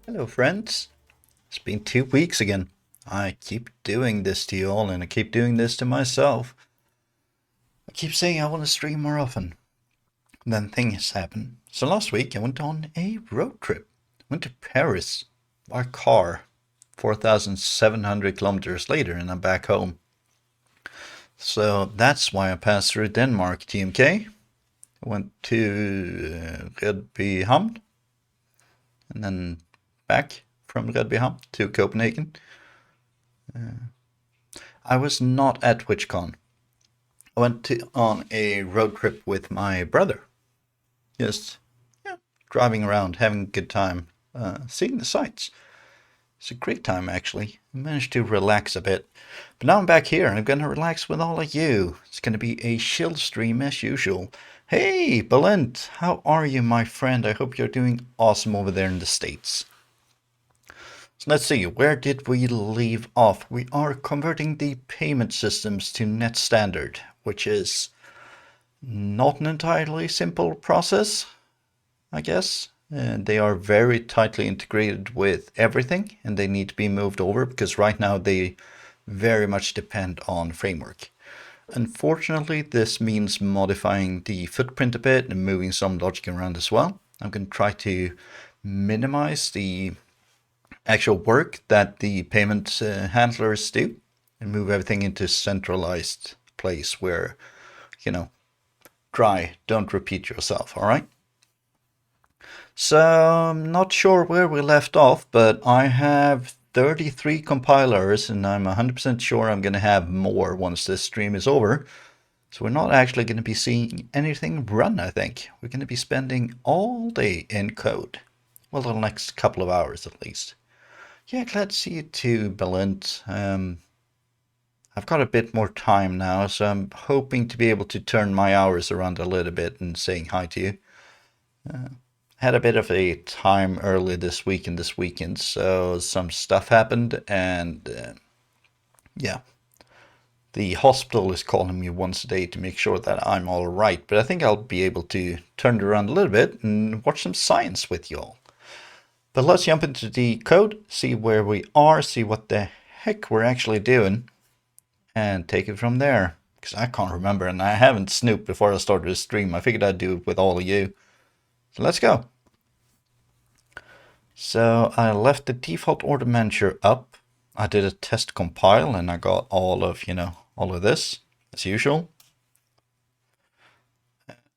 Hello friends, it's been 2 weeks again. I keep doing this to you all and I keep doing this to myself. I keep saying I want to stream more often. Then things happen. So last week I went on a road trip. Went to Paris by car. 4,700 kilometers later and I'm back home. So that's why I passed through Denmark, TMK. I went to Rødbyhavn and then back from Rødbyhavn to Copenhagen. I was not at TwitchCon. I went on a road trip with my brother. Just driving around, having a good time, seeing the sights. It's a great time, actually. I managed to relax a bit. But now I'm back here and I'm going to relax with all of you. It's going to be a chill stream as usual. Hey, Balint, how are you, my friend? I hope you're doing awesome over there in the States. So let's see, where did we leave off? We are converting the payment systems to Netstandard, which is not an entirely simple process, I guess. They are very tightly integrated with everything and they need to be moved over because right now they very much depend on framework. Unfortunately, this means modifying the footprint a bit and moving some logic around as well. I'm going to try to minimize the actual work that the payment handlers do and move everything into a centralized place where, try, don't repeat yourself, all right? So I'm not sure where we left off, but I have 33 compilers and I'm 100% sure I'm going to have more once this stream is over. So we're not actually going to be seeing anything run, I think. We're going to be spending all day in code. Well, the next couple of hours at least. Yeah, glad to see you too, Belint. I've got a bit more time now, so I'm hoping to be able to turn my hours around a little bit and saying hi to you. Had a bit of a time early this week and this weekend, so some stuff happened, and yeah. The hospital is calling me once a day to make sure that I'm all right, but I think I'll be able to turn it around a little bit and watch some science with you all. But let's jump into the code, see where we are, see what the heck we're actually doing, and take it from there. Because I can't remember, and I haven't snooped before I started the stream. I figured I'd do it with all of you. So let's go. So I left the default order manager up. I did a test compile, and I got all of, all of this, as usual.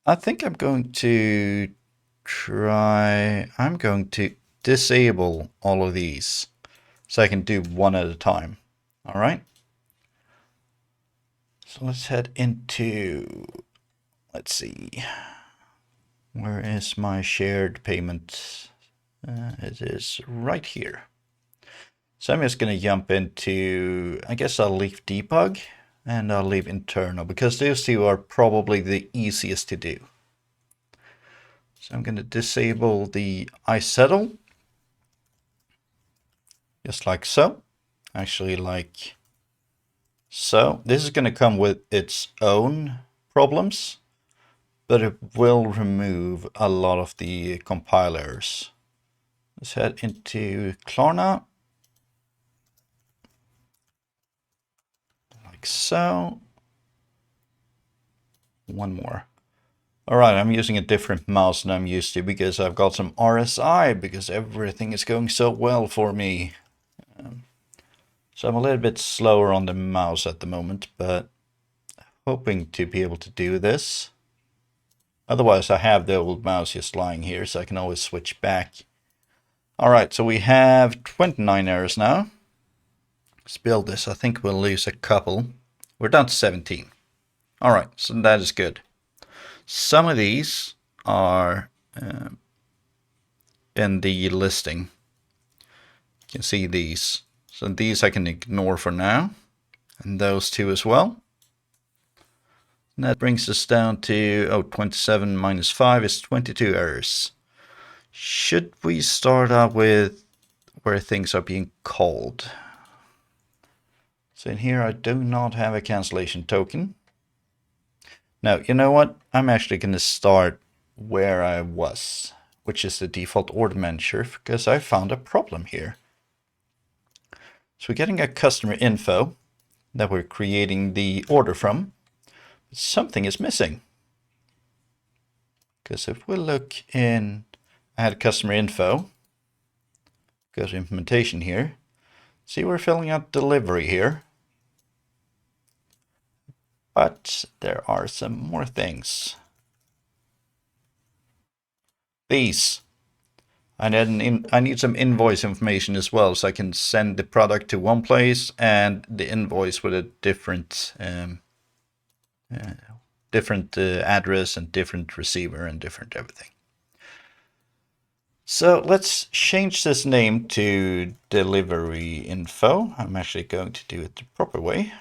I think I'm going to disable all of these so I can do one at a time. All right. So let's head into, let's see, where is my shared payment? It is right here. So I'm just going to jump into, I guess I'll leave debug and I'll leave internal because those two are probably the easiest to do. So I'm going to disable the iSettle, just like so. Actually, like so. This is going to come with its own problems, but it will remove a lot of the compilers. Let's head into Klarna, like so. One more. All right, I'm using a different mouse than I'm used to because I've got some RSI because everything is going so well for me. So I'm a little bit slower on the mouse at the moment, but hoping to be able to do this. Otherwise, I have the old mouse just lying here, so I can always switch back. All right, so we have 29 errors now. Let's build this. I think we'll lose a couple. We're down to 17. All right, so that is good. Some of these are in the listing. You can see these. So these I can ignore for now, and those two as well. And that brings us down to, 27 minus 5 is 22 errors. Should we start out with where things are being called? So in here I do not have a cancellation token. Now, you know what? I'm actually going to start where I was, which is the default order manager, because I found a problem here. So we're getting a customer info that we're creating the order from. But something is missing. Because if we look in add customer info, go to implementation here, see we're filling out delivery here. But there are some more things. These. I need some invoice information as well, so I can send the product to one place and the invoice with a different address and different receiver and different everything. So let's change this name to delivery info. I'm actually going to do it the proper way.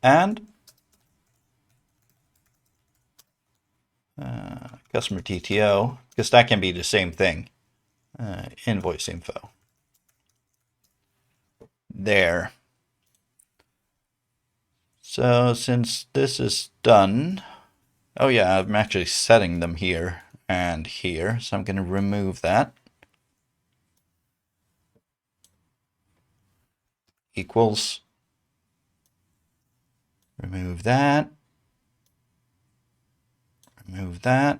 And customer TTO, because that can be the same thing. Invoice info. There. So since this is done, oh yeah, I'm actually setting them here and here, so I'm going to remove that. Equals. Remove that. Remove that.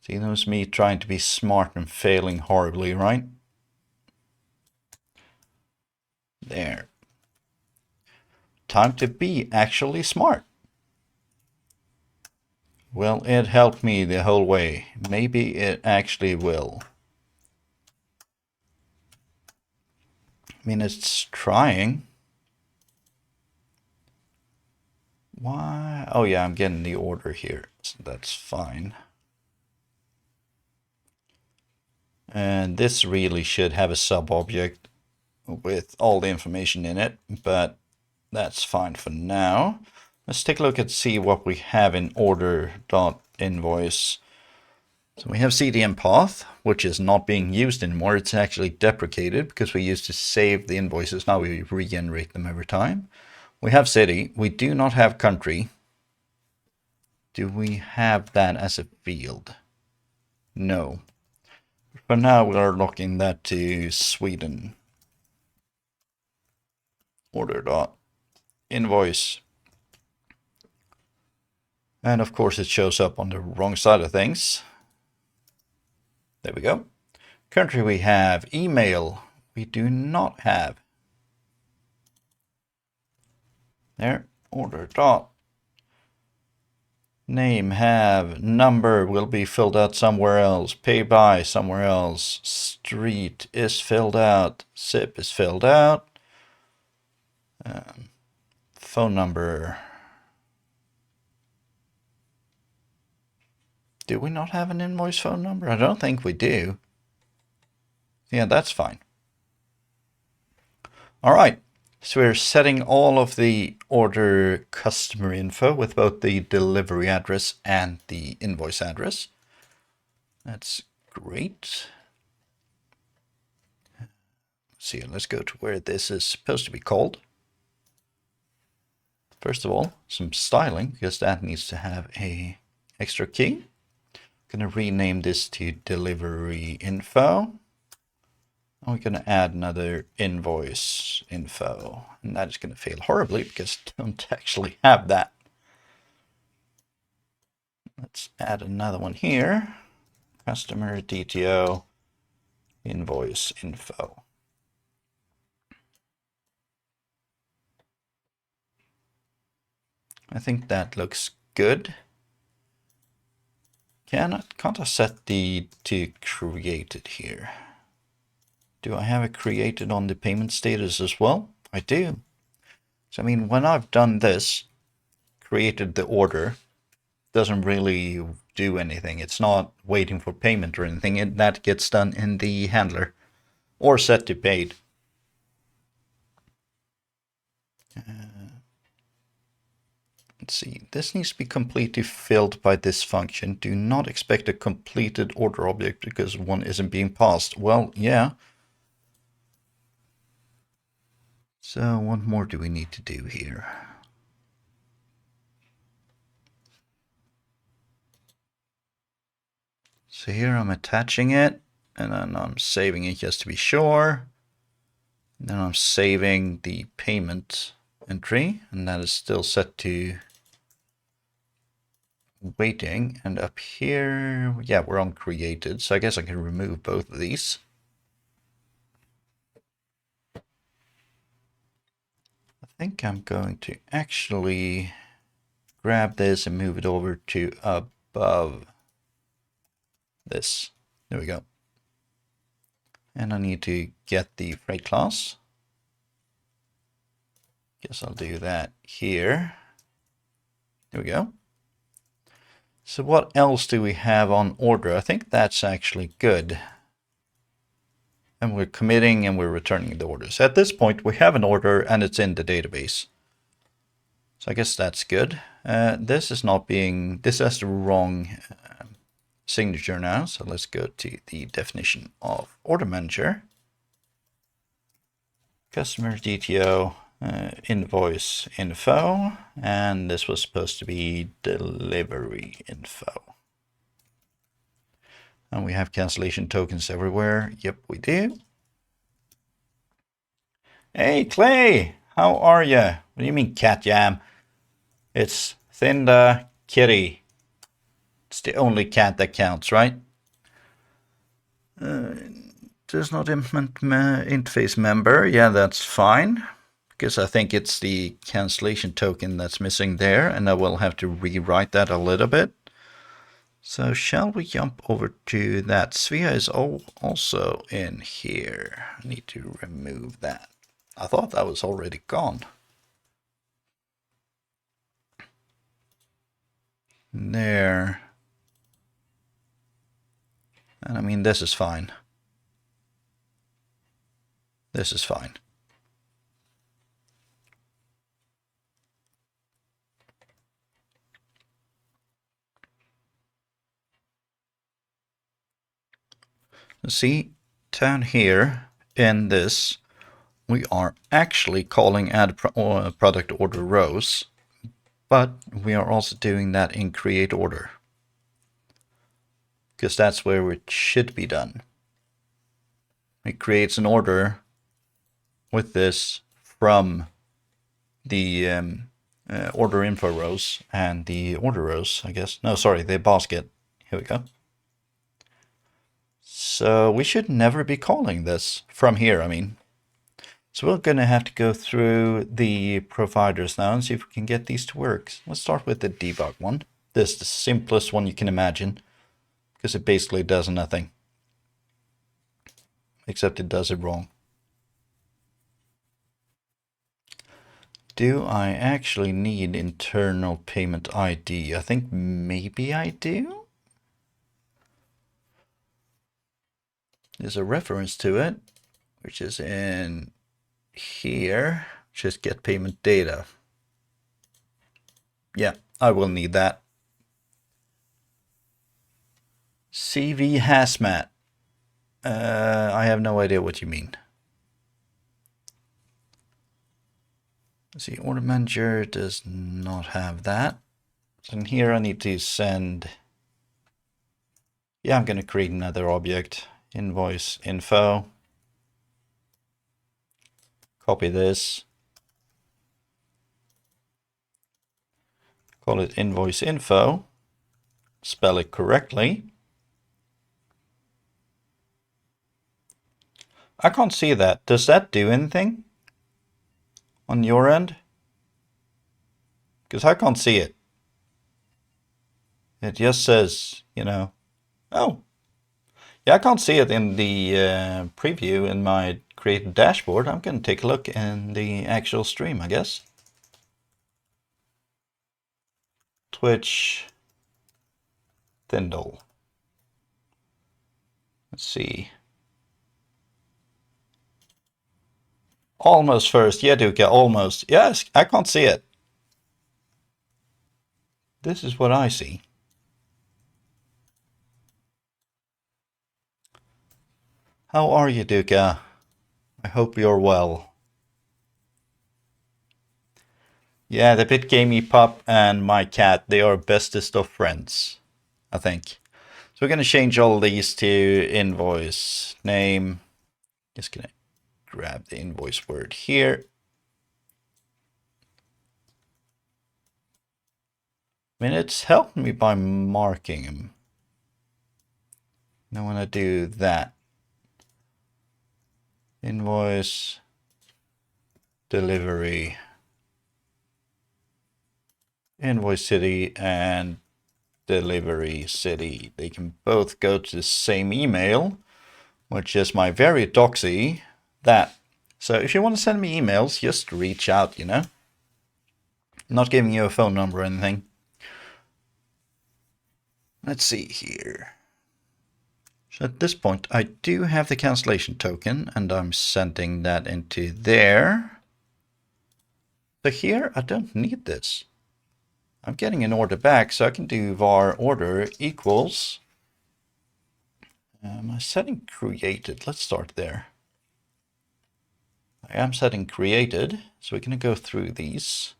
See, that was me trying to be smart and failing horribly, right? There. Time to be actually smart. Well, it helped me the whole way. Maybe it actually will. I mean, it's trying. Why? Oh yeah, I'm getting the order here, so that's fine. And this really should have a sub-object with all the information in it, but that's fine for now. Let's take a look and see what we have in order.invoice. So we have CDM path, which is not being used anymore. It's actually deprecated because we used to save the invoices. Now we regenerate them every time. We have city. We do not have country. Do we have that as a field? No. For now, we are locking that to Sweden. Order.invoice. And of course, it shows up on the wrong side of things. There we go. Country we have email. We do not have. There. Order dot. Name have. Number will be filled out somewhere else. Pay by somewhere else. Street is filled out. Zip is filled out. Phone number. Do we not have an invoice phone number? I don't think we do. Yeah, that's fine. All right. So we're setting all of the order customer info with both the delivery address and the invoice address. That's great. See, let's go to where this is supposed to be called. First of all, some styling, because that needs to have a extra key. I'm going to rename this to delivery info. And we're going to add another invoice info. And that is going to fail horribly because I don't actually have that. Let's add another one here. Customer DTO invoice info. I think that looks good. Can't I set the to created here? Do I have it created on the payment status as well? I do. So I mean, when I've done this, created the order, doesn't really do anything. It's not waiting for payment or anything. That gets done in the handler or set to paid. Let's see, this needs to be completely filled by this function. Do not expect a completed order object because one isn't being passed. Well, yeah. So what more do we need to do here? So here I'm attaching it, and then I'm saving it just to be sure. And then I'm saving the payment entry, and that is still set to waiting. And up here, yeah, we're on created, so I guess I can remove both of these. I think I'm going to actually grab this and move it over to above this. There we go. And I need to get the freight class. Guess I'll do that here. There we go. So what else do we have on order? I think that's actually good. And we're committing and we're returning the orders. At this point, we have an order and it's in the database. So I guess that's good. This is not being, this has the wrong signature now. So let's go to the definition of order manager. Customer DTO, invoice info, and this was supposed to be delivery info. And we have cancellation tokens everywhere. Yep, we do. Hey, Clay, how are you? What do you mean, cat jam? It's Thinda Kitty. It's the only cat that counts, right? Does not implement interface member. Yeah, that's fine. Because I think it's the cancellation token that's missing there, and I will have to rewrite that a little bit. So shall we jump over to that? Svea is also in here. I need to remove that. I thought that was already gone. There. And I mean, this is fine. This is fine. See, down here in this, we are actually calling add product order rows, but we are also doing that in create order, because that's where it should be done. It creates an order with this from the order info rows and the order rows, I guess. No, sorry, the basket. Here we go. So we should never be calling this from here, I mean. So we're going to have to go through the providers now and see if we can get these to work. Let's start with the debug one. This is the simplest one you can imagine, because it basically does nothing. Except it does it wrong. Do I actually need internal payment ID? I think maybe I do. There's a reference to it, which is in here. Just get payment data. Yeah, I will need that. CV hazmat. I have no idea what you mean. Let's see, order manager does not have that. So in here I need to send, yeah, I'm going to create another object, invoice info. Copy this. Call it invoice info. Spell it correctly. I can't see that. Does that do anything on your end? Because I can't see it. It just says, you know, oh. Yeah, I can't see it in the preview in my created dashboard. I'm going to take a look in the actual stream, I guess. Twitch Thindle. Let's see. Almost first. Yeah, Duka, almost. Yes, I can't see it. This is what I see. How are you, Duka? I hope you're well. Yeah, the Bit Gamey pup and my cat, they are bestest of friends, I think. So we're going to change all these to invoice name. Just going to grab the invoice word here. I mean, it's helping me by marking them. Now when I do that, invoice, delivery, invoice city, and delivery city, they can both go to the same email, which is my very doxy, that. So if you want to send me emails, just reach out, you know. I'm not giving you a phone number or anything. Let's see here. So at this point, I do have the cancellation token, and I'm sending that into there. So here, I don't need this. I'm getting an order back, so I can do var order equals. My setting created. Let's start there. I am setting created, so we're going to go through these.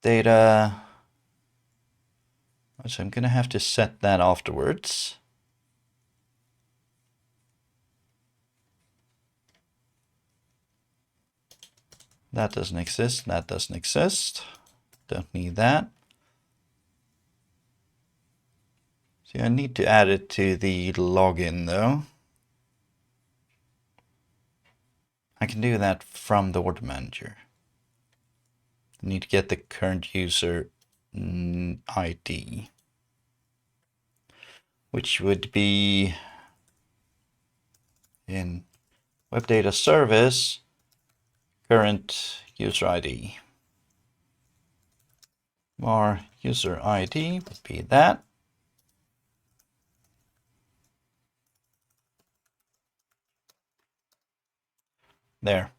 Data. So I'm going to have to set that afterwards. That doesn't exist. That doesn't exist. Don't need that. So I need to add it to the login though. I can do that from the order manager. I need to get the current user ID, which would be in web data service, current user ID. Var user ID would be that. There.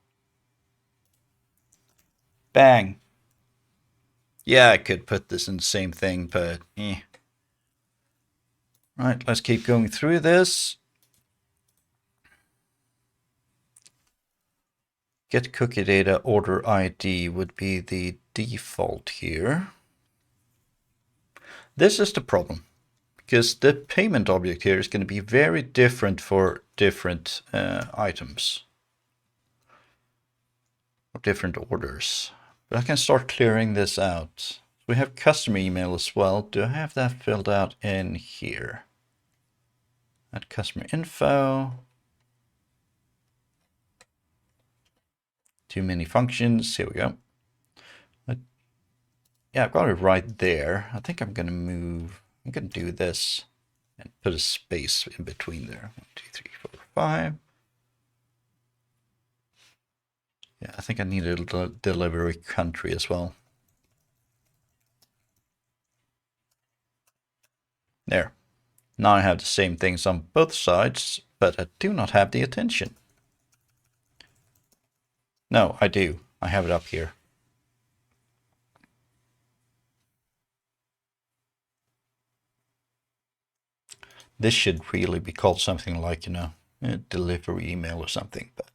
Bang. Yeah, I could put this in the same thing, but Right, let's keep going through this. Get cookie data order ID would be the default here. This is the problem, because the payment object here is going to be very different for different items or different orders. But I can start clearing this out. We have customer email as well. Do I have that filled out in here? Add customer info. Too many functions. Here we go. Yeah, I've got it right there. I think I'm going to do this and put a space in between there. 1, 2, 3, 4, 5. Yeah, I think I need a delivery country as well. There. Now I have the same things on both sides, but I do not have the attention. No, I do. I have it up here. This should really be called something like, you know, a delivery email or something, but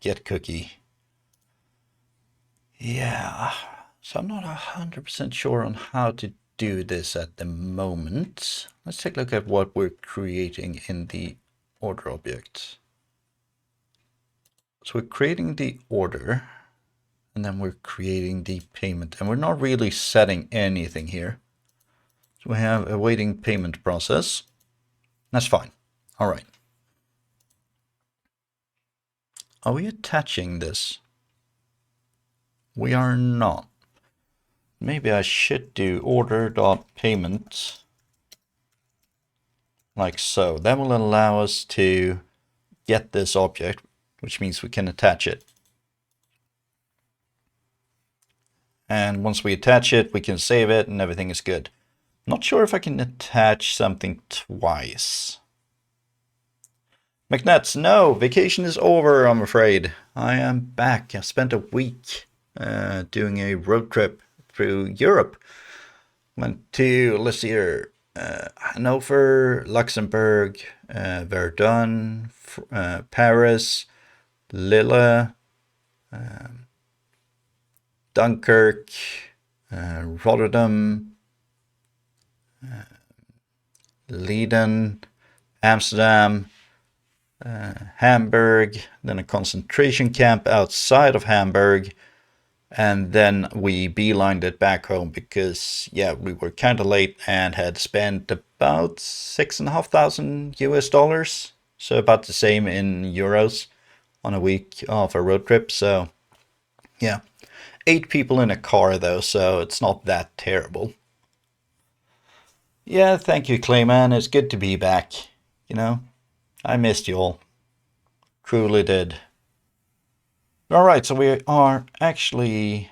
get cookie. Yeah, so I'm not 100% sure on how to do this at the moment. Let's take a look at what we're creating in the order object. So we're creating the order, and then we're creating the payment, and we're not really setting anything here. So we have awaiting payment process. That's fine. All right. Are we attaching this? We are not. Maybe I should do order.payment like so. That will allow us to get this object, which means we can attach it. And once we attach it, we can save it and everything is good. Not sure if I can attach something twice. McNuts, no, vacation is over, I'm afraid. I am back. I spent a week doing a road trip through Europe. Went to, let's see here, Hanover, Luxembourg, Verdun, Paris, Lille, Dunkirk, Rotterdam, Leiden, Amsterdam, Hamburg, then a concentration camp outside of Hamburg, and then we beelined it back home because, yeah, we were kind of late and had spent about $6,500 US, so about the same in euros on a week of a road trip. So, yeah, 8 people in a car though, so it's not that terrible. Yeah, thank you, Clayman. It's good to be back. You know, I missed you all. Truly did. Alright, so we are actually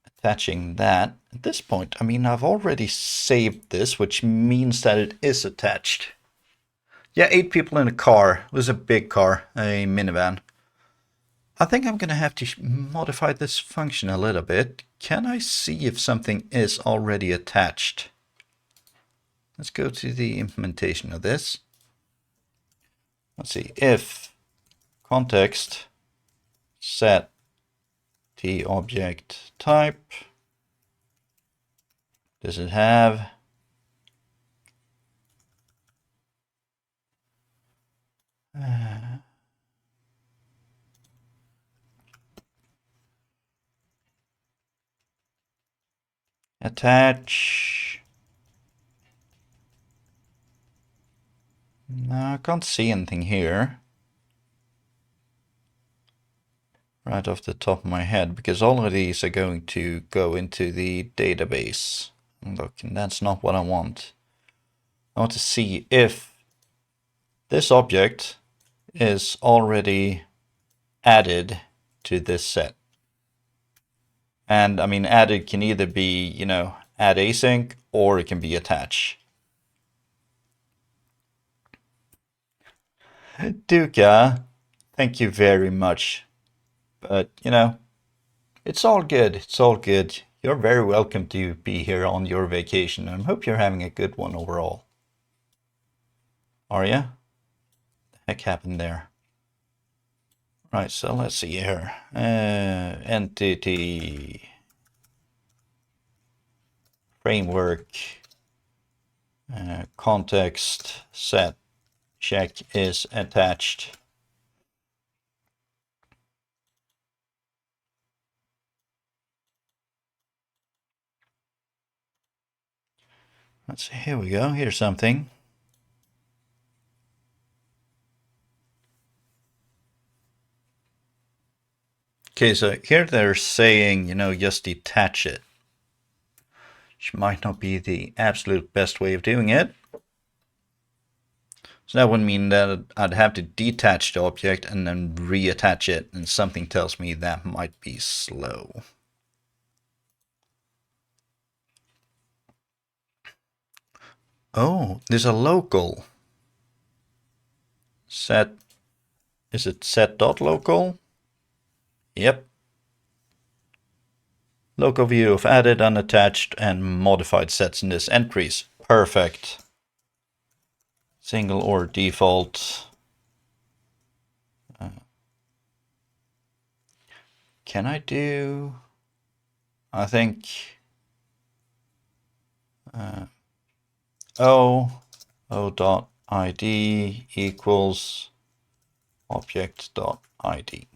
attaching that. At this point, I mean, I've already saved this, which means that it is attached. Yeah, 8 people in a car. It was a big car, a minivan. I think I'm going to have to modify this function a little bit. Can I see if something is already attached? Let's go to the implementation of this. Let's see, if context set the object type, does it have attach? No, I can't see anything here right off the top of my head, because all of these are going to go into the database. Look, and that's not what I want. I want to see if this object is already added to this set. And I mean, added can either be, you know, add async, or it can be attach. Duka, thank you very much. But, you know, it's all good. It's all good. You're very welcome to be here on your vacation, and I hope you're having a good one overall. Are you? The heck happened there? Right, so let's see here. Entity framework context set check is attached. Let's see, here we go. Here's something. Okay, so here they're saying, you know, just detach it, which might not be the absolute best way of doing it. So that would mean that I'd have to detach the object and then reattach it, and something tells me that might be slow. Oh, there's a local. Set, is it set.local? Yep. Local view of added, unattached, and modified sets in this entries. Perfect. Single or default. Can I do, I think, o.id equals object.id.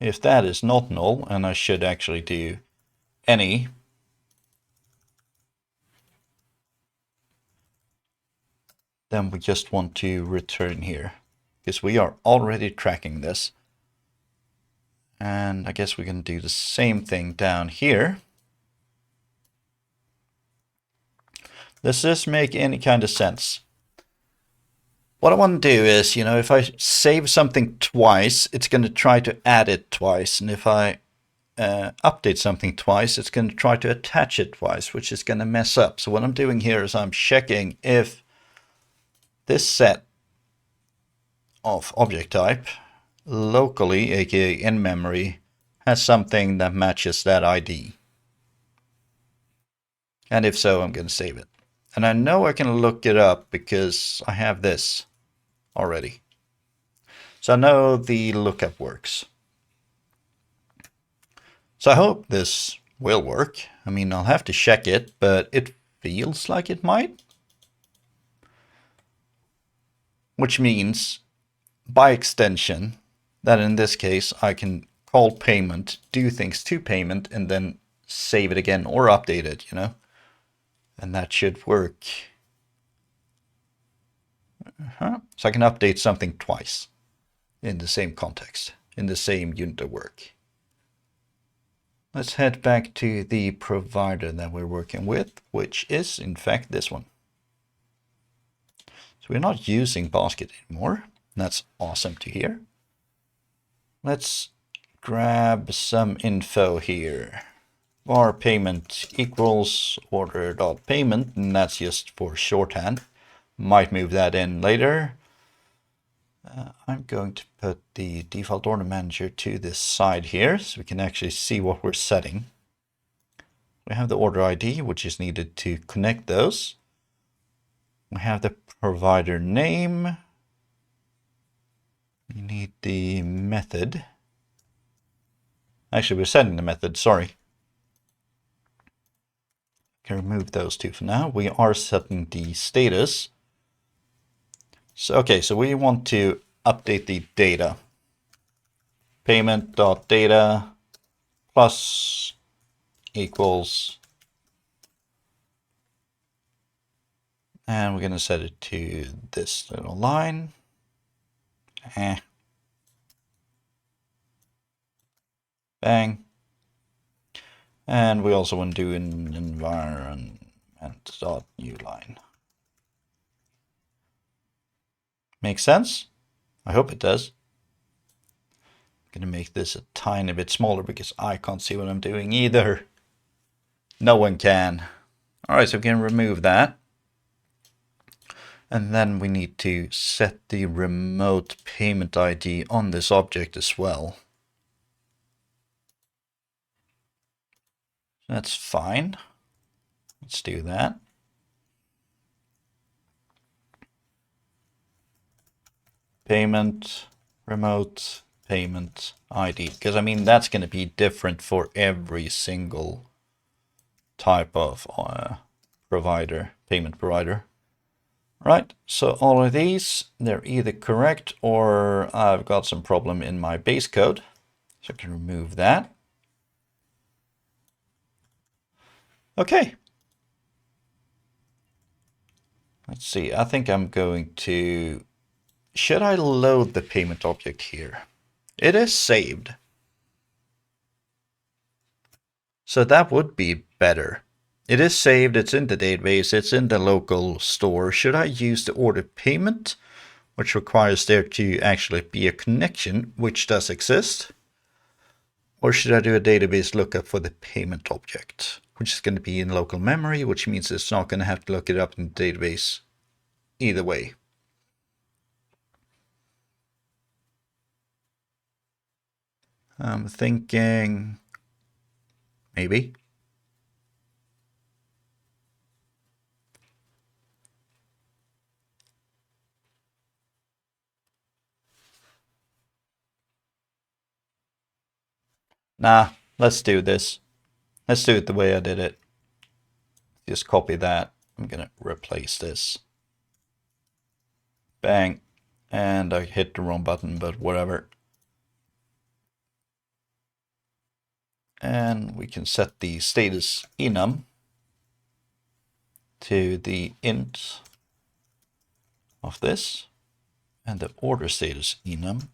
If that is not null, and I should actually do any, then we just want to return here, because we are already tracking this. And I guess we can do the same thing down here. Does this make any kind of sense? What I want to do is, you know, if I save something twice, it's going to try to add it twice. And if I update something twice, it's going to try to attach it twice, which is going to mess up. So what I'm doing here is I'm checking if this set of object type locally, aka in memory, has something that matches that ID. And if so, I'm going to save it. And I know I can look it up because I have this already. So I know the lookup works. So I hope this will work. I mean, I'll have to check it, but it feels like it might. Which means, by extension, that in this case I can call payment, do things to payment, and then save it again or update it, you know? And that should work. So I can update something twice in the same context, in the same unit of work. Let's head back to the provider that we're working with, which is in fact this one. So we're not using basket anymore. That's awesome to hear. Let's grab some info here. Var payment equals order.payment, and that's just for shorthand. Might move that in later. I'm going to put the default order manager to this side here so we can actually see what we're setting. We have the order ID, which is needed to connect those. We have the provider name. We need the method. Actually, we're setting the method, sorry. Can remove those two for now. We are setting the status. So, okay, so we want to update the data. Payment.data plus equals, and we're going to set it to this little line. Bang. And we also want to do an environment.newline. Make sense? I hope it does. I'm going to make this a tiny bit smaller because I can't see what I'm doing either. No one can. All right, so we can remove that. And then we need to set the remote payment ID on this object as well. That's fine. Let's do that. Payment, remote payment ID. Because I mean, that's going to be different for every single type of provider, payment provider. Right, so all of these, they're either correct or I've got some problem in my base code. So I can remove that. Okay. Let's see, I think I'm going to... Should I load the payment object here? It is saved. So that would be better. It is saved, it's in the database, it's in the local store. Should I use the order payment, which requires there to actually be a connection, which does exist? Or should I do a database lookup for the payment object, which is going to be in local memory, which means it's not going to have to look it up in the database either way. I'm thinking maybe. Nah, let's do this. Let's do it the way I did it. Just copy that. I'm going to replace this. Bang. And I hit the wrong button, but whatever. And we can set the status enum to the int of this. And the order status enum.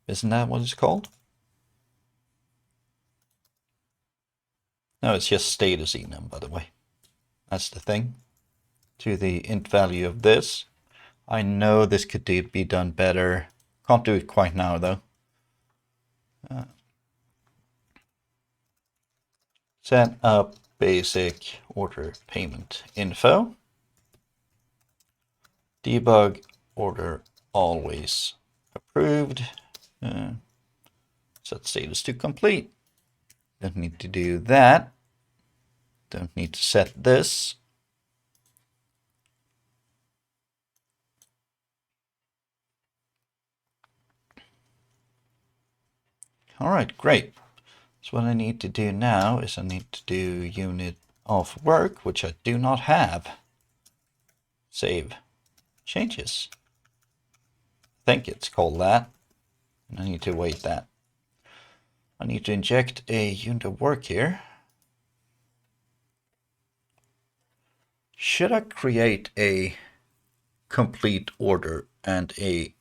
Isn't that what it's called? No, it's just status enum, by the way. That's the thing. To the int value of this. I know this could be done better. Can't do it quite now, though. Set up basic order payment info. Debug order always approved. Set status to complete. Don't need to do that. Don't need to set this. All right, great. So what I need to do now is I need to do unit of work, which I do not have. Save changes. I think it's called that. And I need to wait that. I need to inject a unit of work here. Should I create a complete order and a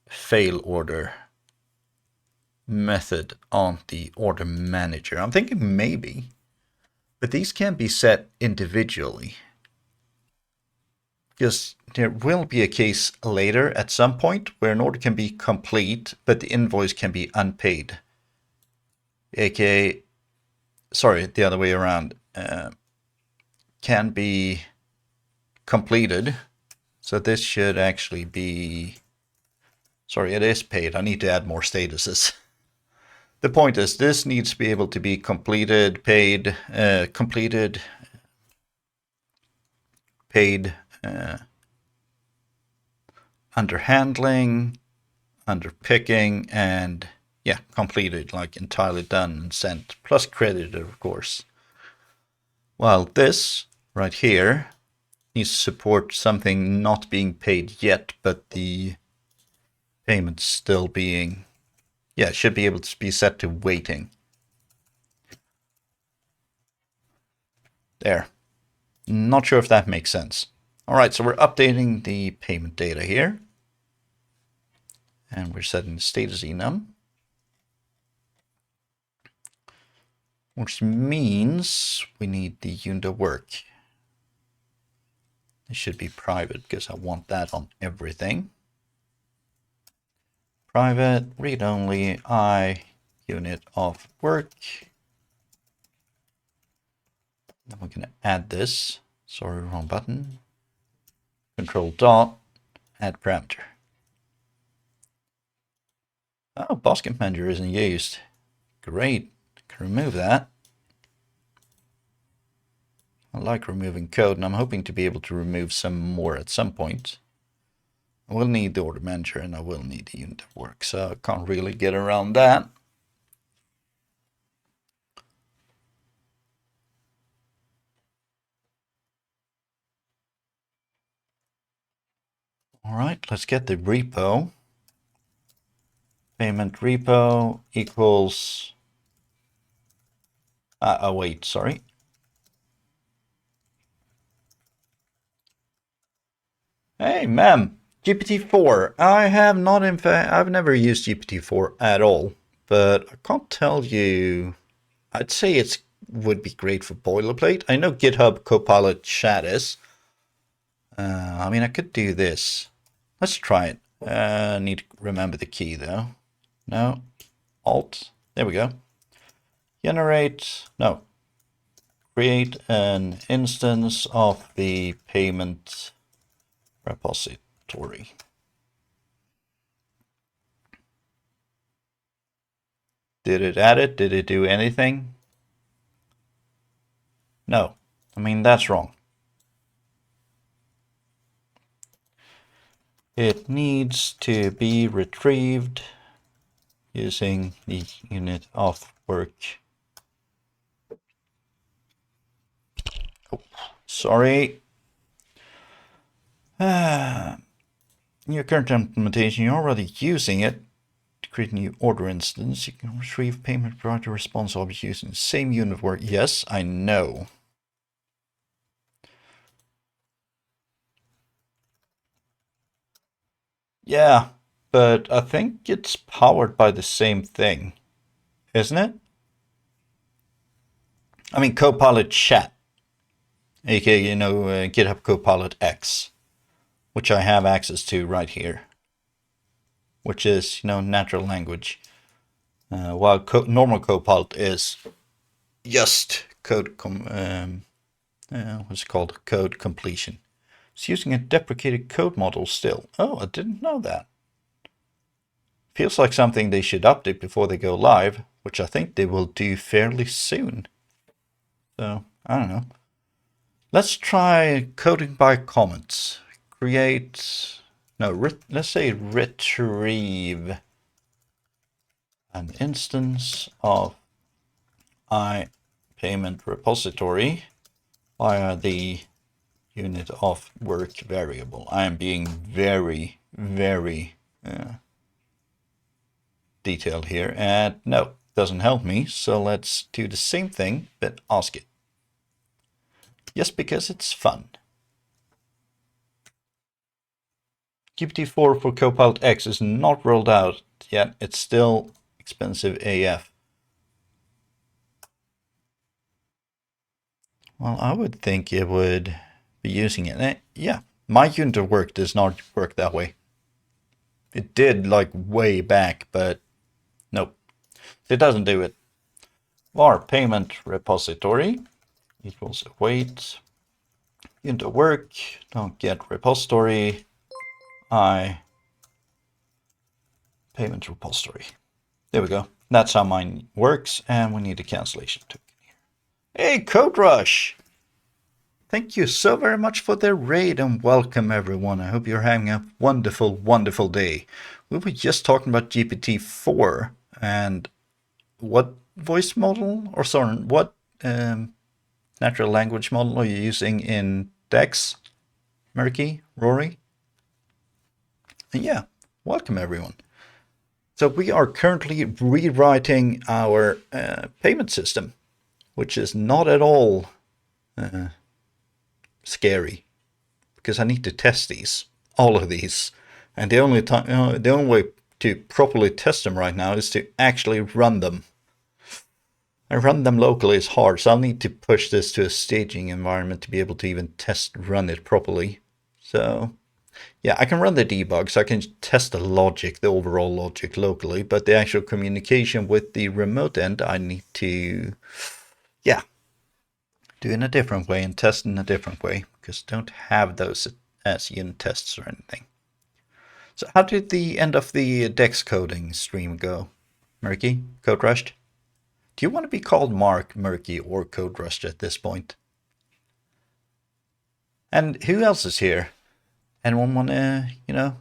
fail order method on the order manager? I'm thinking maybe, but these can be set individually. Because there will be a case later at some point where an order can be complete, but the invoice can be unpaid. AKA, sorry, the other way around. Can be completed. So this should actually be, sorry, it is paid. I need to add more statuses. The point is this needs to be able to be completed, paid, completed, paid, under handling, under picking, and yeah, completed, like entirely done and sent, plus credited, of course. While this right here needs to support something not being paid yet, but the payment still being, yeah, should be able to be set to waiting. There. Not sure if that makes sense. All right, so we're updating the payment data here. And we're setting the status enum. Which means we need the unit of work. It should be private because I want that on everything. Private, read only, I, unit of work. Then we're going to add this. Sorry, wrong button. Control dot, add parameter. Oh, basket manager isn't used. Great, can remove that. I like removing code, and I'm hoping to be able to remove some more at some point. I will need the order manager, and I will need the unit of work, so I can't really get around that. All right, let's get the repo. Payment repo equals, oh wait, sorry. Hey, ma'am, GPT-4. I have not, in fact, I've never used GPT-4 at all, but I can't tell you. I'd say it would be great for boilerplate. I know GitHub Copilot chat is. I mean, I could do this. Let's try it. Need to remember the key though. No. Alt. There we go. Generate. No. Create an instance of the payment repository. Did it add it? Did it do anything? No. I mean, that's wrong. It needs to be retrieved using the unit of work. Oh, sorry. In your current implementation, you're already using it to create a new order instance. You can retrieve payment provider response object using the same unit of work. Yes, I know. Yeah, but I think it's powered by the same thing, isn't it? I mean, Copilot Chat, aka, GitHub Copilot X, which I have access to right here, which is, natural language. While normal Copilot is just code, what's it called? Code completion. It's using a deprecated code model still. Oh, I didn't know that. Feels like something they should update before they go live, which I think they will do fairly soon. So, I don't know. Let's try coding by comments. Create, no, let's say retrieve an instance of payment repository via the unit of work variable. I am being very, very detailed here, and no, doesn't help me. So let's do the same thing, but ask it. Just because it's fun. GPT-4 for Copilot X is not rolled out yet. It's still expensive AF. Well, I would think it would be using it. Yeah, my unit of work does not work that way. It did like way back, but nope, it doesn't do it. Var payment repository equals await unit of work, don't get repository, payment repository. There we go. That's how mine works, and we need a cancellation token here. Hey, Code Rush! Thank you so very much for the raid, and welcome everyone. I hope you're having a wonderful, wonderful day. We were just talking about GPT-4 and what voice model, or sorry, what natural language model are you using in Dex, Murky, Rory? And yeah, welcome everyone. So we are currently rewriting our payment system, which is not at all scary, because I need to test these, all of these, and the only way to properly test them right now is to actually run them. And run them locally is hard, so I'll need to push this to a staging environment to be able to even run it properly. So yeah, I can run the debug, so I can test the logic, the overall logic locally, but the actual communication with the remote end, I need to, yeah, do in a different way and test in a different way, because I don't have those as unit tests or anything. So how did the end of the Dex coding stream go? Murky? Code Rushed? Do you want to be called Mark, Murky, or Code Rushed at this point? And who else is here? Anyone want to,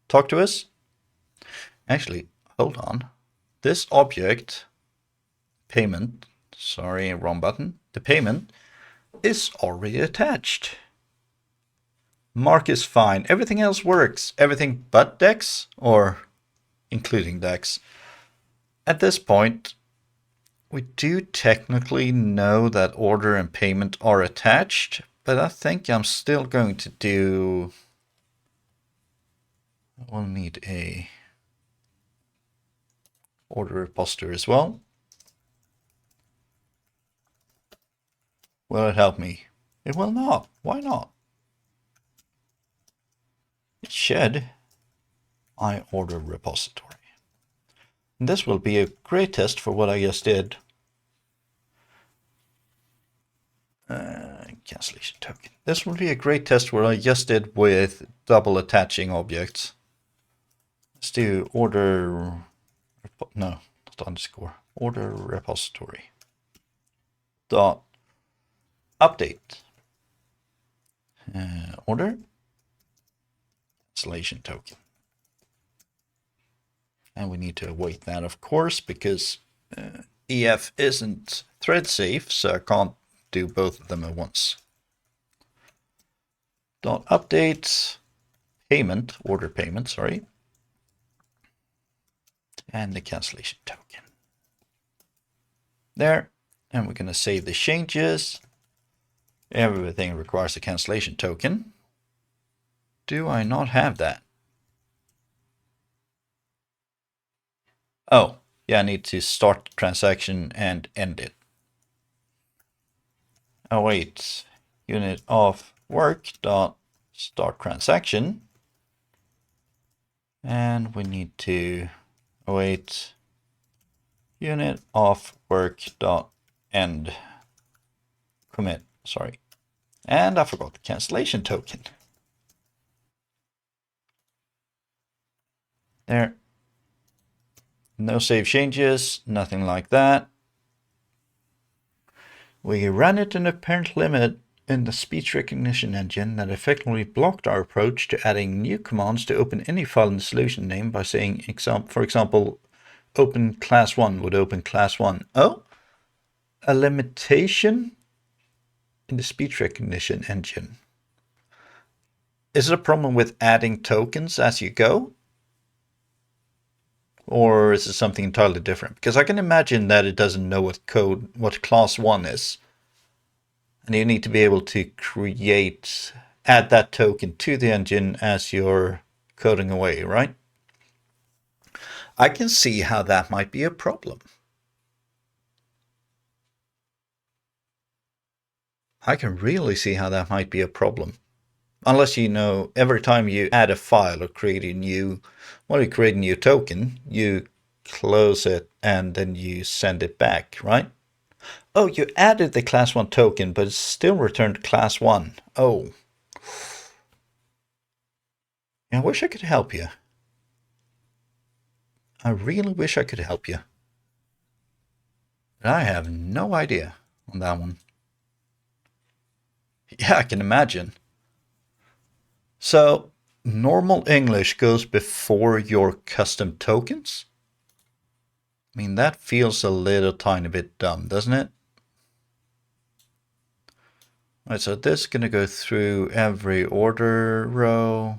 talk to us? Actually, hold on. This object, payment, sorry, wrong button. The payment is already attached. Mark is fine. Everything else works. Everything but Dex, or including Dex. At this point, we do technically know that order and payment are attached, but I think I'm still going to do... We'll need a order repository as well. Will it help me? It will not. Why not? It should. I order repository. And this will be a great test for what I just did. Cancellation token. This will be a great test for what I just did with double attaching objects. Let's do order, no, not underscore, order repository. Dot update. Order cancellation token. And we need to await that, of course, because EF isn't thread safe, so I can't do both of them at once. Dot update payment, order payment, sorry, and the cancellation token. There, and we're going to save the changes. Everything requires a cancellation token. Do I not have that? Oh, yeah, I need to start the transaction and end it. Await unit of work dot start transaction, and we need to await unit of work dot end commit, sorry, and I forgot the cancellation token. There, no save changes, nothing like that. We ran it in a parent limit in the speech recognition engine that effectively blocked our approach to adding new commands to open any file in the solution name by saying, for example, open class 1 would open class 1. Oh, a limitation in the speech recognition engine. Is it a problem with adding tokens as you go? Or is it something entirely different? Because I can imagine that it doesn't know what class 1 is. And you need to be able to add that token to the engine as you're coding away, right? I can see how that might be a problem. I can really see how that might be a problem. Unless you know every time you add a file or create a new token, you close it and then you send it back, right? Oh, you added the class 1 token, but it's still returned class 1. Oh. I wish I could help you. I really wish I could help you. But I have no idea on that one. Yeah, I can imagine. So, normal English goes before your custom tokens? I mean, that feels a little tiny bit dumb, doesn't it? All right, so this is going to go through every order row.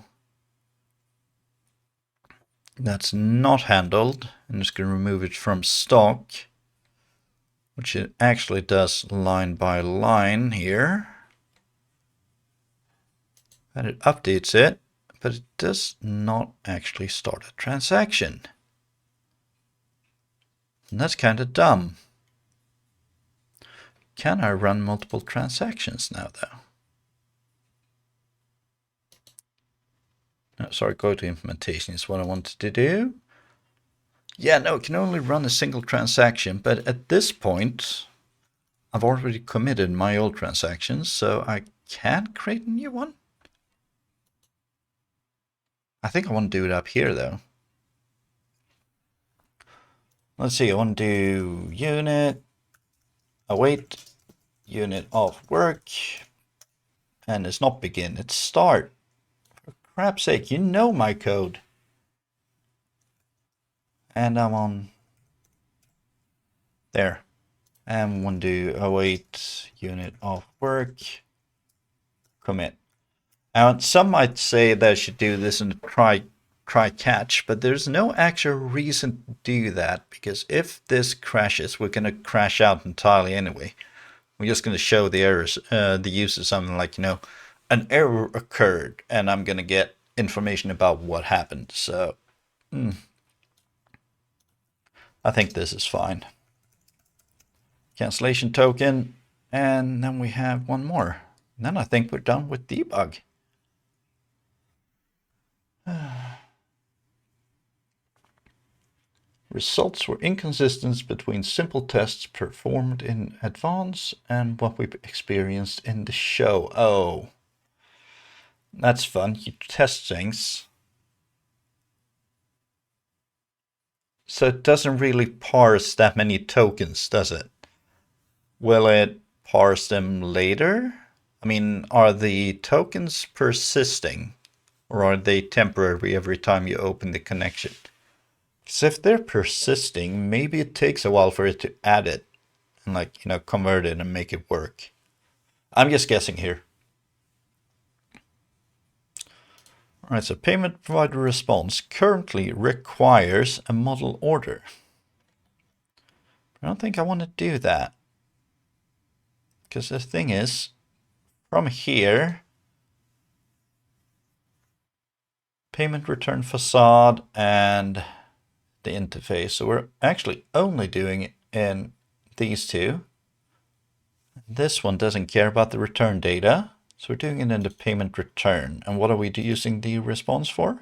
That's not handled. I'm just going to remove it from stock, which it actually does line by line here. And it updates it, but it does not actually start a transaction. And that's kind of dumb. Can I run multiple transactions now, though? No, sorry, go to implementation is what I wanted to do. Yeah, no, it can only run a single transaction, but at this point, I've already committed my old transactions, so I can create a new one. I think I want to do it up here, though. Let's see, I want to do unit, await, unit of work, and it's not begin, it's start. For crap's sake, you know my code. And I'm on there. And want to do await, unit of work, commit. Now, some might say that I should do this in a try catch, but there's no actual reason to do that, because if this crashes, we're going to crash out entirely anyway. We're just going to show the errors, the user something like, you know, an error occurred, and I'm going to get information about what happened. So, I think this is fine. Cancellation token, and then we have one more. And then I think we're done with debug. Results were inconsistent between simple tests performed in advance and what we experienced in the show. Oh, that's fun. You test things. So it doesn't really parse that many tokens, does it? Will it parse them later? I mean, are the tokens persisting, or are they temporary every time you open the connection? Because if they're persisting, maybe it takes a while for it to add it and, like, you know, convert it and make it work. I'm just guessing here. All right, so payment provider response currently requires a model order. I don't think I want to do that. Because the thing is, from here, payment return facade and the interface. So we're actually only doing it in these two. This one doesn't care about the return data. So we're doing it in the payment return. And what are we using the response for?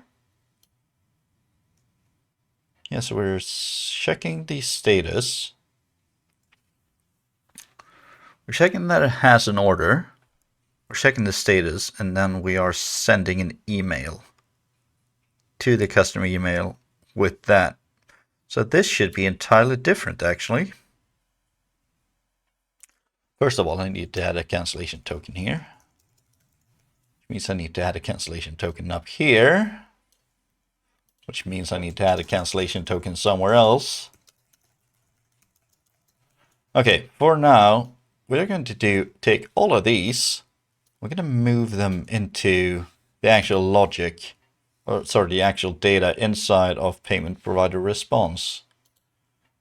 Yeah, so we're checking the status. We're checking that it has an order. We're checking the status, and then we are sending an email to the customer email with that. So this should be entirely different, actually. First of all, I need to add a cancellation token here. Which means I need to add a cancellation token up here. which means I need to add a cancellation token somewhere else. Okay, for now, we're going to take all of these. We're going to move them into the actual logic, or sorry, the actual data inside of payment provider response.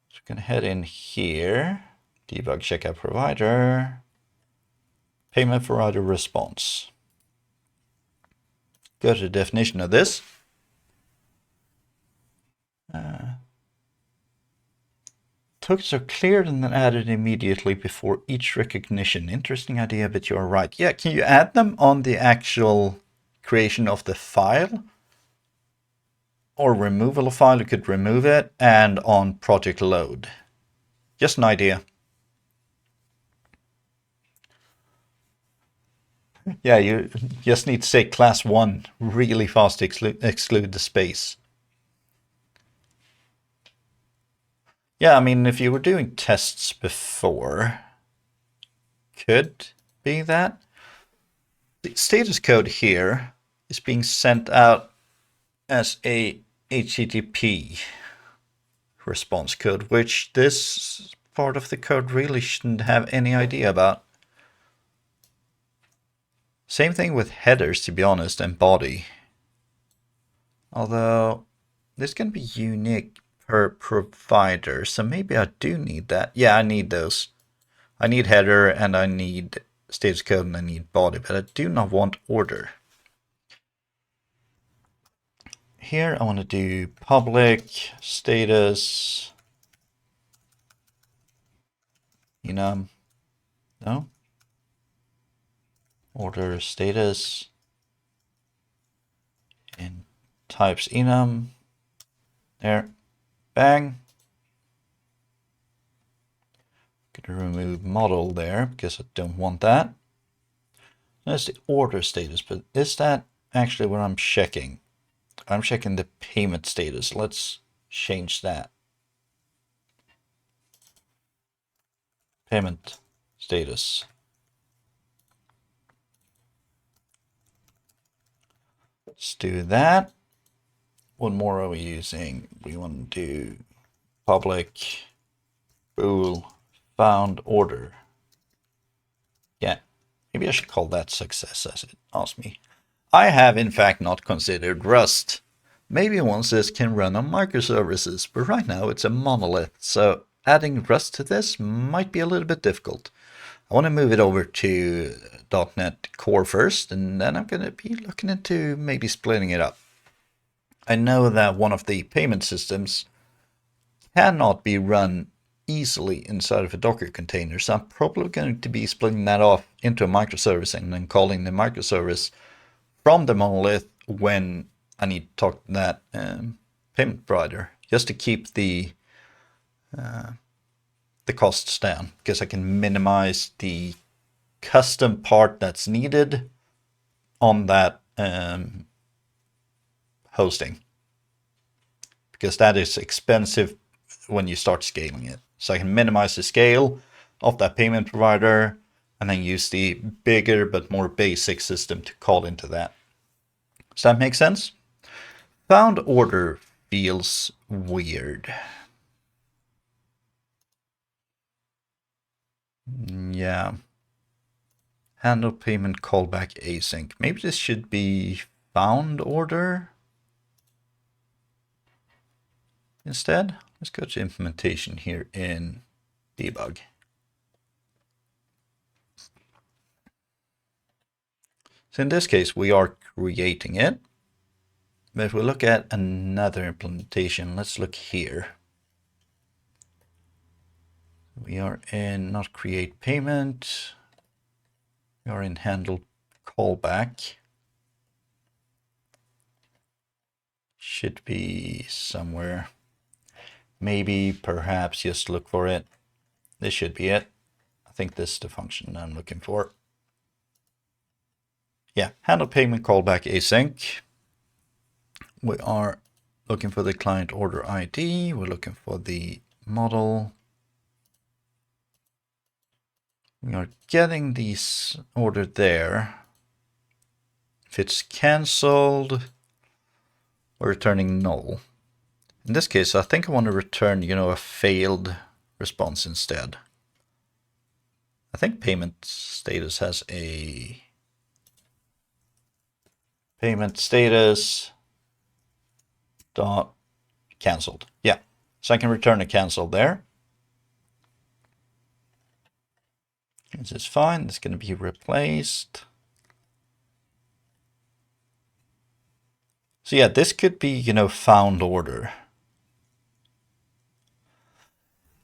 So we're going to head in here, debug checkout provider, payment provider response. Go to the definition of this. Tokens are cleared and then added immediately before each recognition. Interesting idea, but you're right. Yeah, can you add them on the actual creation of the file? Or removal of file, you could remove it, and on project load. Just an idea. Yeah, you just need to say class 1 really fast to exclude the space. Yeah, I mean, if you were doing tests before, could be that. The status code here is being sent out as a HTTP response code, which this part of the code really shouldn't have any idea about. Same thing with headers, to be honest, and body. Although this can be unique per provider, so maybe I do need that. Yeah, I need those. I need header and I need status code and I need body, but I do not want order. Here I want to do public status enum. No. Order status in types enum. There. Bang. Gonna remove model there because I don't want that. That's the order status, but is that actually what I'm checking? I'm checking the payment status. Let's change that. Payment status. Let's do that. What more are we using? We want to do public bool found order. Yeah, maybe I should call that success as it asks me. I have in fact not considered Rust. Maybe once this can run on microservices, but right now it's a monolith, so adding Rust to this might be a little bit difficult. I want to move it over to .NET Core first, and then I'm going to be looking into maybe splitting it up. I know that one of the payment systems cannot be run easily inside of a Docker container, so I'm probably going to be splitting that off into a microservice and then calling the microservice from the monolith when I need to talk to that payment provider, just to keep the costs down, because I can minimize the custom part that's needed on that hosting, because that is expensive when you start scaling it. So I can minimize the scale of that payment provider and then use the bigger but more basic system to call into that. Does that make sense? Found order feels weird. Yeah. Handle payment callback async. Maybe this should be found order instead. Let's go to implementation here in debug. So in this case, we are creating it. But if we look at another implementation, let's look here. We are in not create payment. We are in handle callback. Should be somewhere. Maybe, perhaps, just look for it. This should be it. I think this is the function I'm looking for. Yeah, handle payment callback async. We are looking for the client order ID. We're looking for the model. We are getting these ordered there. If it's cancelled, We're returning null. In this case, I think I want to return, a failed response instead. I think payment status has a payment status dot cancelled. Yeah, so I can return a cancelled there. This is fine. It's going to be replaced. So yeah, this could be, found order.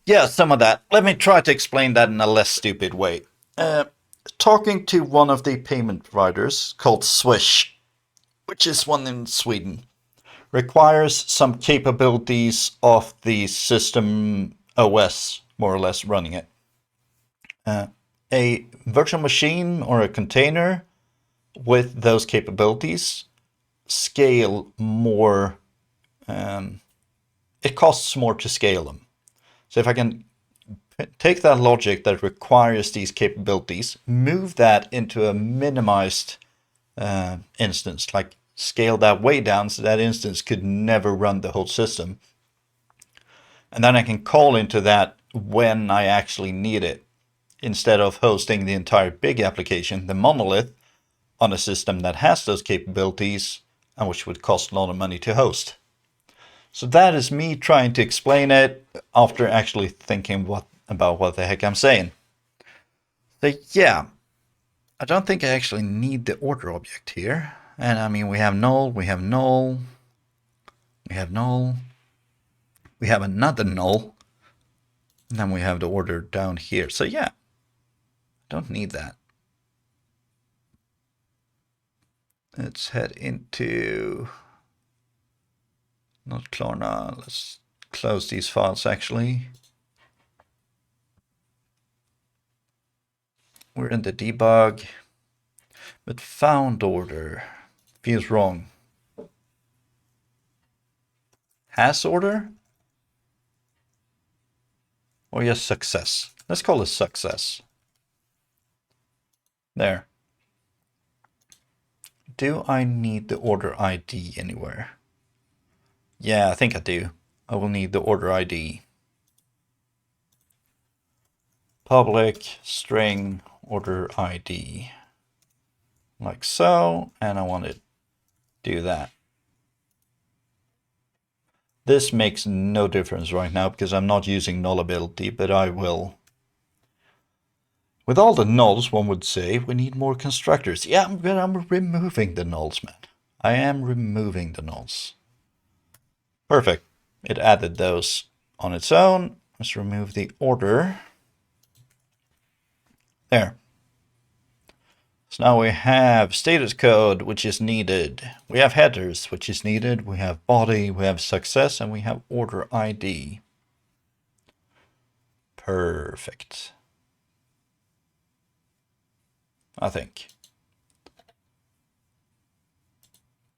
Yeah, some of that. Let me try to explain that in a less stupid way. Talking to one of the payment providers called Swish, which is one in Sweden, requires some capabilities of the system OS, more or less, running it. A virtual machine or a container with those capabilities scale more. It costs more to scale them. So if I can take that logic that requires these capabilities, move that into a minimized instance, like scale that way down so that instance could never run the whole system. And then I can call into that when I actually need it, instead of hosting the entire big application, the monolith, on a system that has those capabilities and which would cost a lot of money to host. So that is me trying to explain it after actually thinking about what the heck I'm saying. So yeah, I don't think I actually need the order object here. And I mean, we have null, we have null, we have null, we have another null, and then we have the order down here. So yeah, don't need that. Let's head into, not Klarna, let's close these files actually. We're in the debug, but found order feels wrong. Has order? Or just success? Let's call it success. There. Do I need the order ID anywhere? Yeah, I think I do. I will need the order ID. Public string order ID. Like so, and I want to do that. This makes no difference right now because I'm not using nullability, but I will. With all the nulls, one would say, we need more constructors. Yeah, but I'm removing the nulls, man. I am removing the nulls. Perfect. It added those on its own. Let's remove the order. There. So now we have status code, which is needed. We have headers, which is needed. We have body, we have success, and we have order ID. Perfect. I think.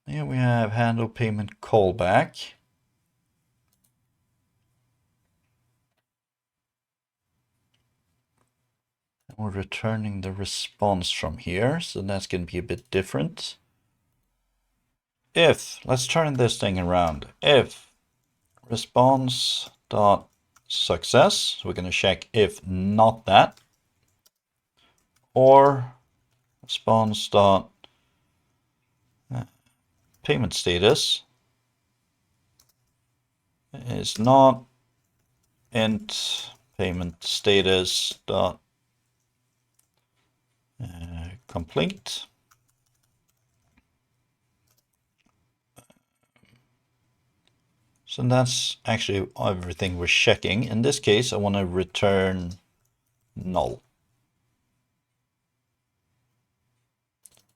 Here we have handle payment callback. And we're returning the response from here, so that's going to be a bit different. If, let's turn this thing around. If response dot success, we're going to check if not that, or response dot payment status is not int payment status dot complete. So that's actually everything we're checking. In this case, I want to return null.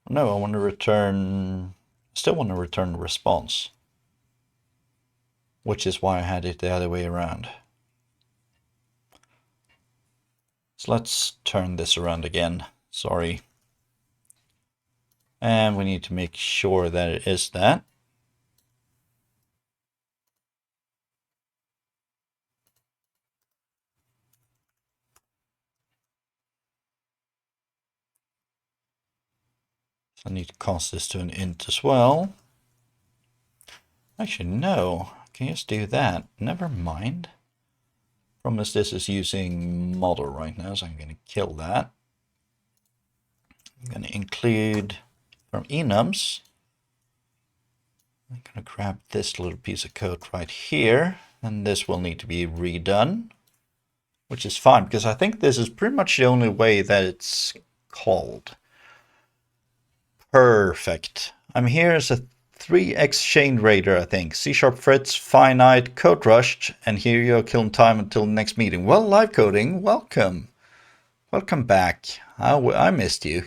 No, I want to return, still want to return response, which is why I had it the other way around. So let's turn this around again. Sorry. And we need to make sure that it is that. So I need to cast this to an int as well. Actually, no. I can just do that. Never mind. Promise this is using model right now, so I'm going to kill that. I'm going to include from enums. I'm going to grab this little piece of code right here, and this will need to be redone, which is fine because I think this is pretty much the only way that it's called. Perfect. I'm here as a 3x chain raider, I think. C# Fritz, finite, code rushed, and here you're killing time until the next meeting. Well, live coding, welcome. Welcome back. I missed you.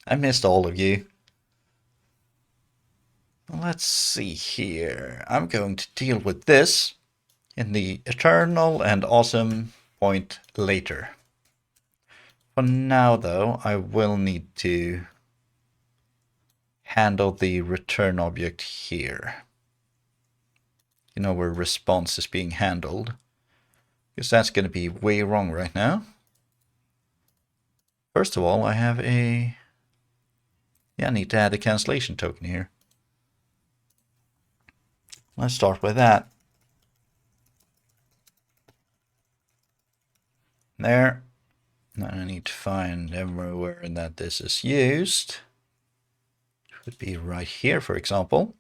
I missed all of you. Let's see here. I'm going to deal with this in the eternal and awesome point later. For now, though, I will need to handle the return object here. You know where response is being handled. Because that's going to be way wrong right now. First of all, I have a... Yeah, I need to add a cancellation token here. Let's start with that. There. Now I need to find everywhere that this is used. It would be right here, for example.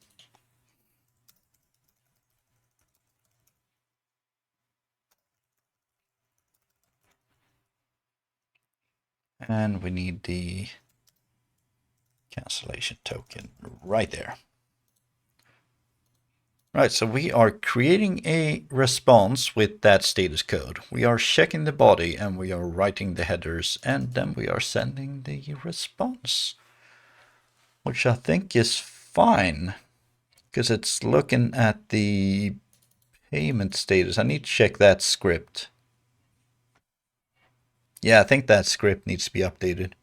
And we need the cancellation token right there. Right, so we are creating a response with that status code. We are checking the body and we are writing the headers, and then we are sending the response, which I think is fine because it's looking at the payment status. I need to check that script. Yeah, I think that script needs to be updated.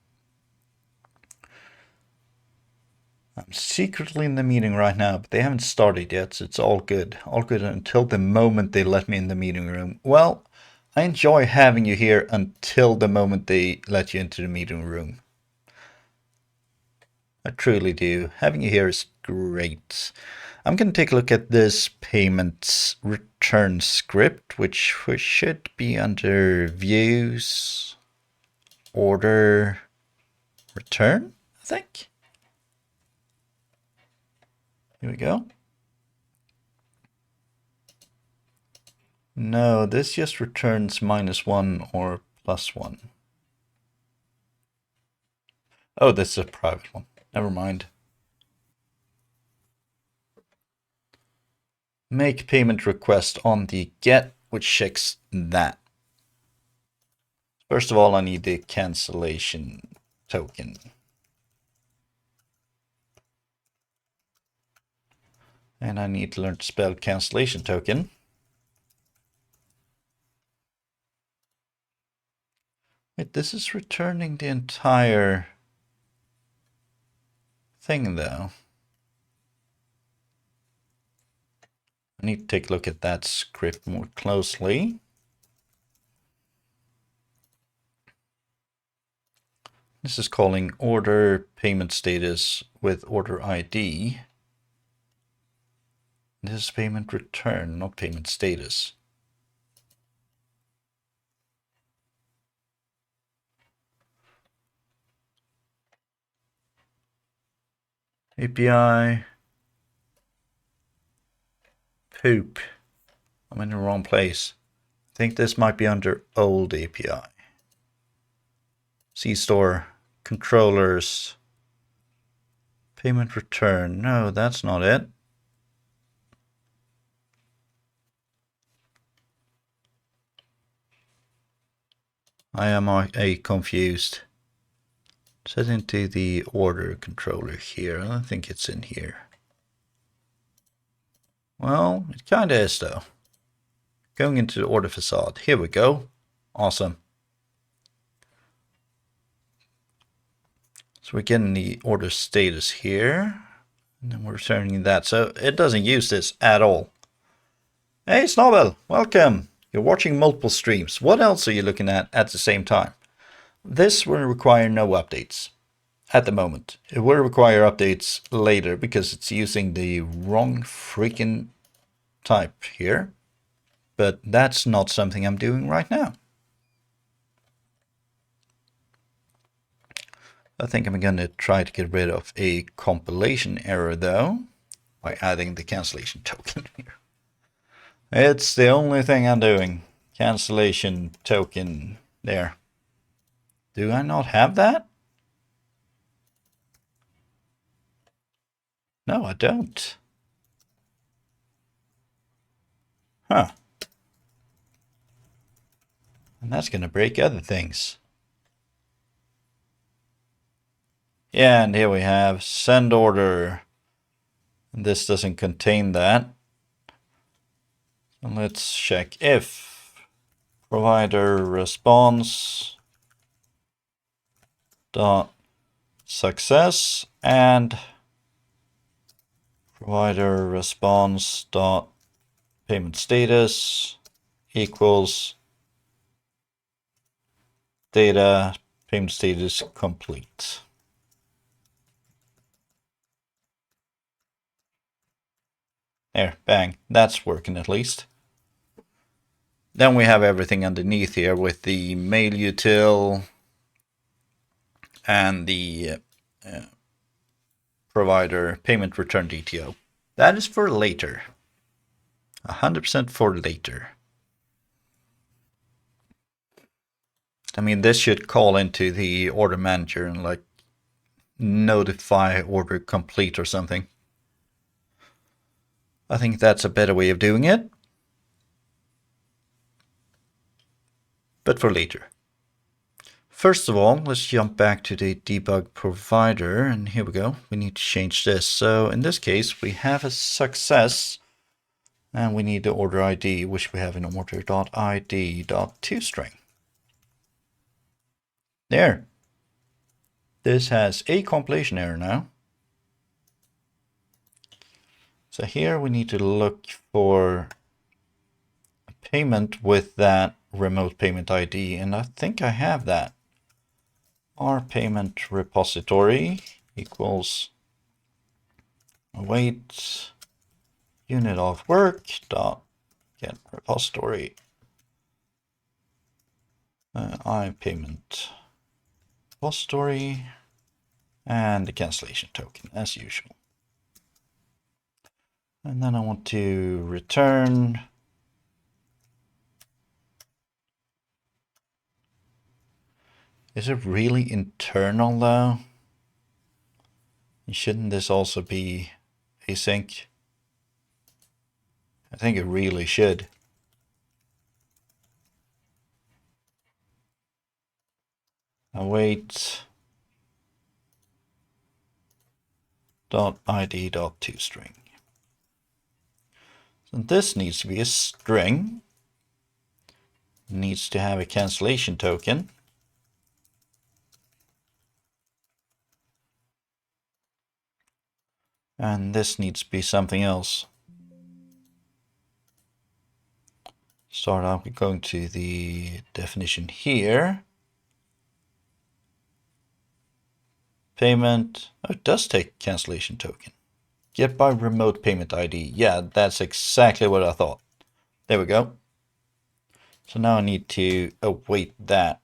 I'm secretly in the meeting right now, but they haven't started yet, so it's all good. All good until the moment they let me in the meeting room. Well, I enjoy having you here until the moment they let you into the meeting room. I truly do. Having you here is great. I'm going to take a look at this payments return script, which should be under views, order, return, I think. Here we go. No, this just returns -1 or +1. Oh, this is a private one. Never mind. Make payment request on the get, which checks that. First of all, I need the cancellation token. And I need to learn to spell cancellation token. Wait, this is returning the entire thing, though. I need to take a look at that script more closely. This is calling order payment status with order ID. This is payment return, not payment status. API. Poop. I'm in the wrong place. I think this might be under old API. C-store, controllers, payment return. No, that's not it. I am confused. Set into the order controller here. I don't think it's in here. Well, it kind of is though. Going into the order facade. Here we go. Awesome. So we're getting the order status here. And then we're returning that. So it doesn't use this at all. Hey, Snobel, welcome. You're watching multiple streams. What else are you looking at the same time? This will require no updates. at the moment. It will require updates later because it's using the wrong freaking type here. But that's not something I'm doing right now. I think I'm going to try to get rid of a compilation error though by adding the cancellation token here. It's the only thing I'm doing. Cancellation token there. Do I not have that? No, I don't. Huh. And that's going to break other things. Yeah, and here we have send order. This doesn't contain that. So let's check if provider response dot success and provider response dot payment status equals data payment status complete. There, bang, that's working at least. Then we have everything underneath here with the mail util and the provider payment return DTO. That is for later. 100% for later. I mean, this should call into the order manager and like notify order complete or something. I think that's a better way of doing it. But for later. First of all, let's jump back to the debug provider, and here we go. We need to change this. So in this case, we have a success, and we need the order ID, which we have in order.id.toString. There. This has a compilation error now. So here we need to look for a payment with that remote payment ID, and I think I have that. Our payment repository equals await unit of work dot get repository I payment repository and the cancellation token as usual. And then I want to return is it really internal though? Shouldn't this also be async? I think it really should. Await .id.toString. So this needs to be a string. It needs to have a cancellation token. And this needs to be something else. Start out with going to the definition here. Payment. Oh, it does take cancellation token. Get by remote payment ID. Yeah, that's exactly what I thought. There we go. So now I need to await that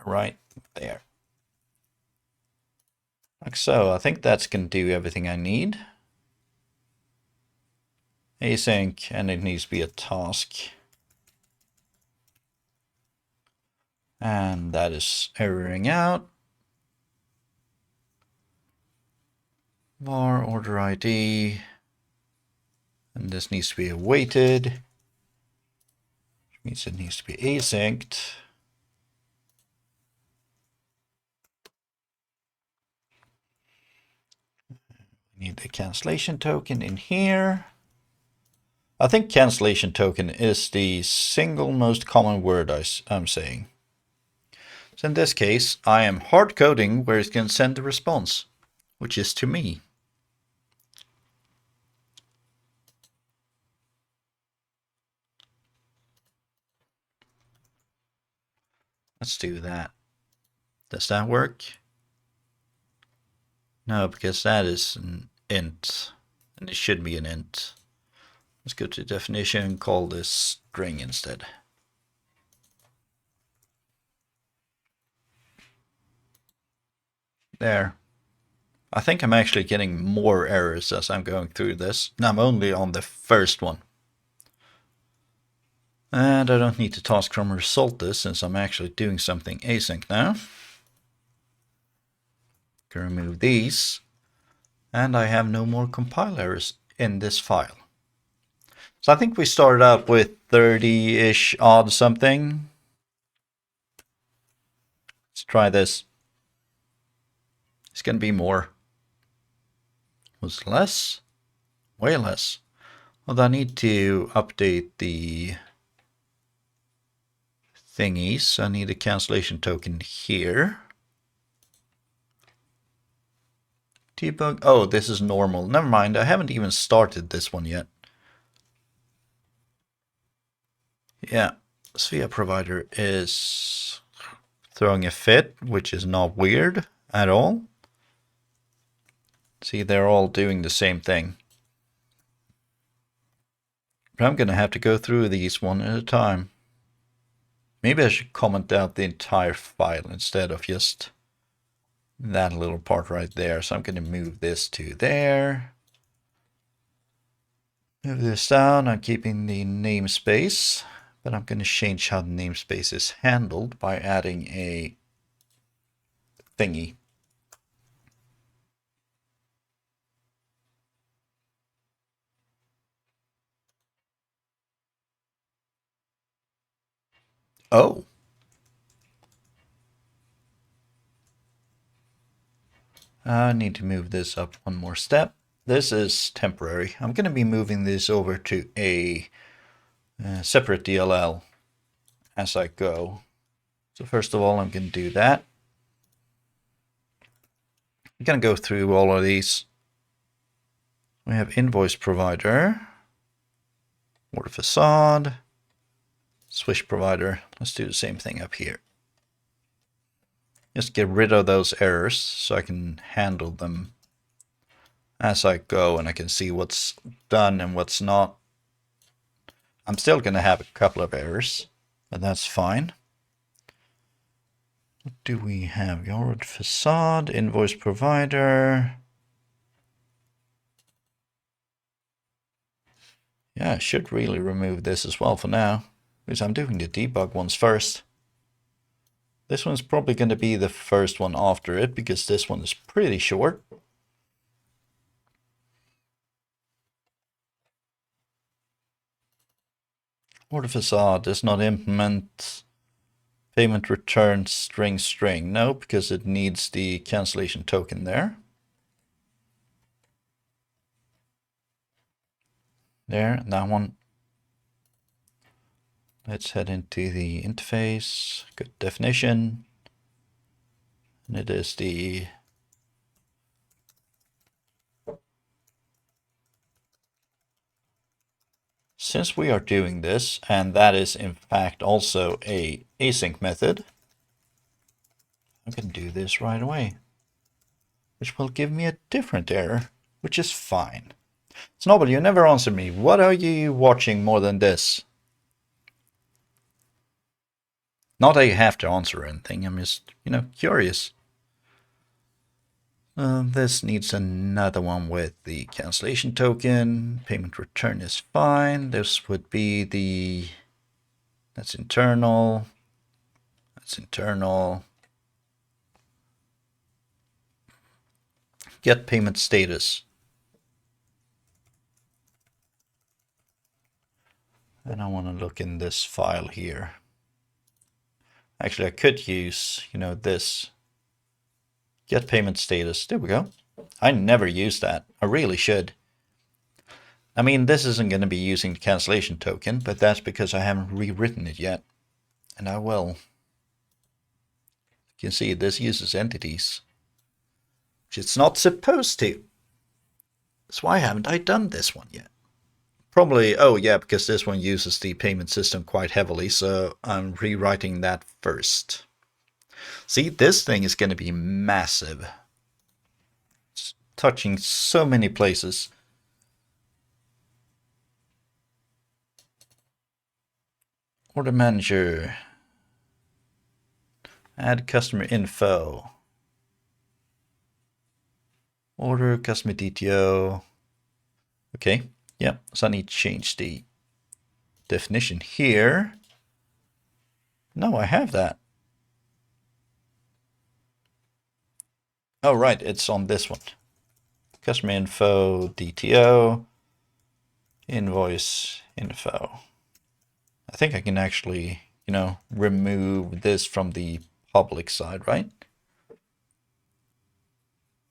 right there. Like so. I think that's going to do everything I need. Async, and it needs to be a task. And that is erroring out. Var order ID. And this needs to be awaited. Which means it needs to be asynced. We need the cancellation token in here. I think cancellation token is the single most common word I'm saying. So in this case, I am hard coding where it's going to send the response, which is to me. Let's do that. Does that work? No, because that is an int, and it should be an int. Let's go to definition and call this string instead. There. I think I'm actually getting more errors as I'm going through this. Now I'm only on the first one. And I don't need to task from result this since I'm actually doing something async now. Can remove these. And I have no more compile errors in this file. So I think we started out with 30-ish odd something. Let's try this. It's going to be more. Was less? Way less. Well, I need to update the thingies. I need a cancellation token here. Debug. Oh, this is normal. Never mind. I haven't even started this one yet. Yeah, Sphere provider is throwing a fit, which is not weird at all. See, they're all doing the same thing. But I'm going to have to go through these one at a time. Maybe I should comment out the entire file instead of just that little part right there. So I'm going to move this to there. Move this down. I'm keeping the namespace, but I'm going to change how the namespace is handled by adding a thingy. Oh. I need to move this up one more step. This is temporary. I'm going to be moving this over to a separate DLL as I go. So first of all, I'm going to do that. I'm going to go through all of these. We have invoice provider, order facade, switch provider. Let's do the same thing up here. Just get rid of those errors so I can handle them as I go and I can see what's done and what's not. I'm still going to have a couple of errors, but that's fine. What do we have? Yard facade, invoice provider. Yeah, I should really remove this as well for now, because I'm doing the debug ones first. This one's probably going to be the first one after it, because this one is pretty short. Order facade does not implement payment return string. No, because it needs the cancellation token there. There, that one. Let's head into the interface, good definition. And it is the since we are doing this, and that is in fact also a async method, I can do this right away, which will give me a different error, which is fine. Snobble, you never answered me. What are you watching more than this? Not that you have to answer anything, I'm just, curious. This needs another one with the cancellation token. Payment return is fine. This would be the, that's internal. That's internal. Get payment status. And I want to look in this file here. Actually, I could use, this. Get payment status. There we go. I never use that. I really should. I mean, this isn't going to be using the cancellation token, but that's because I haven't rewritten it yet. And I will. You can see this uses entities, which it's not supposed to. That's why haven't I done this one yet? Probably, oh yeah, because this one uses the payment system quite heavily, so I'm rewriting that first. See, this thing is going to be massive. touching so many places. Order manager. Add customer info. Order customer DTO. Okay, yeah, so I need to change the definition here. No, I have that. Oh, right, it's on this one. Customer info, DTO, invoice info. I think I can actually, remove this from the public side, right?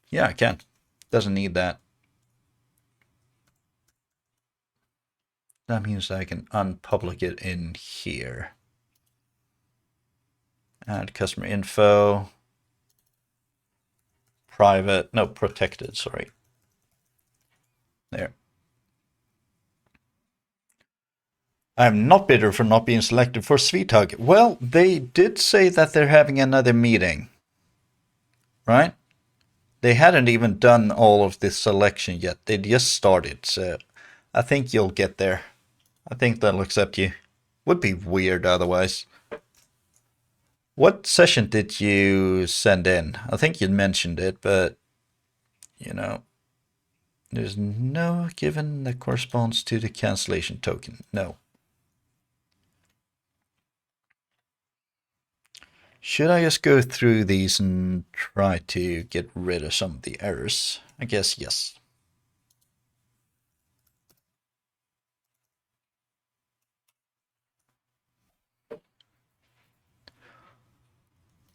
Yeah, I can. Doesn't need that. That means I can unpublic it in here. Add customer info. Private, no, protected, sorry. There. I'm not bitter for not being selected for Sweet Hug. Well, they did say that they're having another meeting. Right? They hadn't even done all of this selection yet. They just started, so I think you'll get there. I think they'll accept you. Would be weird otherwise. What session did you send in? I think you mentioned it, but, there's no given that corresponds to the cancellation token. No. Should I just go through these and try to get rid of some of the errors? I guess yes.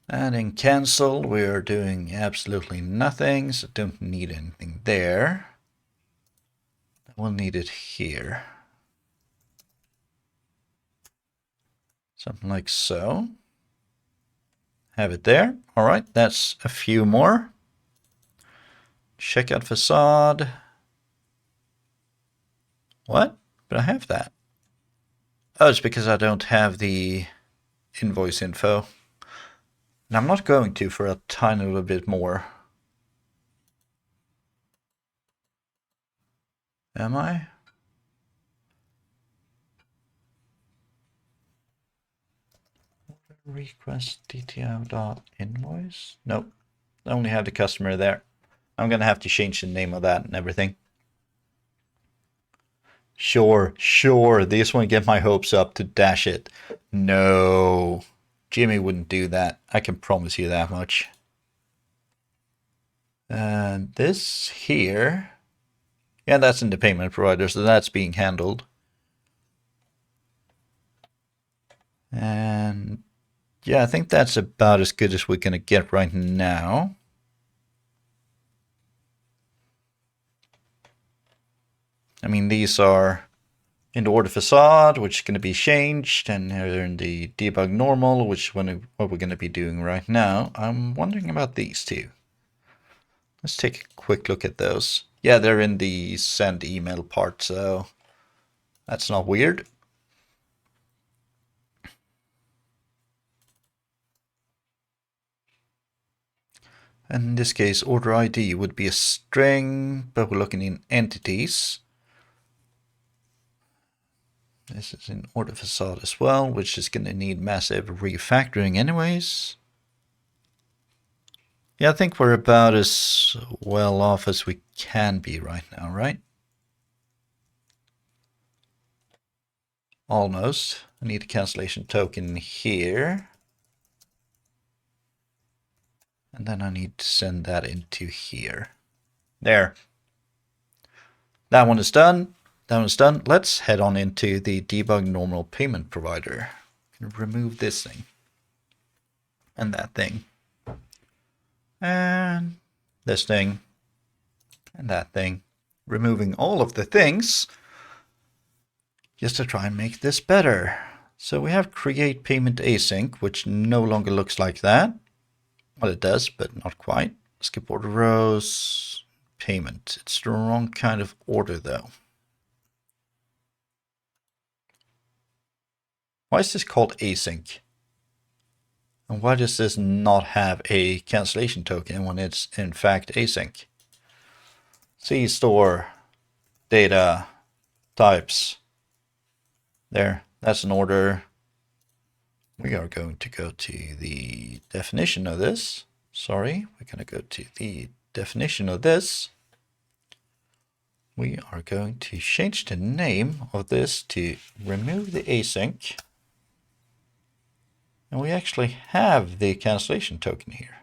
And in cancel, we're doing absolutely nothing, so don't need anything there. We'll need it here. Something like so. Have it there. All right, that's a few more. Checkout facade. What? But I have that. Oh, it's because I don't have the invoice info. And I'm not going to for a tiny little bit more. Am I? Request DTO.invoice? Nope. I only have the customer there. I'm going to have to change the name of that and everything. Sure. This one get my hopes up to dash it. No. Jimmy wouldn't do that. I can promise you that much. And this here. Yeah, that's in the payment provider, so that's being handled. And yeah, I think that's about as good as we're going to get right now. I mean, these are in the order facade, which is going to be changed, and they're in the debug normal, which is what we're going to be doing right now. I'm wondering about these two. Let's take a quick look at those. Yeah, they're in the send email part, so that's not weird. And in this case, order ID would be a string, but we're looking in entities. This is in order facade as well, which is going to need massive refactoring anyways. Yeah, I think we're about as well off as we can be right now, right? Almost. I need a cancellation token here. And then I need to send that into here. There. That one is done. That one's done. Let's head on into the debug normal payment provider. Remove this thing. And that thing. And this thing. And that thing. Removing all of the things just to try and make this better. So we have create payment async, which no longer looks like that. Well, it does, but not quite. Skip order rows. Payment. It's the wrong kind of order though. Why is this called async? And why does this not have a cancellation token when it's in fact async? C store data types. There, that's an order. We are going to go to the definition of this. Sorry, we're going to go to the definition of this. We are going to change the name of this to remove the async. And we actually have the cancellation token here.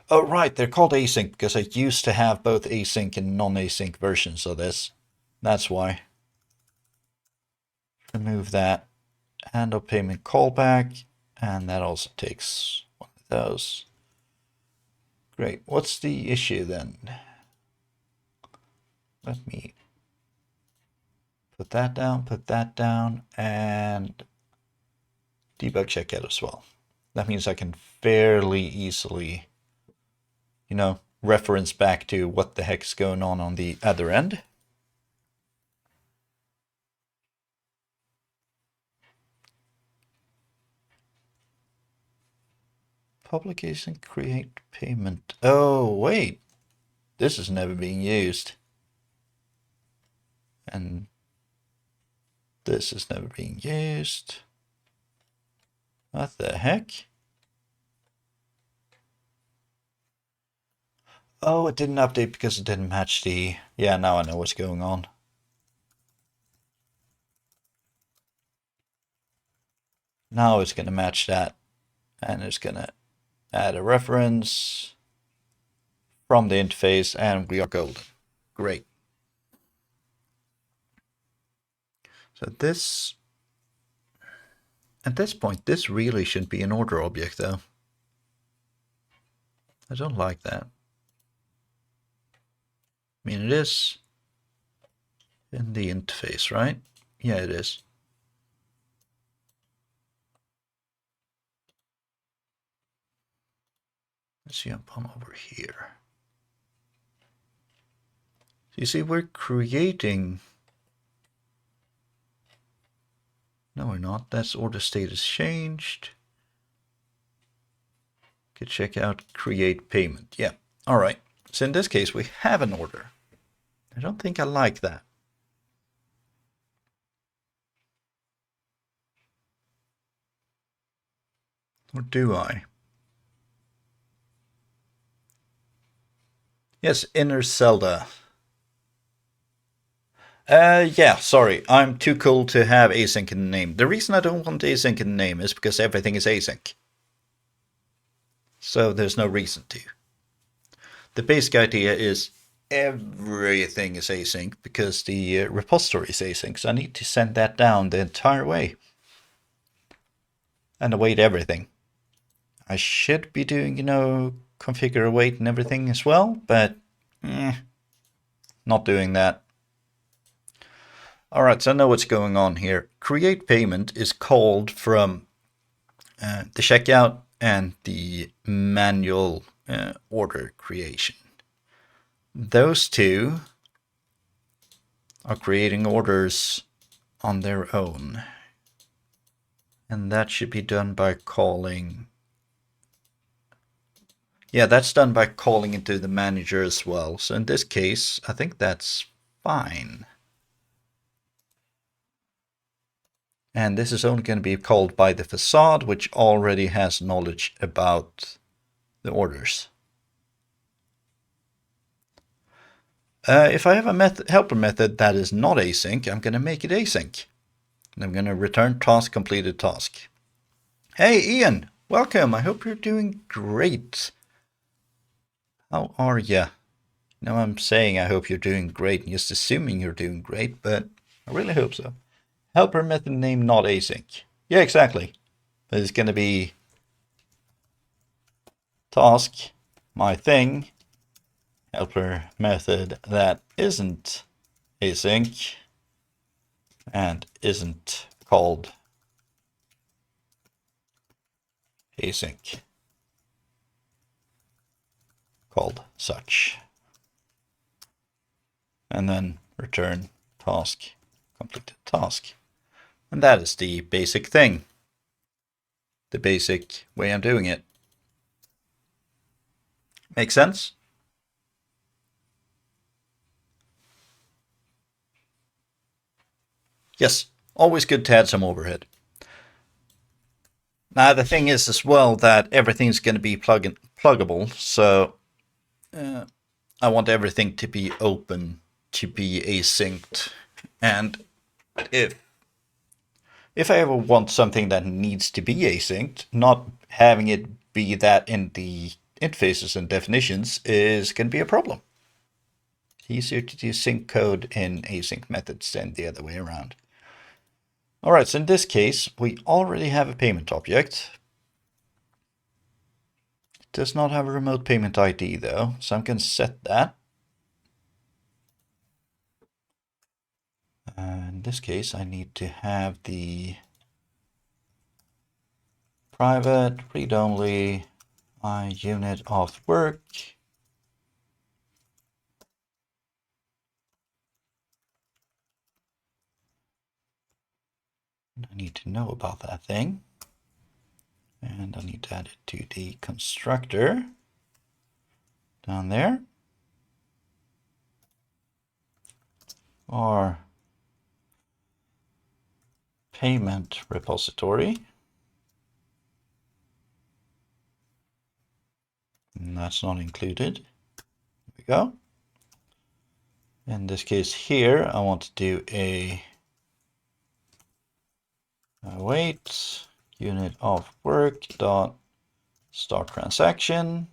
Oh, right, they're called async because I used to have both async and non-async versions of this. That's why. Remove that. Handle payment callback. And that also takes one of those. Great. What's the issue then? Let me put that down, and debug checkout as well. That means I can fairly easily, reference back to what the heck's going on the other end. Public async create payment. Oh, wait. This is never being used. And this is never being used. What the heck? Oh, it didn't update because it didn't match the... Yeah, now I know what's going on. Now it's going to match that. And it's going to add a reference from the interface, and we are golden. Great. So this... At this point, this really shouldn't be an order object, though. I don't like that. I mean, it is in the interface, right? Yeah, it is. Let's jump on over here. So you see, we're creating... No, we're not. That's order status changed. Could check out create payment. Yeah. All right. So in this case, we have an order. I don't think I like that. Or do I? Yes, Inner Zelda. Yeah, sorry. I'm too cool to have async in the name. The reason I don't want async in the name is because everything is async. So there's no reason to. The basic idea is everything is async because the repository is async. So I need to send that down the entire way. And await everything. I should be doing, configure await and everything as well, but not doing that. All right, so I know what's going on here. Create payment is called from the checkout and the manual order creation. Those two are creating orders on their own. And that should be done by calling... Yeah, that's done by calling into the manager as well. So in this case, I think that's fine. And this is only going to be called by the facade, which already has knowledge about the orders. If I have a helper method that is not async, I'm going to make it async. And I'm going to return task completed task. Hey, Ian, welcome. I hope you're doing great. How are you? No, I'm saying I hope you're doing great, and just assuming you're doing great, but I really hope so. Helper method name not async. Yeah, exactly. But it's going to be task, my thing, helper method that isn't async and isn't called async. Called such. And then return task, completed task. And that is the basic thing. The basic way I'm doing it. Make sense? Yes, always good to add some overhead. Now the thing is as well that everything's going to be pluggable, so I want everything to be open, to be asynced, and if I ever want something that needs to be asynced, not having it be that in the interfaces and definitions is going to be a problem. It's easier to do sync code in async methods than the other way around. All right, so in this case, we already have a payment object. It does not have a remote payment ID though, so I'm going to set that. In this case, I need to have the private read-only my unit of work. I need to know about that thing. And I need to add it to the constructor down there. Or payment repository. And that's not included. There we go. In this case here, I want to do a await unit of work dot start transaction.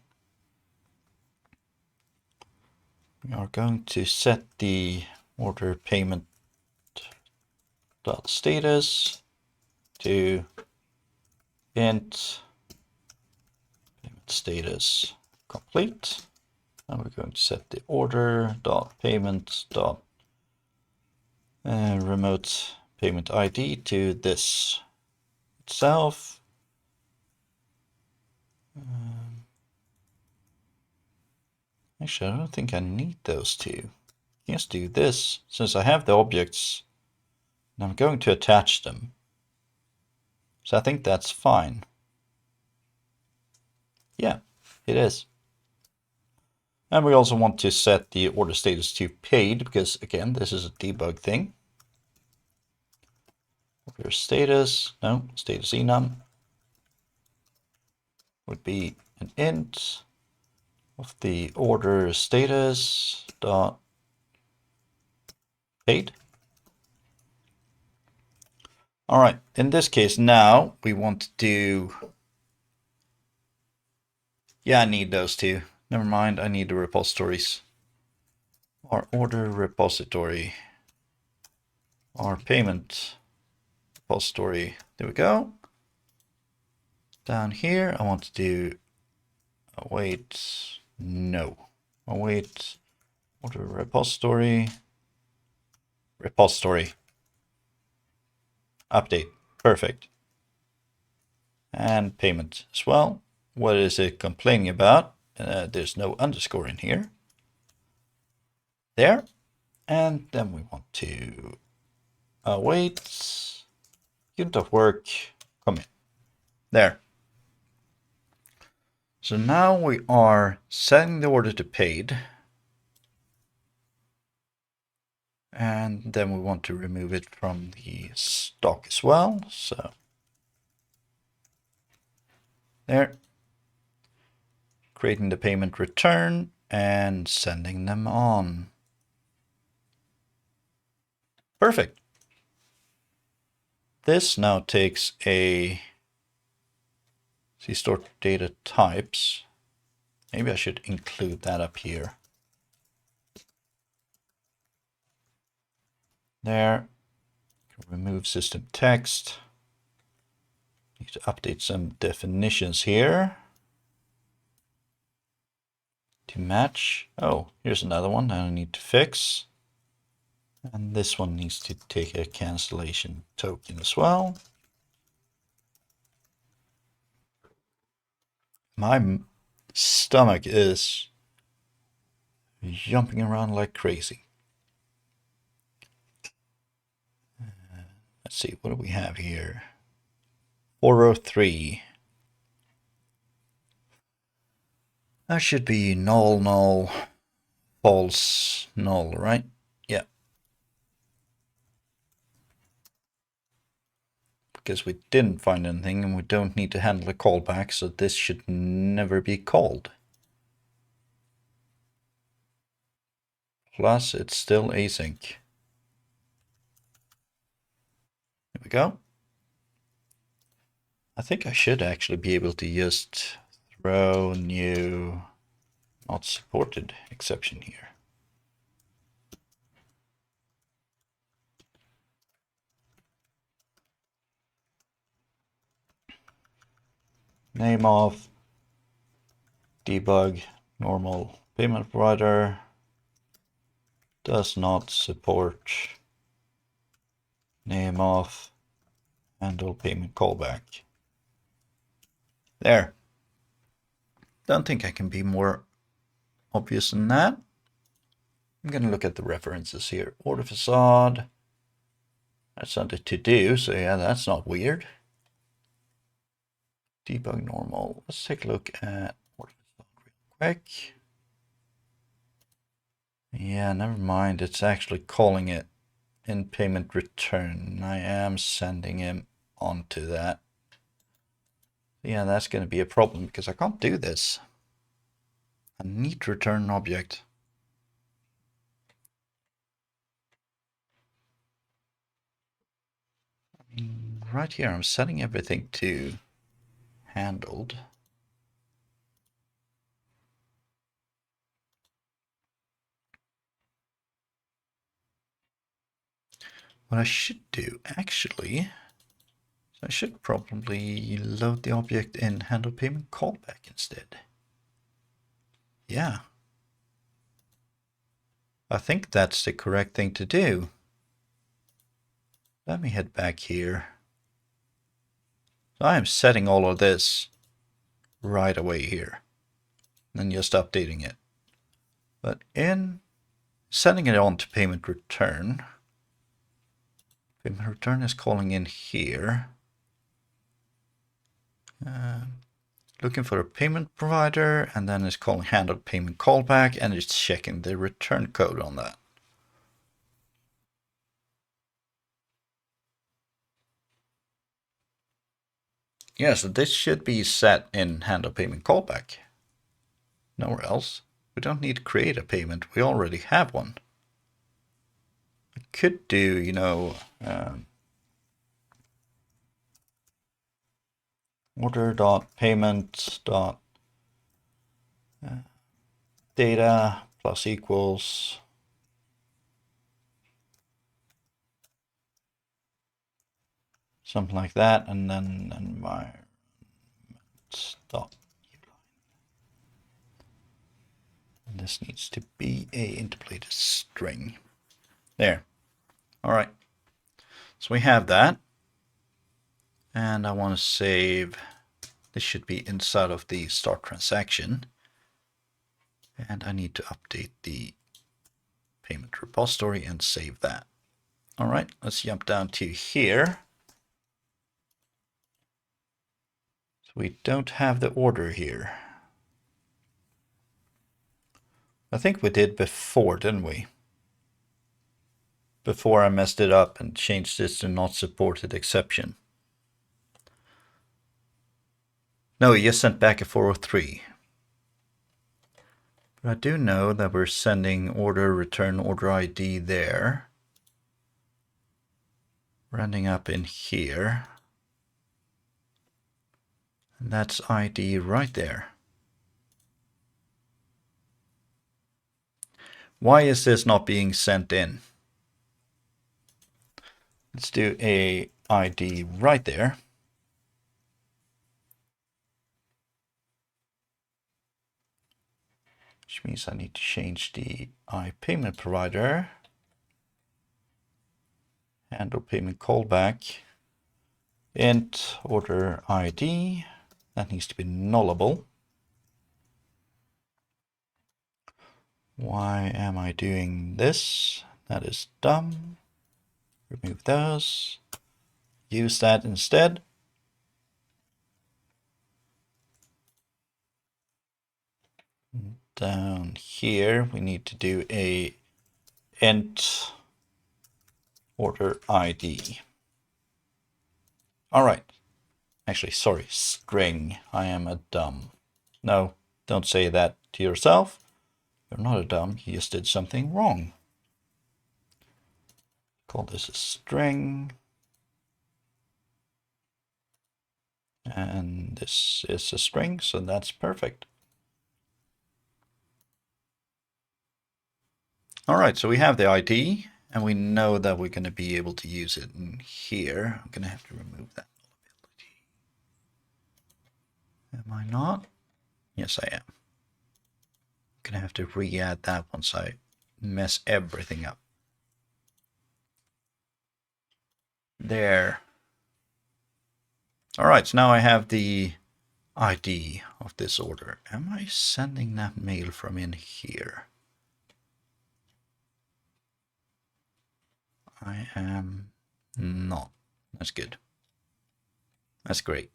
We are going to set the order payment dot status to int payment status complete. And we're going to set the order dot payment dot remote payment ID to this itself. Actually, I don't think I need those two. Let's do this. Since I have the objects, and I'm going to attach them. So I think that's fine. Yeah, it is. And we also want to set the order status to paid, because again, this is a debug thing. Your status, no, status enum would be an int of the order status dot paid. All right, in this case now we want to do, yeah, I need those two. Never mind, I need the repositories. Our order repository, our payment repository. There we go. Down here, I want to do await, no, await order repository, update, perfect. And payment as well. What is it complaining about? There's no underscore in here. There. And then we want to await unit of work commit. There. So now we are setting the order to paid. And then we want to remove it from the stock as well. So there. Creating the payment return and sending them on. Perfect. This now takes a store data types. Maybe I should include that up here. There. Remove system text. Need to update some definitions here to match. Oh, here's another one I need to fix. And this one needs to take a cancellation token as well. My stomach is jumping around like crazy. Let's see, what do we have here? 403. That should be null, null, false, null, right? Yeah. because we didn't find anything and we don't need to handle a callback, so this should never be called. Plus, it's still async. There we go. I think I should actually be able to just throw new not supported exception here. Name of debug normal payment provider does not support name of handle payment callback. There. Don't think I can be more obvious than that. I'm going to look at the references here. Order facade. That's under to do, so yeah, that's not weird. Debug normal. Let's take a look at order facade real quick. Yeah, never mind. It's actually calling it in payment return. I am sending him onto that. Yeah, that's going to be a problem because I can't do this. I need to return an object. I mean, right here, I'm setting everything to handled. What I should do, actually, I should probably load the object in handle payment callback instead. Yeah. I think that's the correct thing to do. Let me head back here. So I am setting all of this right away here. And just updating it. But in setting it on to payment return is calling in here. Looking for a payment provider, and then it's calling handle payment callback, and it's checking the return code on that. Yeah, so this should be set in handle payment callback. Nowhere else. We don't need to create a payment. We already have one. I could do, you know, order.payment.data plus equals something like that, and then environment dot. And this needs to be a interpolated string. There. All right. So we have that. And I want to save. This should be inside of the start transaction. And I need to update the payment repository and save that. All right, let's jump down to here. So we don't have the order here. I think we did before, didn't we? Before I messed it up and changed this to not supported exception. No, you just sent back a 403. But I do know that we're sending order, return order ID there. We're ending up in here. And that's ID right there. Why is this not being sent in? Let's do a ID right there. Which means I need to change the payment provider. Handle payment callback. Int order ID. That needs to be nullable. Why am I doing this? That is dumb. Remove those. Use that instead. Down here, we need to do a int order ID. All right. Actually, sorry, string. I am a dumb. No, don't say that to yourself. You're not a dumb. You just did something wrong. Call this a string. And this is a string, so that's perfect. All right, so we have the ID, and we know that we're going to be able to use it in here. I'm going to have to remove that nullability. Am I not? Yes, I am. I'm going to have to re-add that once I mess everything up. There. All right, so now I have the ID of this order. Am I sending that mail from in here? I am not. That's good. That's great.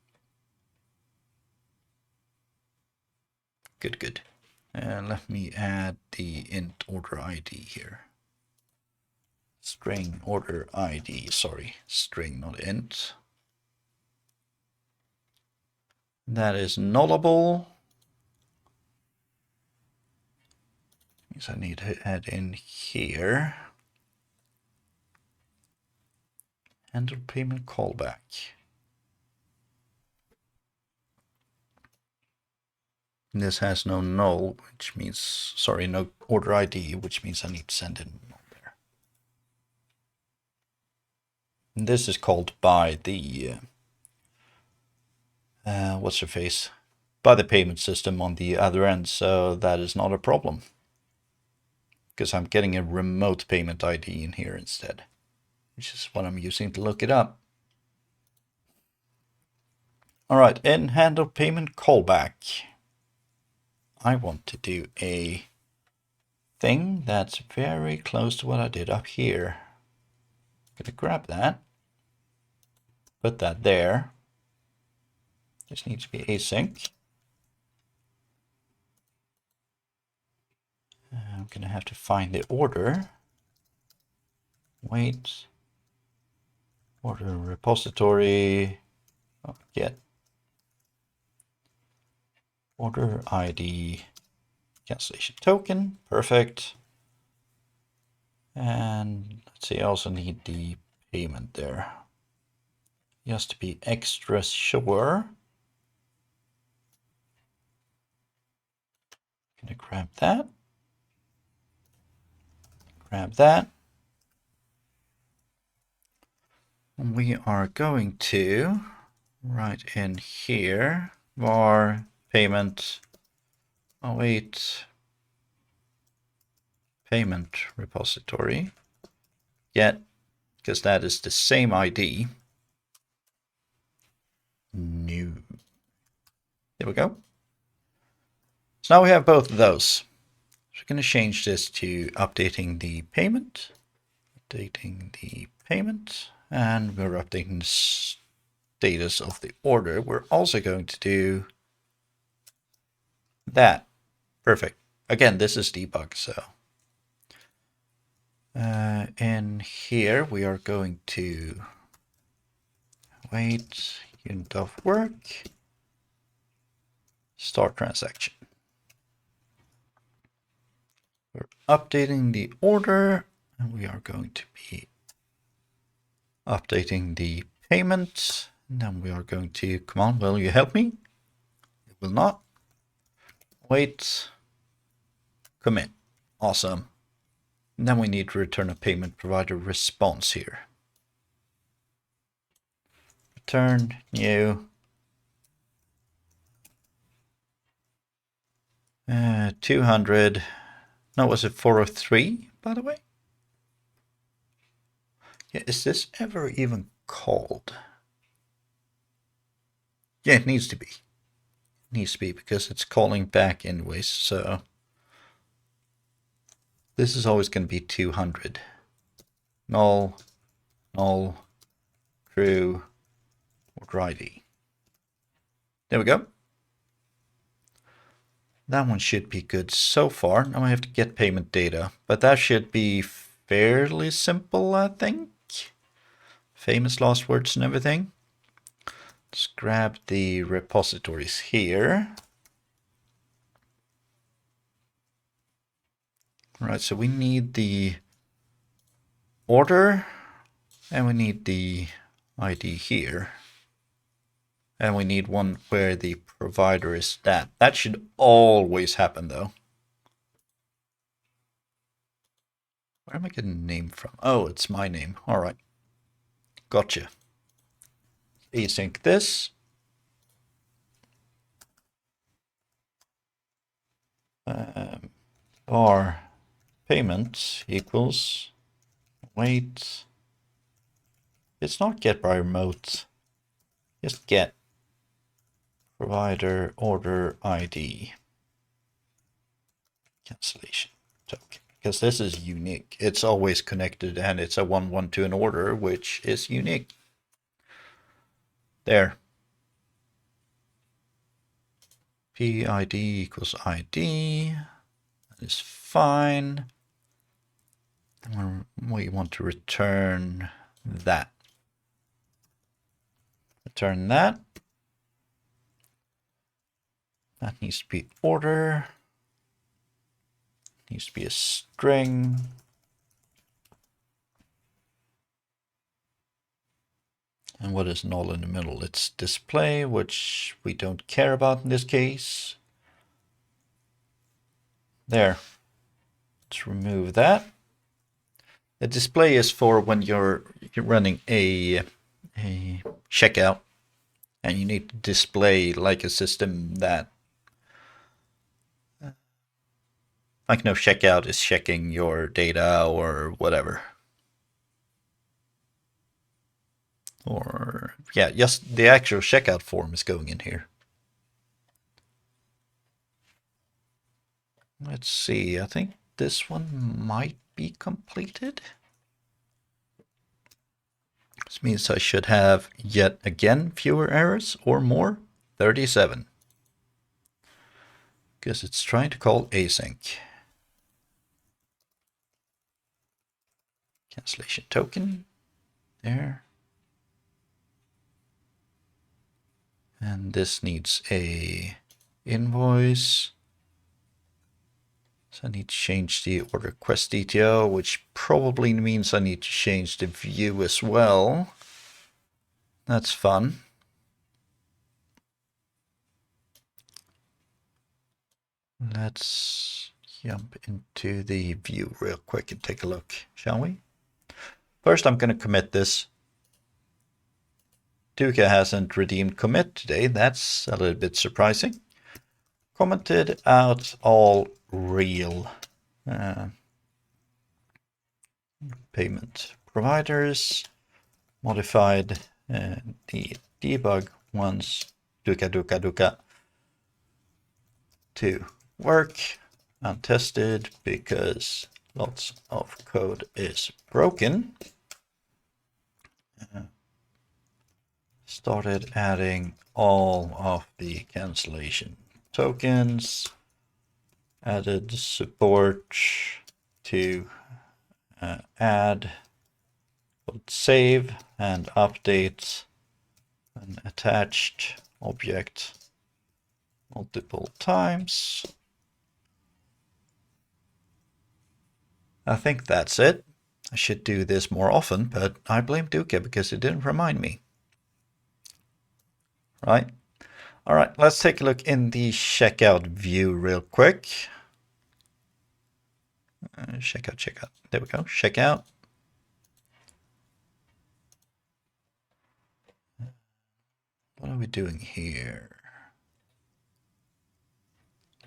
Good, good. Let me add the int order ID here. String order ID, sorry, string, not int. That is nullable. Means I need to add in here. Handle payment callback. This has no null, which means, sorry, no order ID, which means I need to send in null there. And this is called by the, what's her face? By the payment system on the other end, so that is not a problem. Because I'm getting a remote payment ID in here instead, which is what I'm using to look it up. All right, in handle payment callback, I want to do a thing that's very close to what I did up here. I'm gonna grab that, put that there. This needs to be async. I'm gonna have to find the order. Wait. Order repository. Oh, get. Order ID. Cancellation token. Perfect. And let's see, I also need the payment there. Just to be extra sure. Gonna grab that. Grab that. And we are going to write in here var payment. Oh wait. Payment repository. Get, because that is the same ID. New. There we go. So now we have both of those. So we're going to change this to updating the payment. Updating the payment. And we're updating the status of the order. We're also going to do that. Perfect. Again, this is debug, so. In here, we are going to wait, unit of work, start transaction. We're updating the order, and we are going to be updating the payment. And then we are going to, come on, will you help me? It will not. Wait, commit. Awesome. And then we need to return a payment provider response here. Return new. 200. No, was it 403, by the way? Yeah, is this ever even called? Yeah, it needs to be. It needs to be because it's calling back anyways, so this is always going to be 200. Null, null, true, order ID. There we go. That one should be good so far. Now I have to get payment data, but that should be fairly simple, I think. Famous last words and everything. Let's grab the repositories here. All right, so we need the order and we need the ID here. And we need one where the provider is that. That should always happen though. Where am I getting a name from? Oh, it's my name. All right. Gotcha. Async this. Bar payment equals wait. It's not get by remote. Just get provider order ID cancellation token, because this is unique. It's always connected and it's a 112 in order, which is unique. There. PID equals ID. That is fine. And we want to return that. Return that. That needs to be order. Needs to be a string. And what is null in the middle? It's display, which we don't care about in this case. There. Let's remove that. The display is for when you're running a checkout and you need to display like a system that, like no checkout is checking your data or whatever. Or yeah, just the actual checkout form is going in here. Let's see, I think this one might be completed. This means I should have yet again fewer errors or more, 37. Because it's trying to call async. Cancellation token, there. And this needs a invoice. So I need to change the order request detail, which probably means I need to change the view as well. That's fun. Let's jump into the view real quick and take a look, shall we? First, I'm going to commit this. Duca hasn't redeemed commit today. That's a little bit surprising. Commented out all real payment providers. Modified the debug ones Duca to work. Untested because lots of code is broken. Started adding all of the cancellation tokens. Added support to add, save and update an attached object multiple times. I think that's it. I should do this more often, but I blame Duca because it didn't remind me. Right? All right, let's take a look in the checkout view real quick. Checkout. There we go. Checkout. What are we doing here?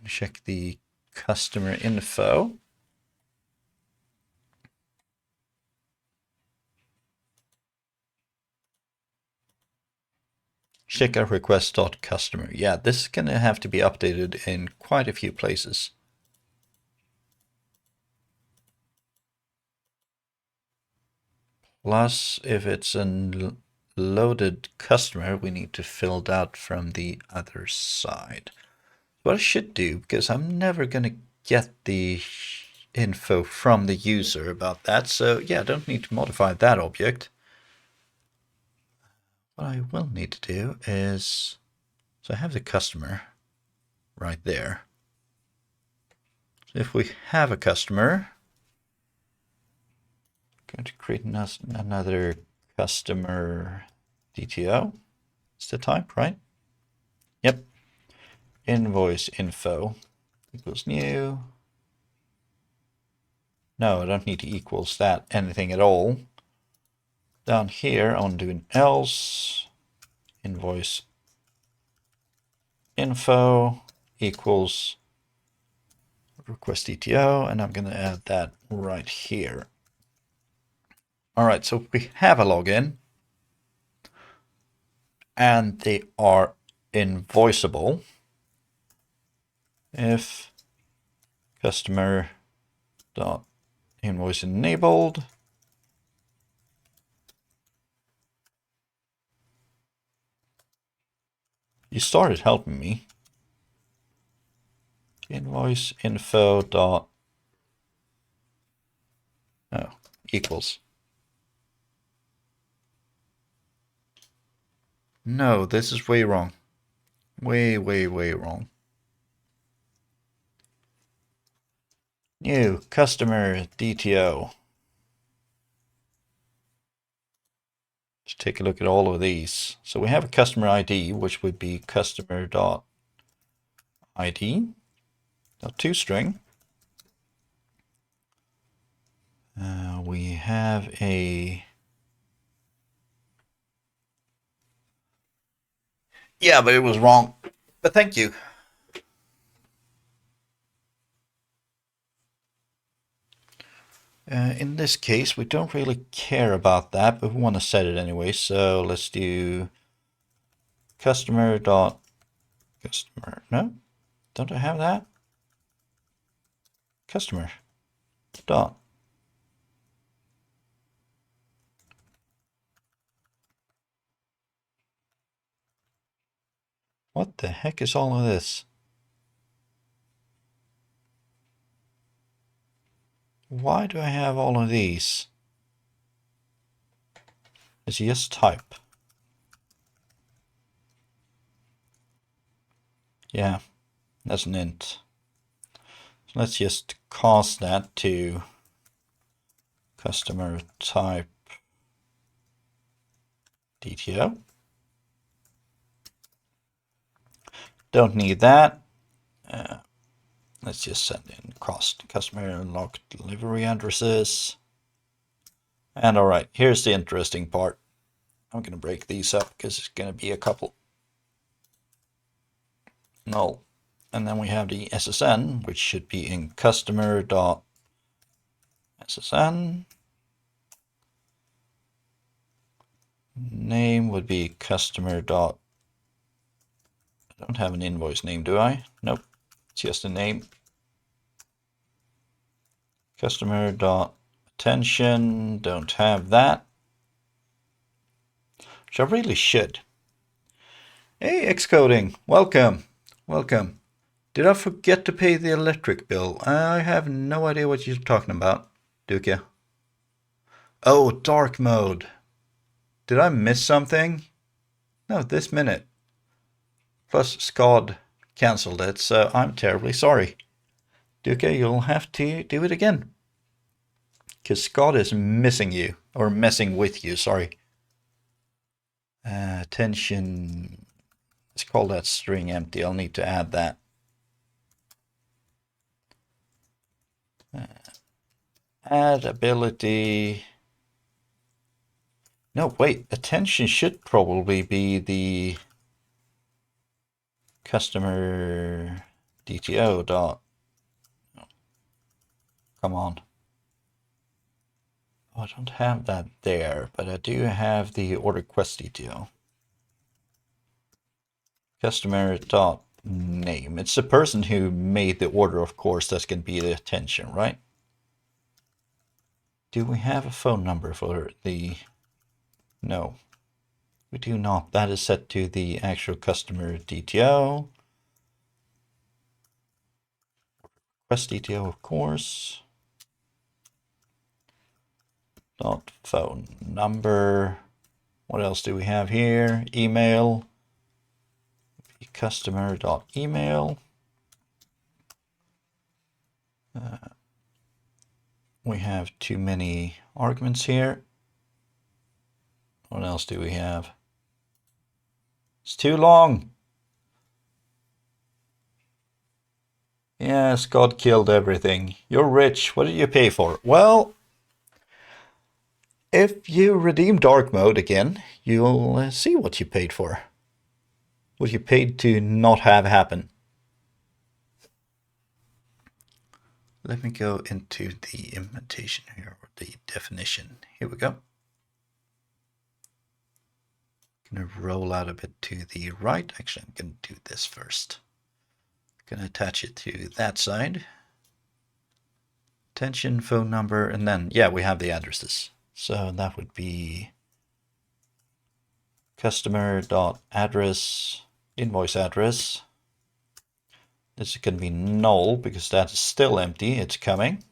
Check the customer info. Checkout request.customer. Yeah, this is going to have to be updated in quite a few places. Plus, if it's a loaded customer, we need to fill that from the other side. What I should do, because I'm never going to get the info from the user about that, so yeah, I don't need to modify that object. what I will need to do is, so I have the customer right there. So if we have a customer, I'm going to create another customer DTO. It's the type, right? Yep. Invoice info equals new. No, I don't need to equals that anything at all. Down here, I want to do an else. Invoice info equals request DTO, and I'm going to add that right here. All right, so we have a login, and they are invoiceable. If customer dot invoice enabled, you started helping me. Invoice info dot equals. No, this is way wrong. Way wrong. New customer DTO. Let's take a look at all of these. So we have a customer ID, which would be customer.id, toString. We have a... Yeah, but it was wrong. But thank you. In this case, we don't really care about that, but we want to set it anyway. So let's do customer. No, don't I have that? Customer. Dot. What the heck is all of this? Why do I have all of these? It's just type. Yeah, that's an int. So let's just cast that to customer type DTO. Don't need that. Let's just send in cost customer log delivery addresses. And all right, here's the interesting part. I'm going to break these up because it's going to be a couple. Null. And then we have the SSN, which should be in customer.ssn. Name would be customer. I don't have an invoice name, do I? Nope. It's just a name. Customer.attention. Don't have that. Which I really should. Hey, Xcoding. Welcome. Welcome. Did I forget to pay the electric bill? I have no idea what you're talking about, Duke. Oh, dark mode. Did I miss something? No, this minute. Plus, Scod cancelled it, so I'm terribly sorry. Duke, you'll have to do it again. Because Scod is missing you, or messing with you, sorry. Attention. Let's call that string empty. I'll need to add that. Add ability. No, wait. Attention should probably be the customer DTO dot. Oh, come on. Oh, I don't have that there, but I do have the order request DTO. Customer dot name. It's the person who made the order, of course, that's going to be the attention, right? Do we have a phone number for the... No, we do not. That is set to the actual customer DTO. Request DTO, of course. Dot phone number What else do we have here? Email. Customer.email. We have too many arguments here. What else do we have? It's too long. Yes, God killed everything. You're rich. What did you pay for? Well, if you redeem dark mode again, you'll see what you paid for. What you paid to not have happen. Let me go into the implementation here, or the definition. Here we go. Going to roll out a bit to the right. Actually, I'm going to do this first. Going to attach it to that side. Attention, phone number, and then, yeah, we have the addresses. So that would be customer.address, invoice address. This is going to be null because that is still empty. It's coming.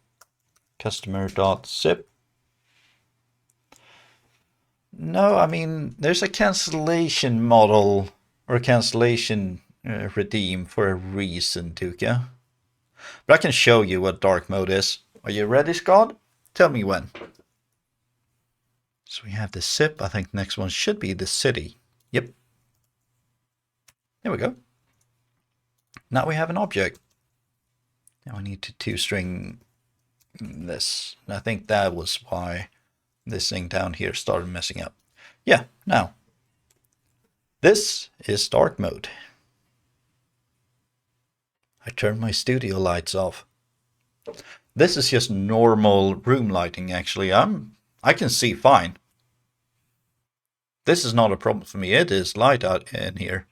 Customer.zip. No, I mean, there's a cancellation model or a cancellation redeem for a reason, Tuka. But I can show you what dark mode is. Are you ready, Scott? Tell me when. So we have the zip. I think the next one should be the city. Yep. There we go. Now we have an object. Now we need to toString this. And I think that was why this thing down here started messing up. Yeah, now. This is dark mode. I turned my studio lights off. This is just normal room lighting, actually. I can see fine. This is not a problem for me. It is light out in here.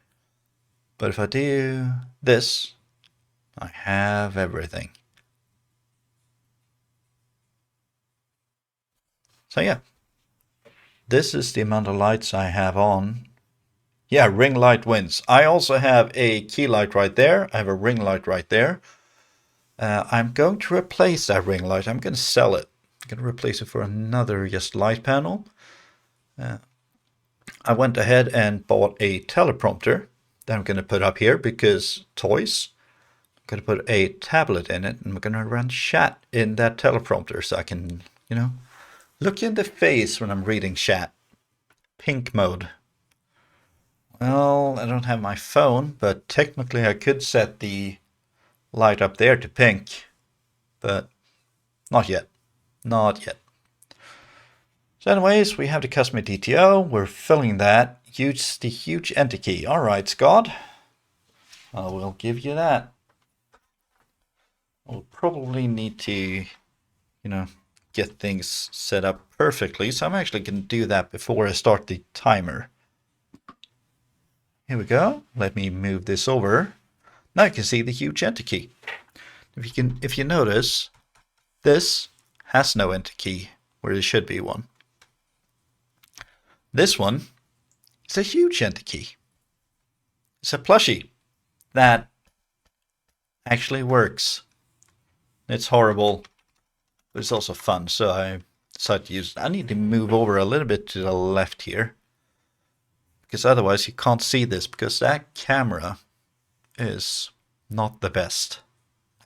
But if I do this, I have everything. So yeah, this is the amount of lights I have on. Yeah, ring light wins. I also have a key light right there. I have a ring light right there. I'm going to replace that ring light. I'm going to sell it. I'm going to replace it for another just light panel. I went ahead and bought a teleprompter that I'm going to put up here because toys. I'm going to put a tablet in it and we're going to run chat in that teleprompter so I can, you know, look in the face when I'm reading chat. Pink mode. Well, I don't have my phone, but technically I could set the light up there to pink, but not yet. Not yet. So anyways, we have the customer DTO. We're filling that. Use the huge enter key. All right, Scott. I will give you that. We'll probably need to, you know, get things set up perfectly. So I'm actually going to do that before I start the timer. Here we go. Let me move this over. Now you can see the huge enter key. If you notice, this has no enter key where there should be one. This one is a huge enter key. It's a plushie that actually works. It's horrible, but it's also fun, so I decided to use it. I need to move over a little bit to the left here, because otherwise you can't see this, because that camera is not the best.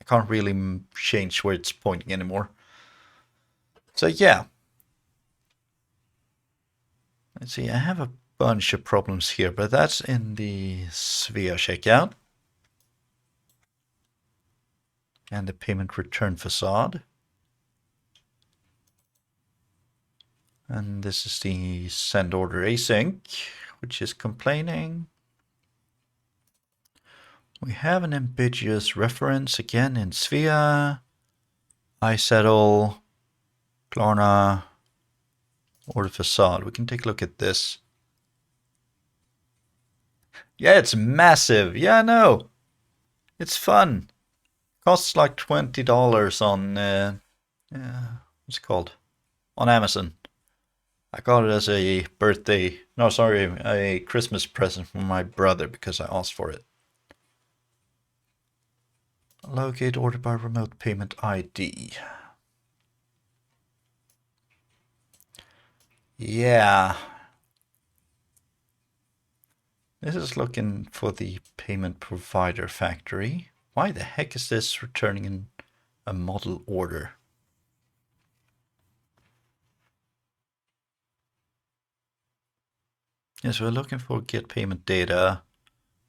I can't really change where it's pointing anymore. So yeah. Let's see, I have a bunch of problems here, but that's in the Svea checkout. And the payment return facade. And this is the send order async, which is complaining. We have an ambiguous reference again in Svea, iSettle, Klarna, order facade. We can take a look at this. Yeah, it's massive. Yeah, I know. It's fun. Costs like $20 on, what's it called? On Amazon. I got it as a a Christmas present from my brother because I asked for it. Locate order by remote payment ID. Yeah. This is looking for the payment provider factory. Why the heck is this returning in a model order? Yes, we're looking for get payment data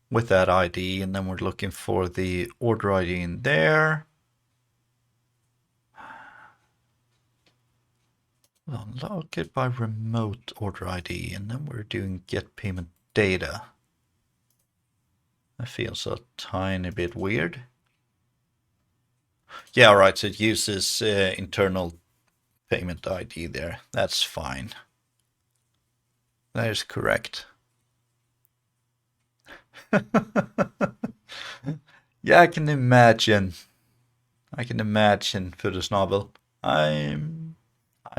with that ID, and then we're looking for the order ID in there. Unlock it by remote order ID, and then we're doing get payment data. That feels a tiny bit weird. Yeah, right, so it uses internal payment ID there. That's fine. That is correct. Yeah, I can imagine. I can imagine for this novel. I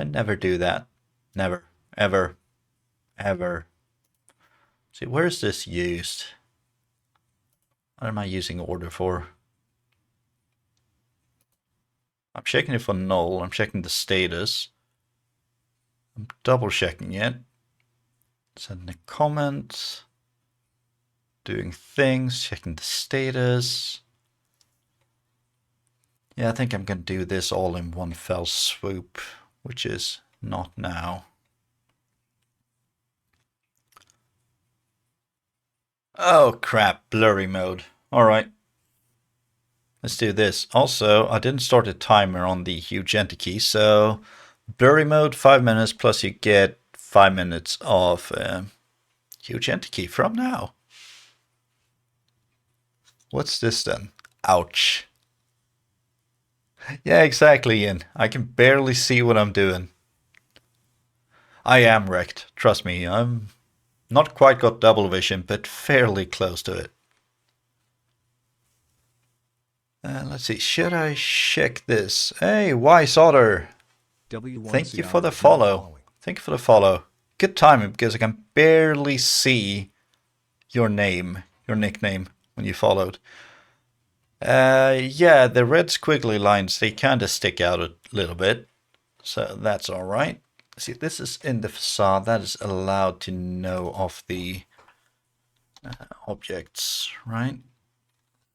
never do that. Never. Ever. Ever. See, where is this used? What am I using order for? I'm checking it for null. I'm checking the status. I'm double checking it. Sending a comment. Doing things. Checking the status. Yeah, I think I'm going to do this all in one fell swoop, which is not now. Oh crap, blurry mode. Alright. Let's do this. Also, I didn't start a timer on the huge enter key, so blurry mode 5 minutes plus you get 5 minutes of huge enter key from now. What's this then? Ouch. Yeah, exactly, Ian. I can barely see what I'm doing. I am wrecked. Trust me, I'm not quite got double vision, but fairly close to it. Let's see, should I check this? Hey, wise otter. Thank you for the follow. Thank you for the follow. Good timing, because I can barely see your name, your nickname, when you followed. Yeah, the red squiggly lines, they kind of stick out a little bit. So that's all right. See, this is in the facade. That is allowed to know of the objects, right?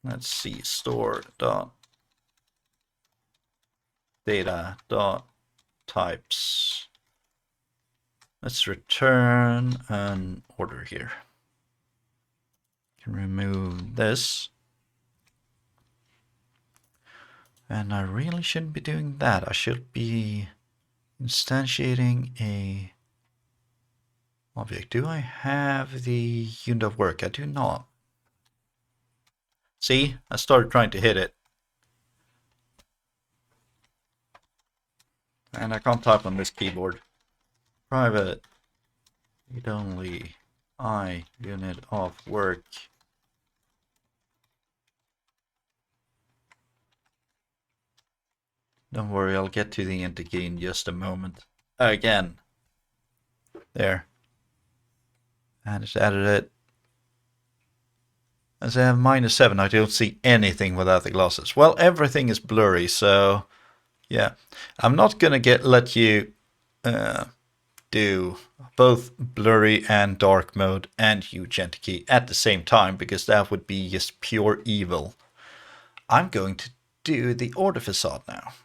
Let's see, store dot data dot types. Let's return an order here. Can remove this. And I really shouldn't be doing that. I should be instantiating a object. Do I have the unit of work? I do not. See, I started trying to hit it. And I can't type on this keyboard. Private read only I unit of work. Don't worry, I'll get to the enter key in just a moment. Again. There. And it's added it. As I have -7, I don't see anything without the glasses. Well, everything is blurry, so yeah. I'm not gonna let you do both blurry and dark mode and huge enter key at the same time, because that would be just pure evil. I'm going to do the order facade now,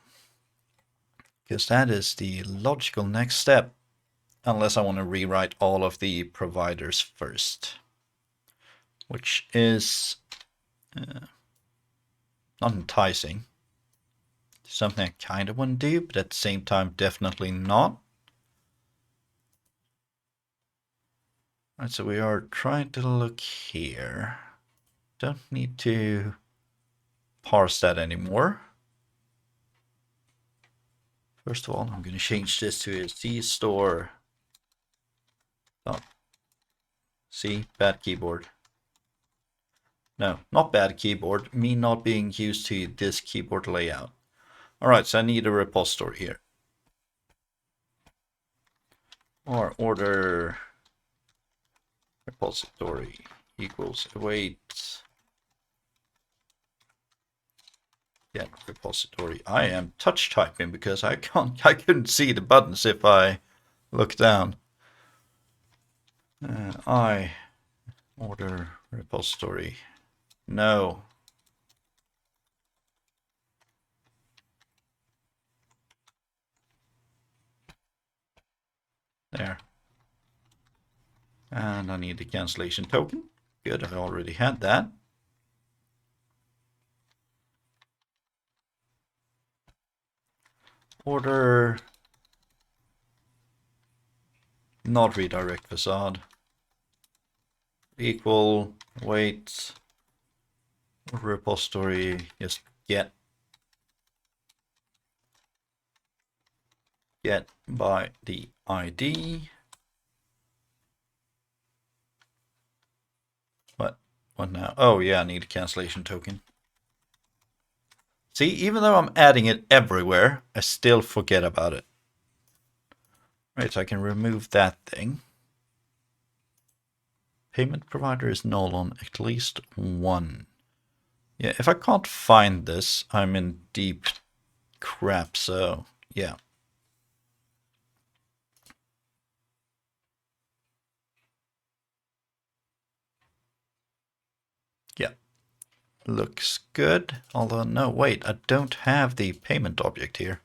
because that is the logical next step, unless I want to rewrite all of the providers first, which is not enticing. Something I kind of want to do, but at the same time definitely not. Alright, so we are trying to look here. Don't need to parse that anymore. First of all, I'm going to change this to a C store. Oh. See, bad keyboard. No, not bad keyboard. Me not being used to this keyboard layout. Alright, so I need a repository here. Or order repository equals await get repository. I am touch typing because I couldn't see the buttons if I look down. I Order repository. No. There. And I need the cancellation token. Good, I already had that. Order not redirect facade. Equal wait repository, just get by the ID. What now? Oh yeah, I need a cancellation token. See, even though I'm adding it everywhere, I still forget about it. Right, so I can remove that thing. Payment provider is null on at least one. Yeah, if I can't find this, I'm in deep crap, so yeah. Yeah, looks good. Although, no, wait, I don't have the payment object here.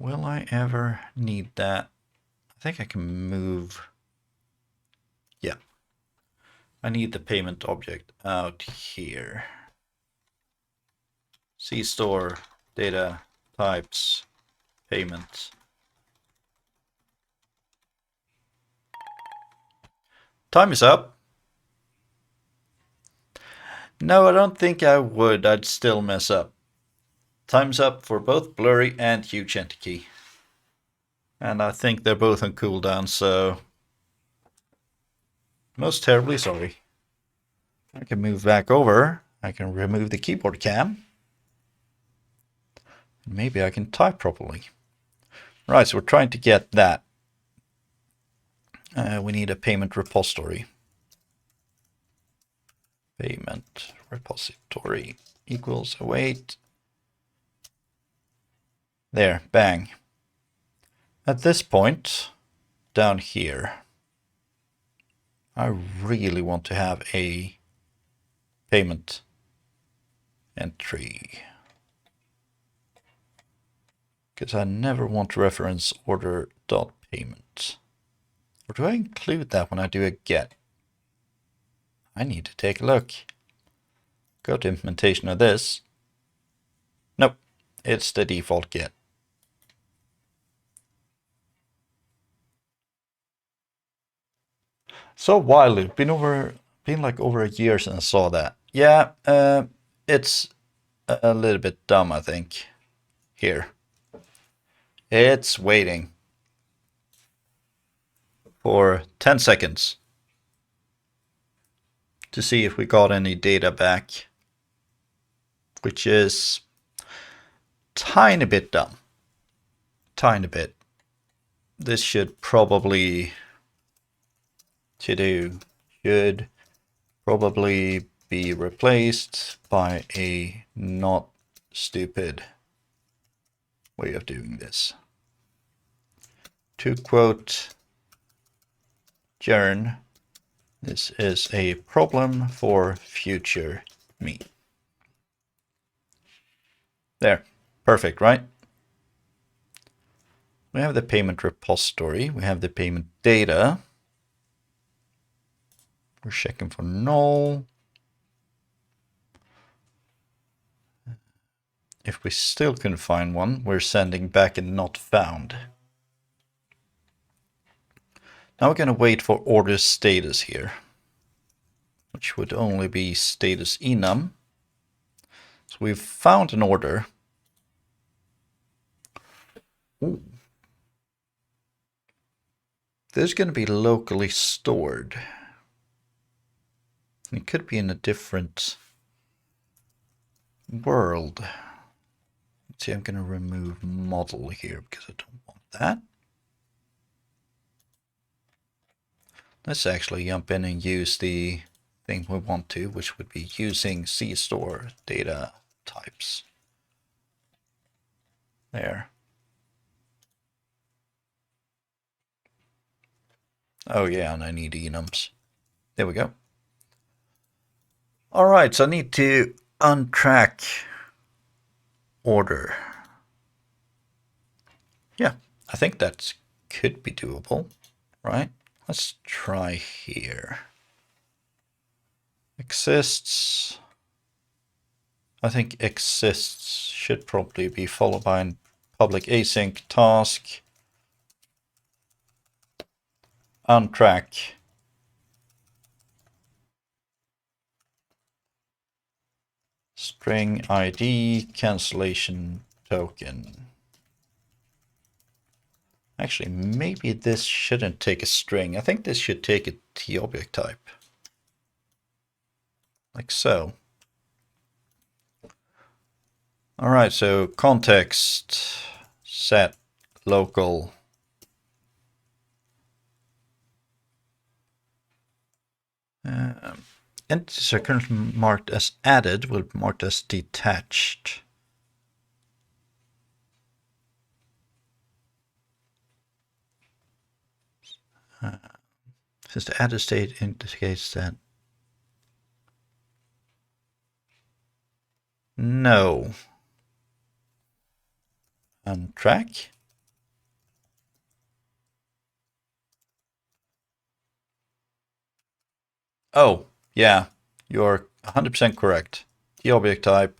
Will I ever need that? I think I can move. Yeah, I need the payment object out here. C-store, data, types, payment. Time is up. No, I don't think I would. I'd still mess up. Time's up for both blurry and huge entity. And I think they're both on cooldown, so most terribly sorry. I can move back over. I can remove the keyboard cam. Maybe I can type properly. Right, so we're trying to get that. We need a payment repository. Payment repository equals await. There, bang. At this point, down here, I really want to have a payment entry. Because I never want to reference order.payment. Or do I include that when I do a get? I need to take a look. Go to implementation of this. Nope, it's the default get. So wildly, been like over a year since I saw that. Yeah, it's a little bit dumb, I think. Here. It's waiting for 10 seconds to see if we got any data back, which is tiny bit dumb. Tiny bit. This should probably should probably be replaced by a not stupid way of doing this. To quote Jern, this is a problem for future me. There, perfect, right? We have the payment repository, we have the payment data. We're checking for null. If we still can find one, we're sending back a not found. Now we're going to wait for order status here, which would only be status enum. So we've found an order. Ooh. This is going to be locally stored. It could be in a different world. Let's see, I'm going to remove model here because I don't want that. Let's actually jump in and use the thing we want to, which would be using C-store data types. There. Oh yeah, and I need enums. There we go. All right, so I need to untrack order. Yeah, I think that could be doable, right? Let's try here. Exists. I think exists should probably be followed by a public async task. Untrack. String ID cancellation token. Actually, maybe this shouldn't take a string. I think this should take a t-object type. Like so. All right, so context set local. Entities are currently marked as added, will be marked as detached. Since the added state indicates that no. Untrack. Oh, yeah, you're 100% correct. The object type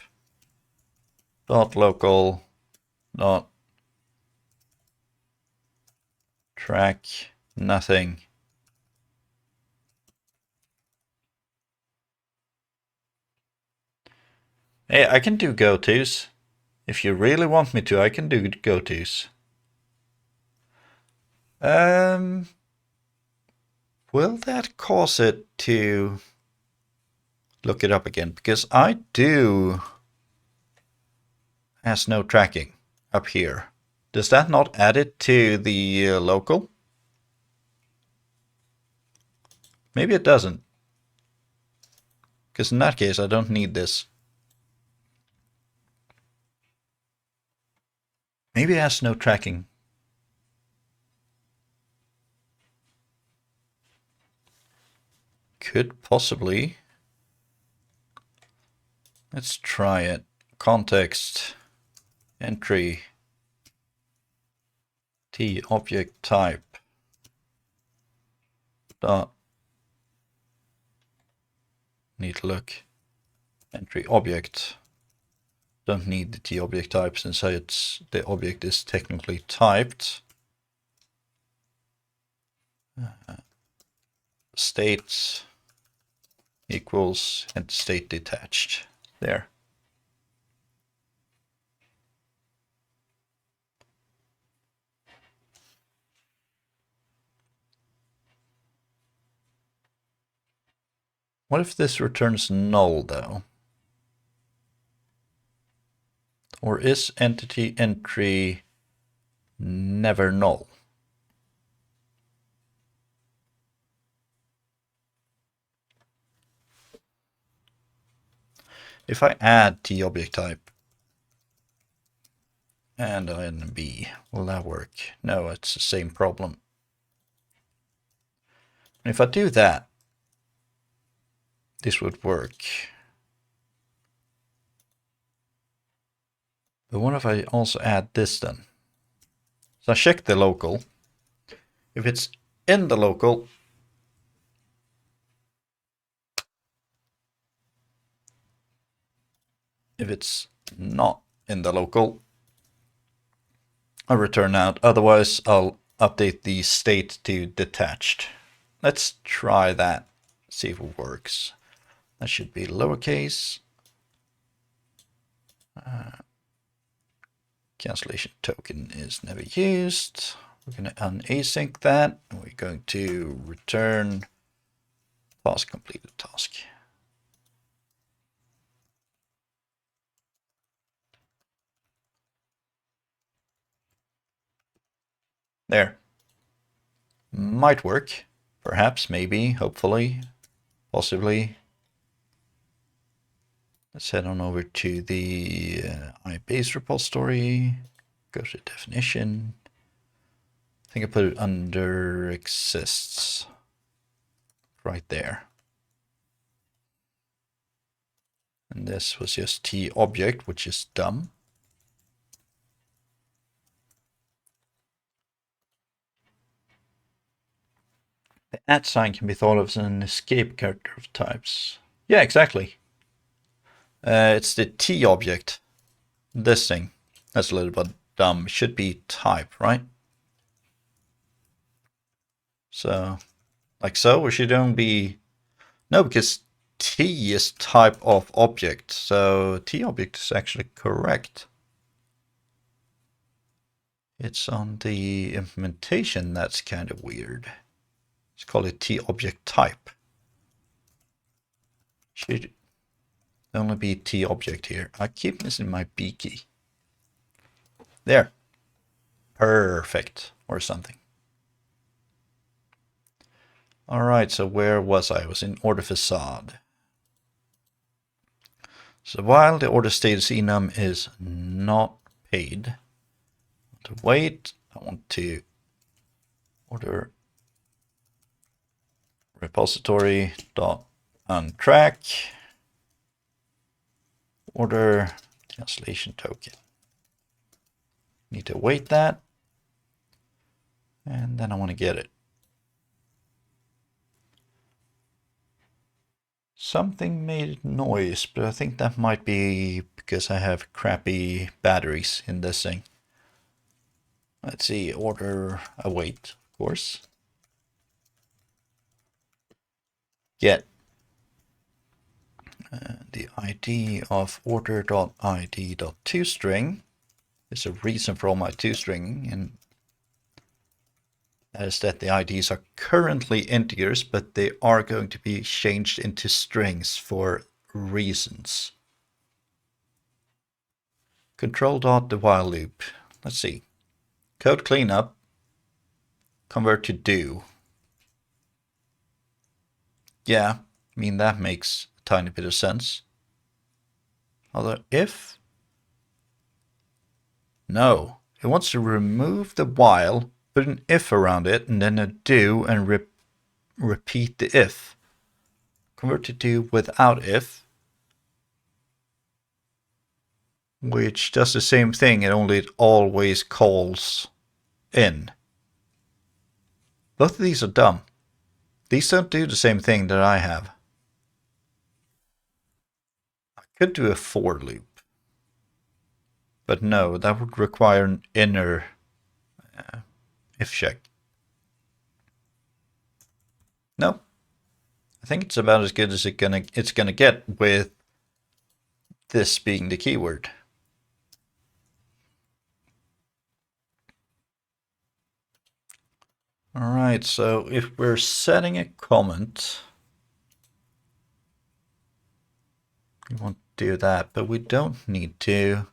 dot local dot track nothing. Hey, I can do go-tos. If you really want me to, I can do go-tos. Will that cause it to look it up again? Because I do has no tracking up here. Does that not add it to the local? Maybe it doesn't. Because in that case, I don't need this. Maybe it has no tracking. Could possibly. Let's try it. Context, entry, t object type, dot. Need to look. Entry object. Don't need the t object type since the object is technically typed. State equals and state detached. There. What if this returns null though? Or is entity entry never null? If I add t object type and INB, will that work? No, it's the same problem. And if I do that, this would work. But what if I also add this then? So I check the local. If it's in the local, if it's not in the local, I'll return out. Otherwise, I'll update the state to detached. Let's try that, see if it works. That should be lowercase. Cancellation token is never used. We're going to unasync that. And we're going to return task completed task. There. Might work. Perhaps, maybe, hopefully, possibly. Let's head on over to the iBase repository. Go to definition. I think I put it under exists. Right there. this was just T object, which is dumb. The at sign can be thought of as an escape character of types. Yeah, exactly. It's the T object. This thing. That's a little bit dumb. It should be type, right? So, like so, or should it only be... No, because T is type of object. So T object is actually correct. It's on the implementation that's kind of weird. Let's call it T object type. Should only be T object here. I keep missing my B key. There. Perfect. Or something. Alright, so where was I? I was in order facade. So while the order status enum is not paid, to wait, I want to order repository dot untrack order cancellation token. Need to wait that, and then I want to get it. Something made noise, but I think that might be because I have crappy batteries in this thing. Let's see, order await, of course. Get the ID of order.id.toString. There's a reason for all my toStringing, and that is that the IDs are currently integers, but they are going to be changed into strings for reasons. Control.the while loop. Let's see. Code cleanup. Convert to do. Yeah, I mean, that makes a tiny bit of sense. Although if... No, it wants to remove the while, put an if around it, and then a do, and repeat the if. Convert to do without if, which does the same thing, it always calls in. Both of these are dumb. These don't do the same thing that I have. I could do a for loop. But no, that would require an inner if check. No. I think it's about as good as it's gonna get with this being the keyword. Alright, so if we're setting a comment, we want to do that, but we don't need to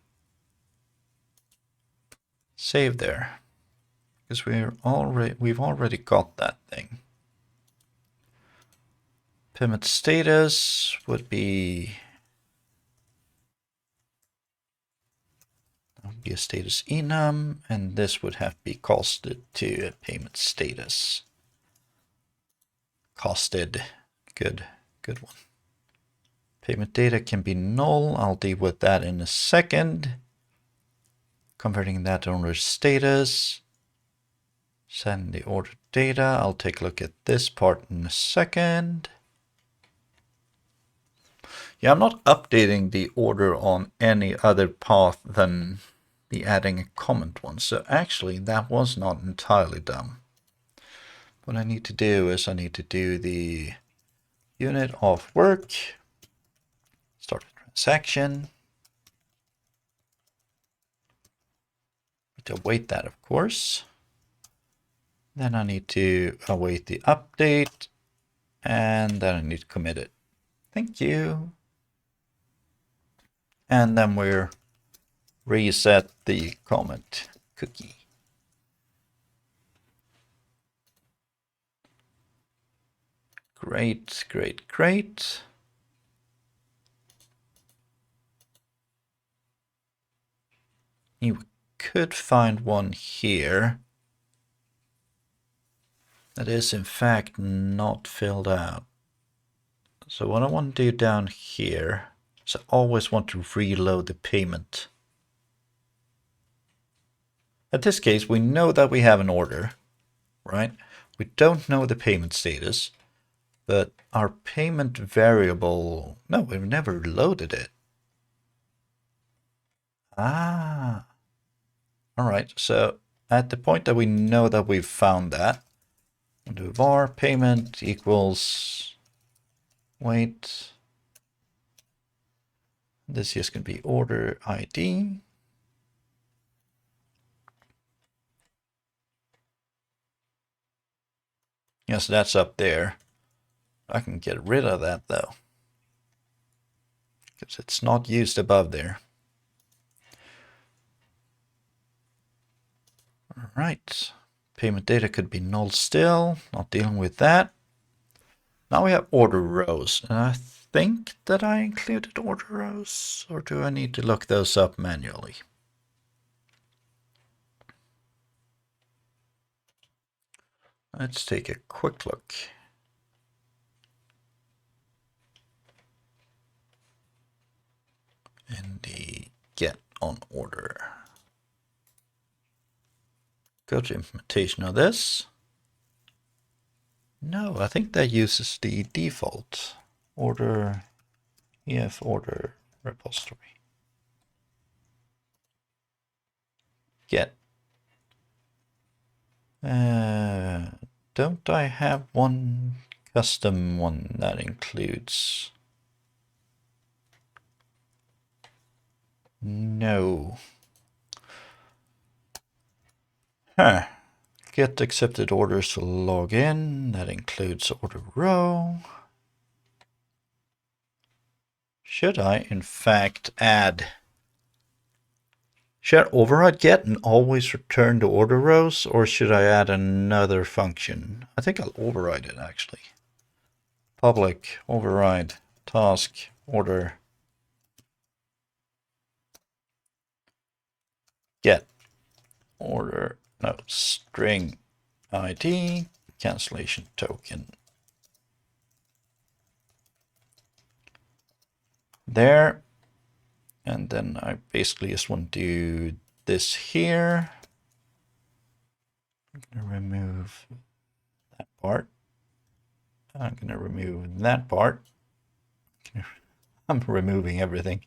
save there because we've already got that thing. Payment status would be a status enum, and this would have to be costed to a payment status. Costed, good one. Payment data can be null. I'll deal with that in a second. Converting that to order status. Send the order data. I'll take a look at this part in a second. Yeah, I'm not updating the order on any other path than the adding a comment one. So actually, that was not entirely dumb. What I need to do is I need to do the unit of work. Start a transaction. To await that, of course. Then I need to await the update, and then I need to commit it. Thank you. And then we're reset the comment cookie. Great, great, great. You could find one here that is in fact not filled out. So what I want to do down here So I always want to reload the payment. In this case, we know that we have an order, right? We don't know the payment status, but our payment variable, no, we've never loaded it. Ah, all right. So at the point that we know that we've found that, we'll do var payment equals wait. This is going to be order ID. Yes, that's up there. I can get rid of that though, because it's not used above there. All right. Payment data could be null still. Not dealing with that. Now we have order rows. And I think that I included order rows, or do I need to look those up manually? Let's take a quick look. In the get on order. Go to implementation of this. No, I think that uses the default order EF order repository. Get. Don't I have one custom one that includes? No. Huh. Get accepted orders to log in. That includes order row. Should I, in fact, add? Should I override get and always return the order rows, or should I add another function? I think I'll override it actually. Public override task order get order no string ID cancellation token. There. And then I basically just want to do this here. I'm going to remove that part. I'm going to remove that part. I'm removing everything.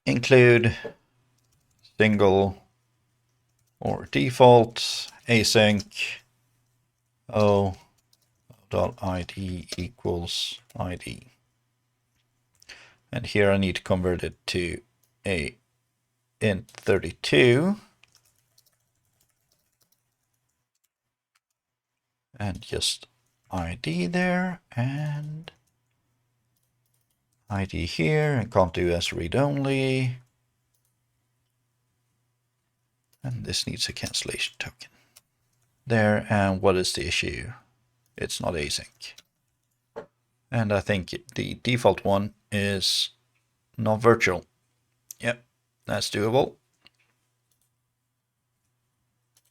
Include single or default async o.id equals ID. And here I need to convert it to a int 32. And just ID there and ID here, and can't do as read only. And this needs a cancellation token. There, and what is the issue? It's not async. And I think the default one is not virtual. Yep, that's doable.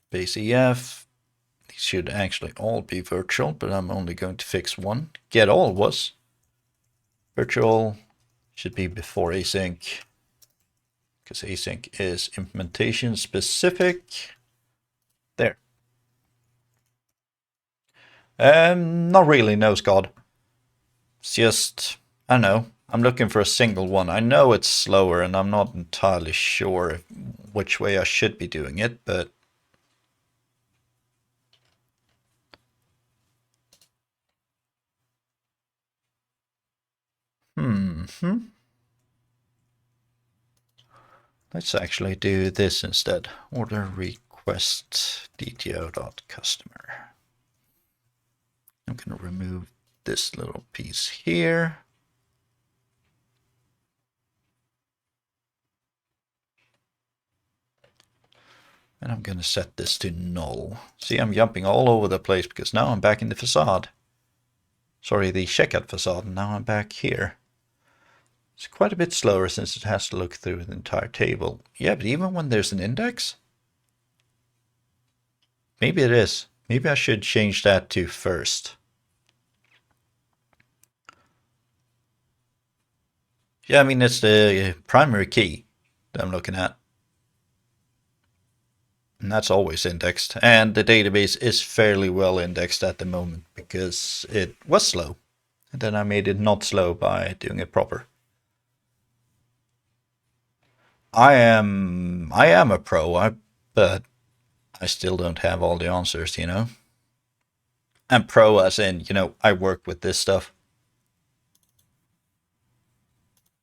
Base EF, these should actually all be virtual, but I'm only going to fix one. Get all was virtual, should be before async, because async is implementation specific. There. Not really, no, Scott. It's just, I don't know, I'm looking for a single one. I know it's slower, and I'm not entirely sure which way I should be doing it, but let's actually do this instead. Order request dto.customer. I'm going to remove this little piece here. And I'm going to set this to null. See, I'm jumping all over the place because now I'm back in the facade. Sorry, the checkout facade, and now I'm back here. It's quite a bit slower since it has to look through the entire table. Yeah, but even when there's an index? Maybe it is. Maybe I should change that to first. Yeah, I mean, it's the primary key that I'm looking at. And that's always indexed. And the database is fairly well indexed at the moment because it was slow. And then I made it not slow by doing it proper. I am a pro, but I still don't have all the answers, you know? And pro as in, I work with this stuff.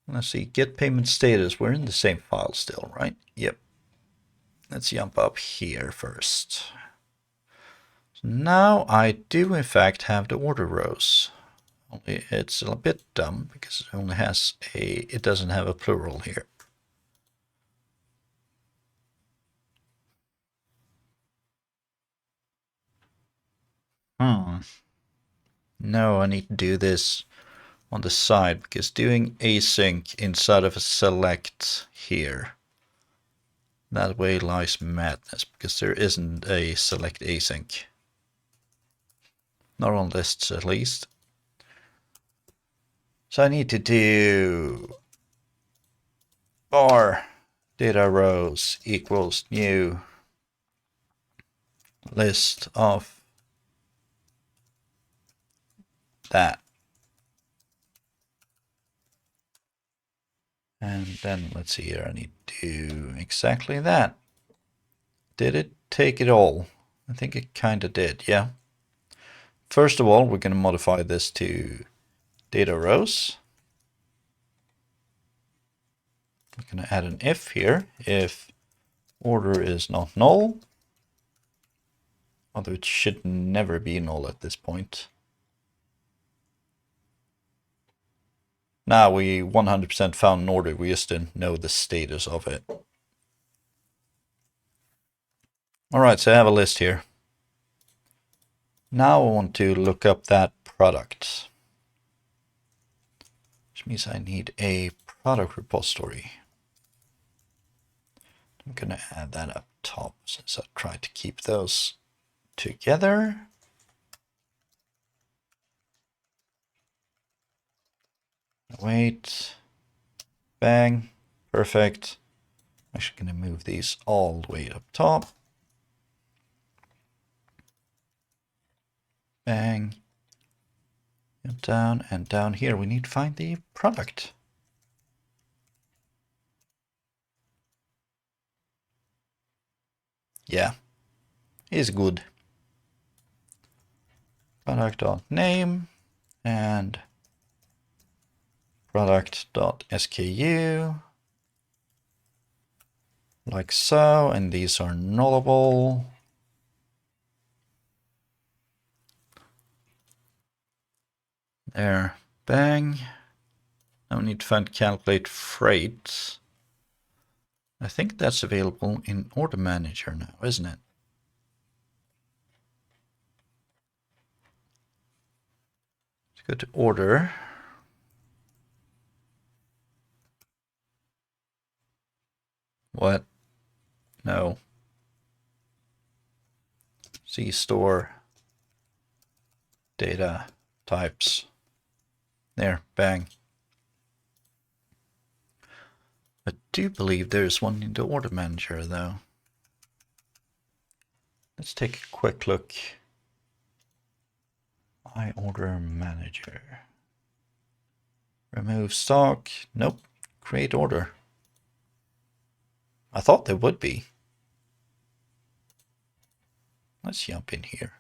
Let's see, get payment status. We're in the same file still, right? Yep. Let's jump up here first. So now I do in fact have the order rows. Only it's a bit dumb because it only has it doesn't have a plural here. No, I need to do this on the side because doing async inside of a select here, that way lies madness because there isn't a select async. Not on lists at least. So I need to do bar data rows equals new list of that. And then let's see here, I need to do exactly that. Did it take it all? I think it kind of did, yeah. First of all, we're going to modify this to data rows. We're going to add an if here, if order is not null, although it should never be null at this point. Now we 100% found an order, we just didn't know the status of it. Alright, so I have a list here. Now I want to look up that product, which means I need a product repository. I'm going to add that up top since I tried to keep those together. Wait, bang, perfect. I'm actually going to move these all the way up top. Bang, down, and down here we need to find the product. Yeah, is good. Product.name and product.sku, like so, and these are nullable. There, bang. Now we need to find calculate freight. I think that's available in Order Manager now, isn't it? Let's go to Order. What? No. C store data types. There, bang. I do believe there's one in the Order Manager though. Let's take a quick look. Order Manager. Remove stock. Nope. Create order. I thought there would be. Let's jump in here.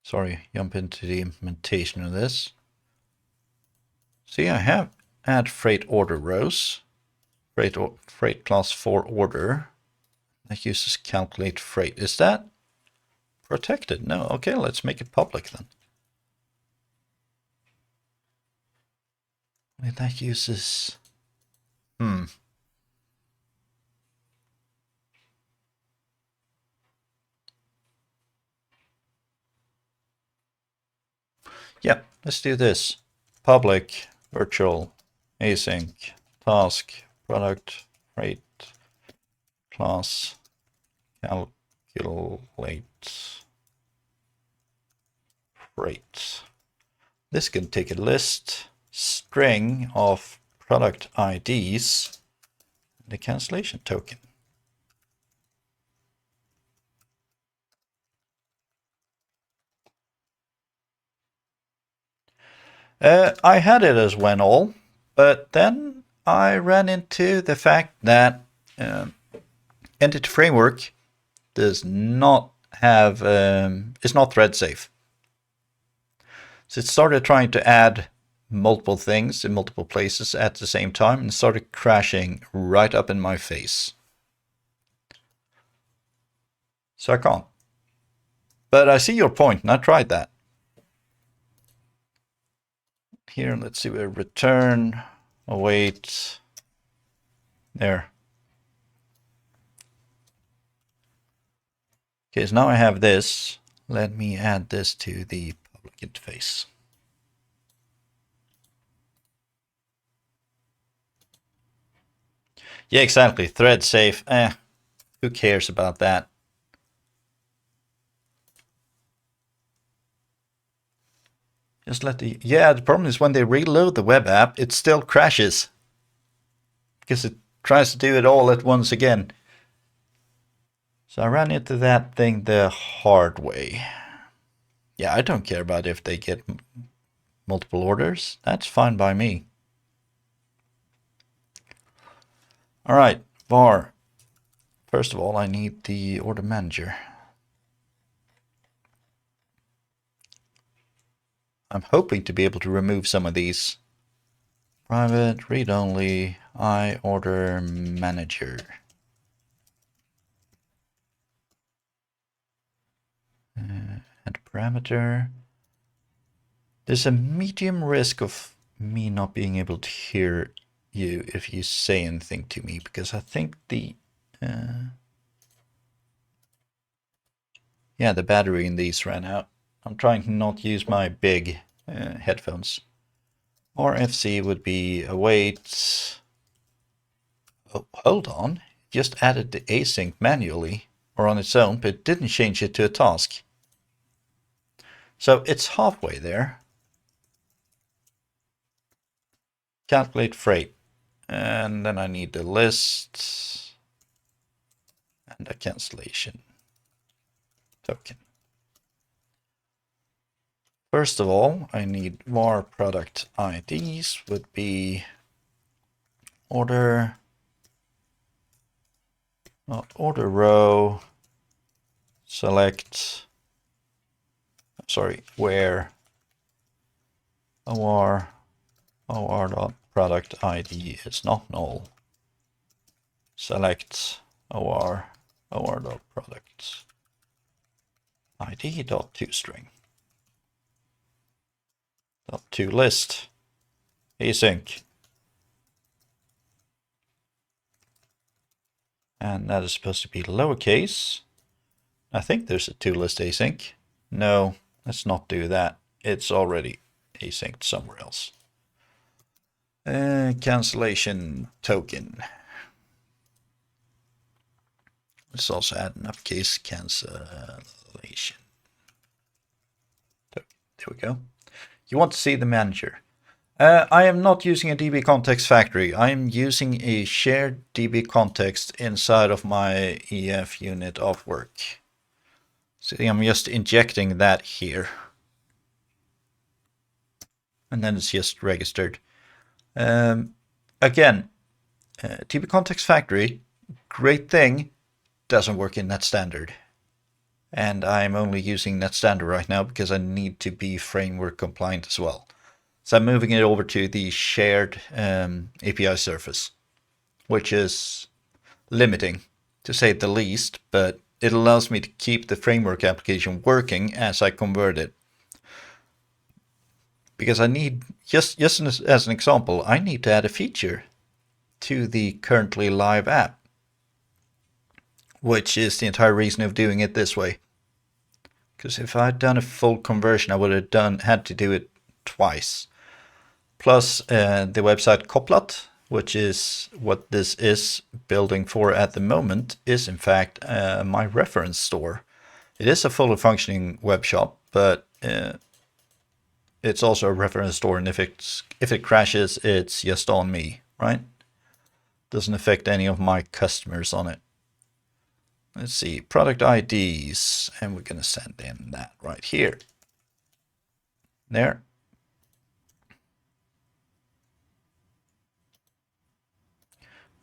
Sorry, jump into the implementation of this. See, I have add freight order rows. Freight class for order. That uses calculate freight. Is that protected? No. Okay, let's make it public then. That uses... Yeah, let's do this. Public, virtual, async, task, product, freight, class, calculate, freight. this can take a list string of product IDs, the cancellation token. I had it as when all, but then I ran into the fact that Entity Framework does not have is not thread safe. So it started trying to add multiple things in multiple places at the same time and started crashing right up in my face. So I can't. But I see your point, and I tried that. Here, let's see, we return, await, there. Okay, so now I have this. Let me add this to the public interface. Yeah, exactly. Thread safe. Who cares about that? Just let the... Yeah, the problem is when they reload the web app, it still crashes. Because it tries to do it all at once again. So I ran into that thing the hard way. Yeah, I don't care about if they get multiple orders. That's fine by me. All right, var. First of all, I need the order manager. I'm hoping to be able to remove some of these. Private, read-only, I order manager. And parameter. There's a medium risk of me not being able to hear you if you say anything to me, because I think the yeah, the battery in these ran out. I'm trying to not use my big headphones. RFC would be await. Oh, hold on. Just added the async manually or on its own, but it didn't change it to a task. So it's halfway there. Calculate freight. And then I need the list and a cancellation token. First of all, I need var product IDs would be order, not order row, select, sorry, where or or.product ID is not null. Select or.product ID dot toString. Dot toList async. And that is supposed to be lowercase. I think there's a toList async. No, let's not do that. It's already asynced somewhere else. Cancellation token. Let's also add an uppercase cancellation. There we go. You want to see the manager. I am not using a DB context factory. I am using a shared DB context inside of my EF unit of work. So I'm just injecting that here. And then it's just registered. Again, DB context factory, great thing, doesn't work in Netstandard. And I'm only using Netstandard right now because I need to be framework compliant as well. So I'm moving it over to the shared API surface, which is limiting, to say the least, but it allows me to keep the framework application working as I convert it. Because I need, just as an example, I need to add a feature to the currently live app, which is the entire reason of doing it this way. Because if I'd done a full conversion, I would have had to do it twice. Plus the website Kopplat, which is what this is building for at the moment, is in fact my reference store. It is a fully functioning web shop, but it's also a reference store, and if it crashes, it's just on me, right? Doesn't affect any of my customers on it. Let's see, product IDs, and we're going to send in that right here. There.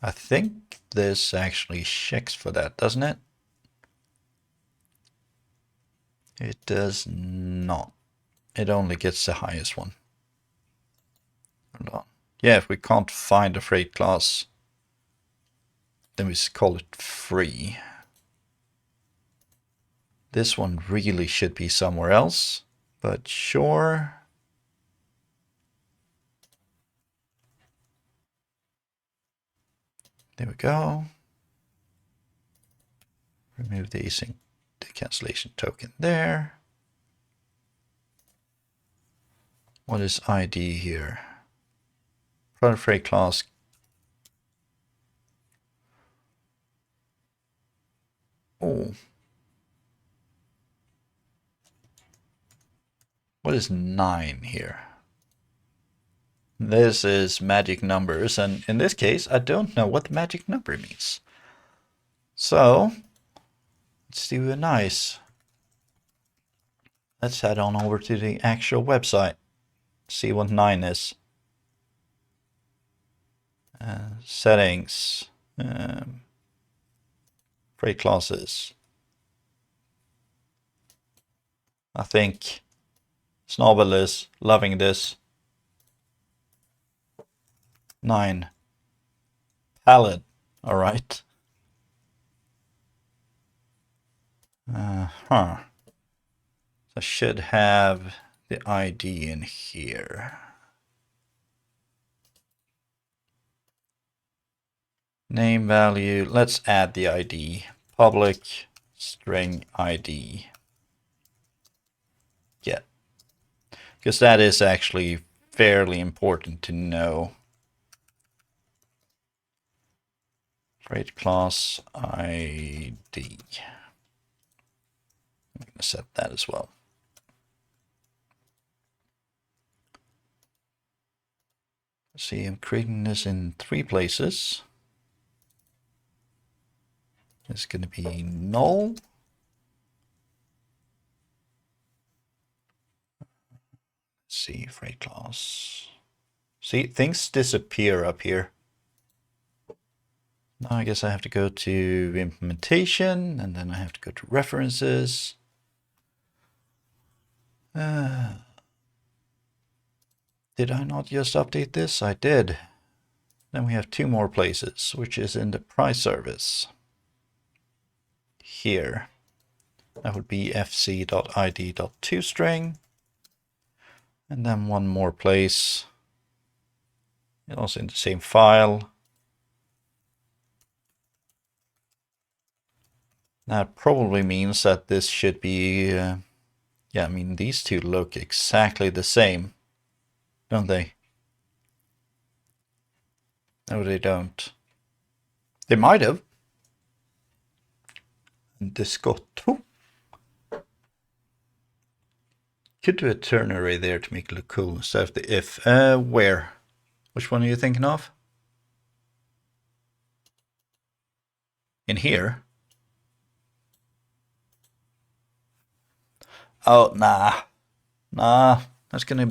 I think this actually checks for that, doesn't it? It does not. It only gets the highest one. Hold on. Yeah, if we can't find a freight class, then we just call it free. This one really should be somewhere else, but sure. There we go. Remove the async, the cancellation token there. What is ID here? Product freight class. Oh. What is 9 here? This is magic numbers, and in this case, I don't know what the magic number means. So, let's do a nice. Let's head on over to the actual website. See what 9 is. Settings. Freight classes. I think Snobble is loving this. 9. Palette. Alright. I should have the ID in here. Name value. Let's add the ID. Public string ID. Yeah. Because that is actually fairly important to know. Freight class ID. I'm going to set that as well. Let's see, I'm creating this in 3 places. It's going to be null. Let's see, freight class. See, things disappear up here. Now I guess I have to go to implementation, and then I have to go to references. Did I not just update this? I did. Then we have 2 more places, which is in the price service. Here. That would be fc.id.toString. And then 1 more place. And also in the same file. That probably means that this should be, yeah, I mean, these 2 look exactly the same, don't they? No, they don't. They might have. Discotto. Could do a ternary there to make it look cool instead of the if. Where? Which one are you thinking of? In here? Oh, nah. That's gonna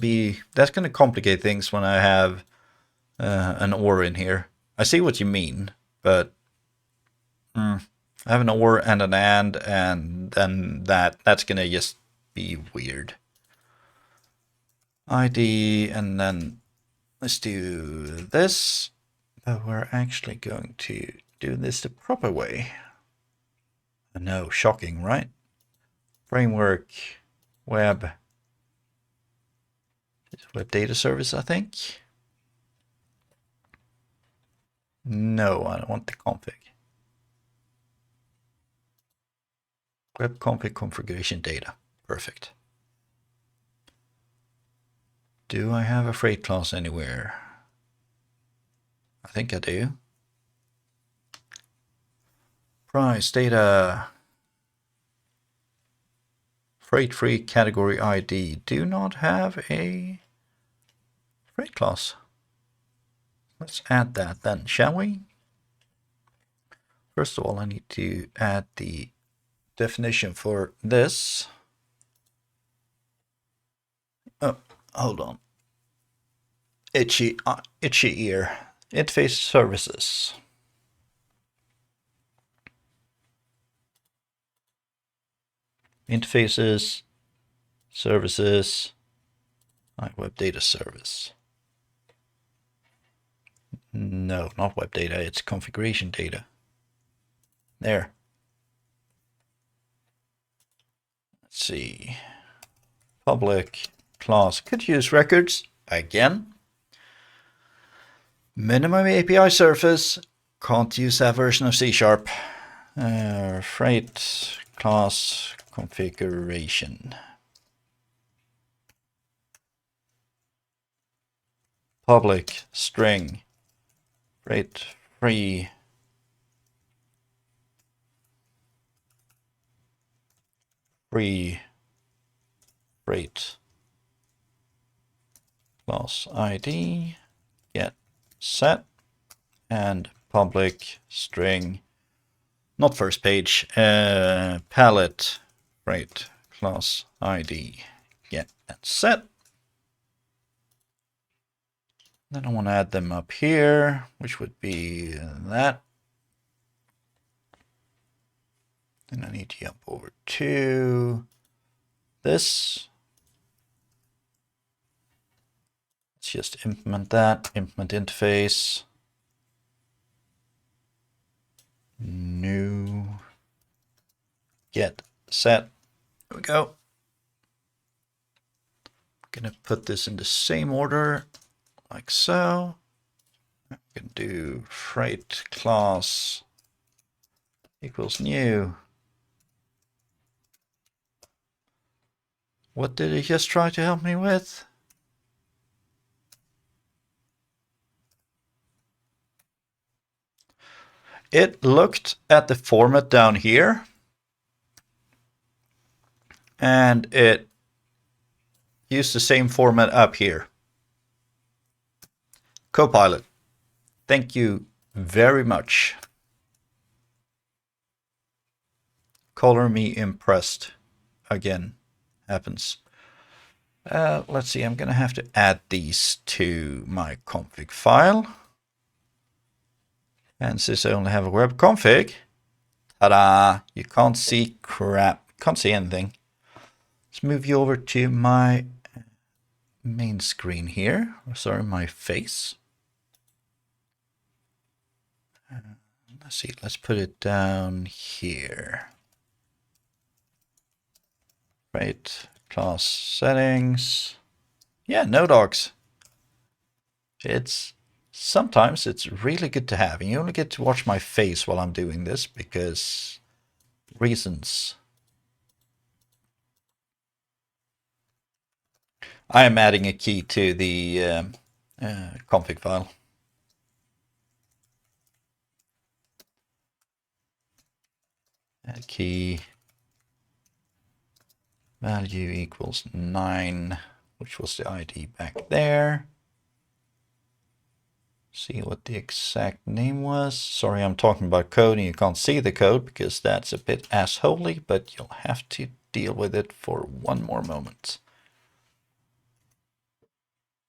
complicate things when I have an or in here. I see what you mean, but I have an or and an and then that's gonna just be weird. ID, and then let's do this, but we're actually going to do this the proper way. No, shocking, right? Framework, web data service, I think. No, I don't want the config. Web config configuration data. Perfect. Do I have a freight class anywhere? I think I do. Price data. freight free category ID do not have a freight class. Let's add that then, shall we? First of all, I need to add the definition for this. Oh, hold on. Itchy ear. Interface services. Interfaces, services, web data service. No, not web data, it's configuration data. There. Let's see. Public class could use records again. Minimum API surface, can't use that version of C#. Freight class configuration. Public string freight free freight class ID get set and public string, not first page, palette freight class ID get and set. Then I want to add them up here, which would be that. Then I need to jump over to this. Let's just implement that. Implement interface. New. Get set. There we go. I'm going to put this in the same order, like so. I'm going to do freight class equals new. What did he just try to help me with? It looked at the format down here and it used the same format up here. Copilot, thank you very much. Color me impressed again. Happens. Let's see, I'm going to have to add these to my config file. And since I only have a web config, ta-da, you can't see crap, can't see anything. Let's move you over to my main screen here. Sorry, my face. Let's see, let's put it down here. Right, class settings. Yeah, no dogs. Sometimes it's really good to have. And you only get to watch my face while I'm doing this because reasons. I am adding a key to the config file. Add key. Value equals 9, which was the ID back there. See what the exact name was. Sorry, I'm talking about code and you can't see the code because that's a bit assholey, but you'll have to deal with it for one more moment.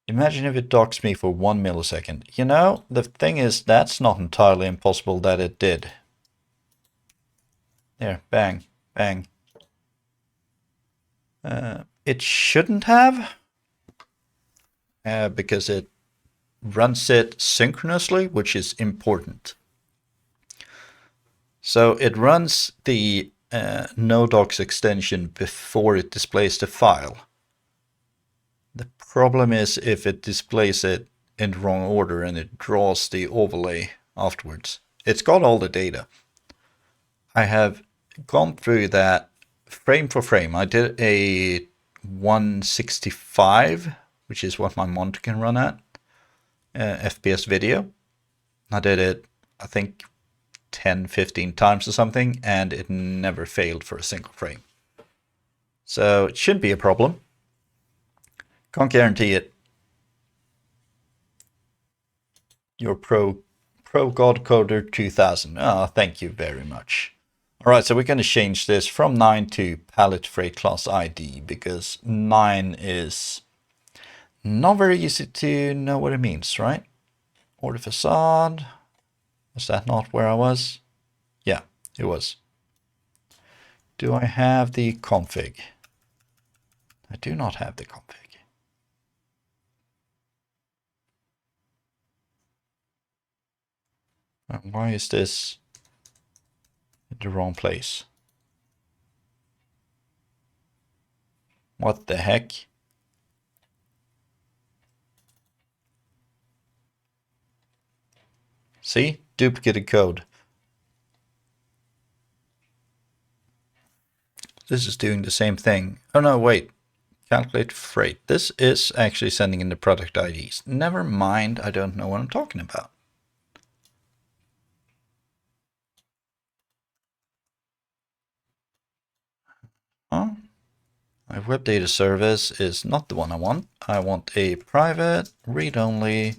Imagine if it docks me for 1 millisecond. You know, the thing is, that's not entirely impossible that it did. There, bang, bang. It shouldn't have, because it runs it synchronously, which is important. So it runs the nodocs extension before it displays the file. The problem is if it displays it in the wrong order and it draws the overlay afterwards. It's got all the data. I have gone through that frame for frame. I did a 165, which is what my monitor can run at, FPS video. I did it, I think, 10, 15 times or something, and it never failed for a single frame. So it shouldn't be a problem. Can't guarantee it. Your Pro God Coder 2000. Oh, thank you very much. All right, so we're going to change this from 9 to pallet freight class ID because 9 is not very easy to know what it means, right? Order facade. Was that not where I was? Yeah, it was. Do I have the config? I do not have the config. Why is this in the wrong place? What the heck? See? Duplicated code. This is doing the same thing. Oh no, wait. Calculate freight. This is actually sending in the product IDs. Never mind, I don't know what I'm talking about. Huh? My web data service is not the one I want. I want a private, read-only,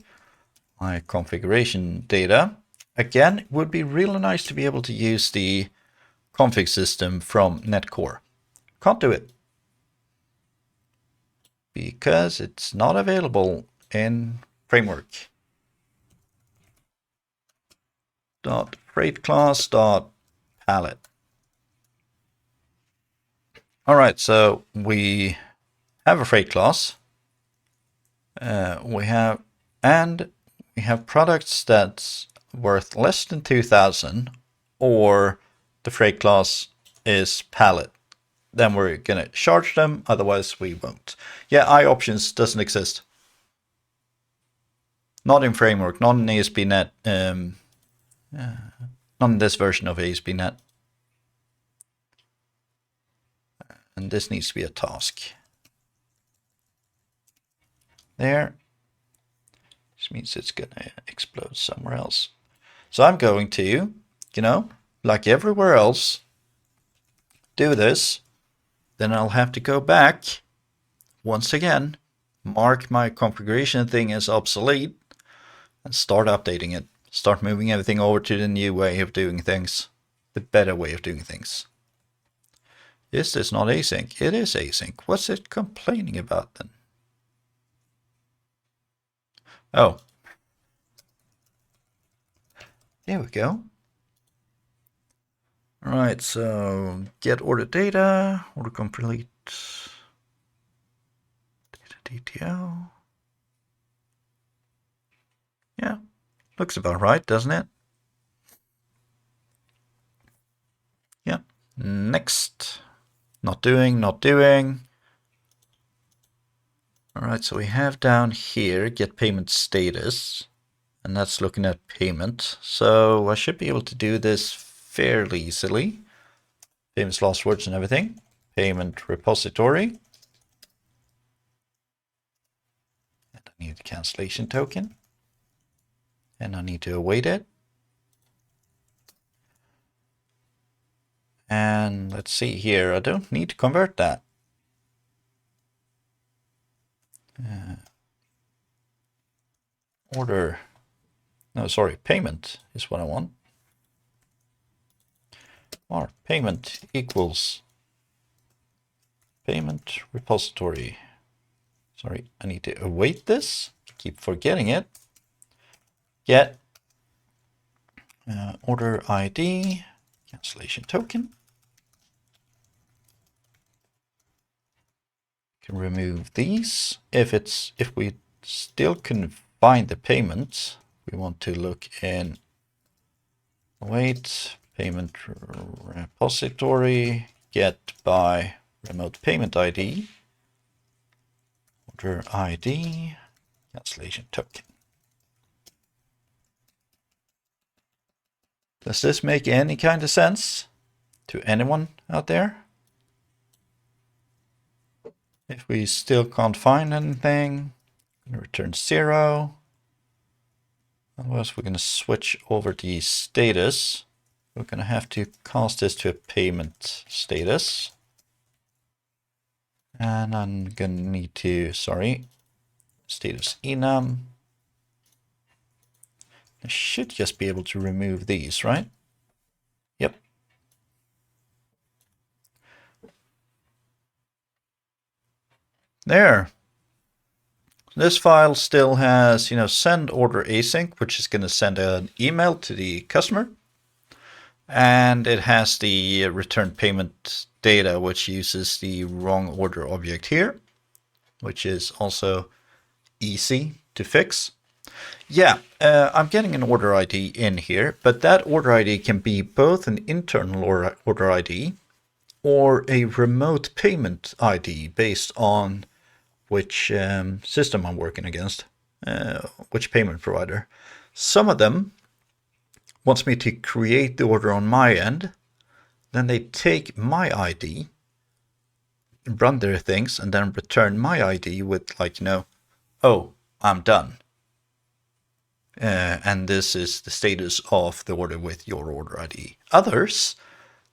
my configuration data. Again, it would be really nice to be able to use the config system from NetCore. Can't do it because it's not available in framework. .freight class .pallet. All right, so we have a freight class. We have products that's worth less than 2,000, or the freight class is pallet. Then we're gonna charge them, otherwise we won't. Yeah, options doesn't exist. Not in framework, not in ASP.NET, not in this version of ASP.NET. And this needs to be a task. There. This means it's gonna explode somewhere else. So I'm going to, like everywhere else, do this. Then I'll have to go back once again, mark my configuration thing as obsolete, and start updating it. Start moving everything over to the new way of doing things, the better way of doing things. Is this not async? It is async. What's it complaining about then? Oh. There we go. All right, so get order data, order complete, data DTO. Yeah, looks about right, doesn't it? Yeah, next. Not doing. All right, so we have down here, get payment status, and that's looking at payment. So I should be able to do this fairly easily. Payments, last words and everything. Payment repository. And I need the cancellation token. And I need to await it. And let's see here, I don't need to convert that. Payment is what I want. Or payment equals payment repository. Sorry, I need to await this. Keep forgetting it. Get order ID, cancellation token. Can remove these. If we still can find the payment, we want to look in await payment repository, get by remote payment ID, order ID, cancellation token. Does this make any kind of sense to anyone out there? If we still can't find anything, return 0. Otherwise, we're going to switch over the status. We're going to have to cast this to a payment status. And I'm gonna need to, sorry, status enum. I should just be able to remove these, right? Yep. There. This file still has, send order async, which is going to send an email to the customer. And it has the return payment data, which uses the wrong order object here, which is also easy to fix. Yeah, I'm getting an order ID in here, but that order ID can be both an internal order ID or a remote payment ID based on which system I'm working against, which payment provider. Some of them wants me to create the order on my end. Then they take my ID, run their things, and then return my ID with oh, I'm done. And this is the status of the order with your order ID. Others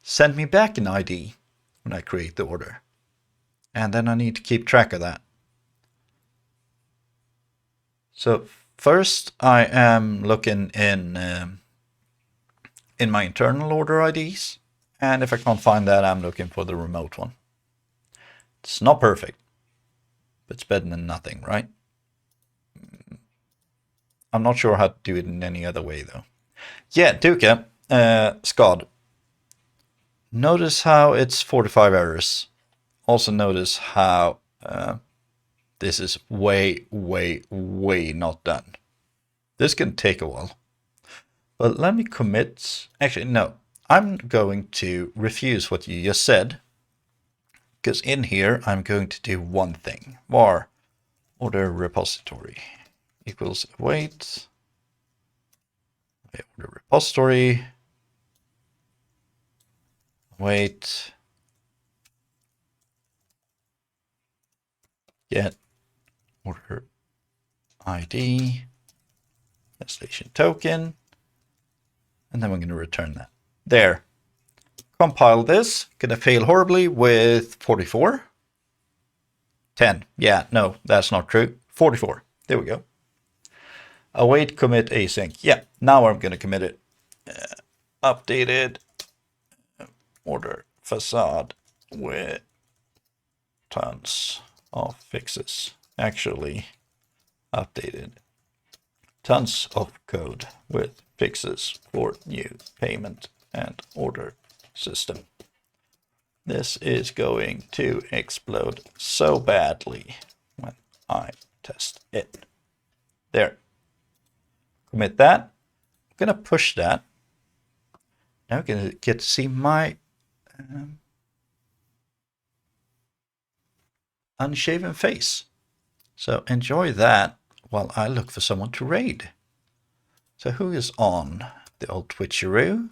send me back an ID when I create the order. And then I need to keep track of that. So first I am looking in my internal order IDs. And if I can't find that, I'm looking for the remote one. It's not perfect, but it's better than nothing, right? I'm not sure how to do it in any other way, though. Yeah, Duke, Scott. Notice how it's 45 errors. Also notice how this is way, way, way not done. This can take a while. But let me commit. Actually, no. I'm going to refuse what you just said. Because in here, I'm going to do one thing. Var order repository equals await order repository await get order ID destination token, and then we're going to return that. There. Compile this. Gonna fail horribly with 44. 10. Yeah, no, that's not true. 44. There we go. Await commit async. Yeah, now I'm going to commit it. Updated order facade with tons of fixes. Actually, updated tons of code with fixes for new payment and order system. This is going to explode so badly when I test it. There. Commit that. I'm going to push that. Now I'm going to get to see my unshaven face. So enjoy that while I look for someone to raid. So who is on the old Twitcheroo?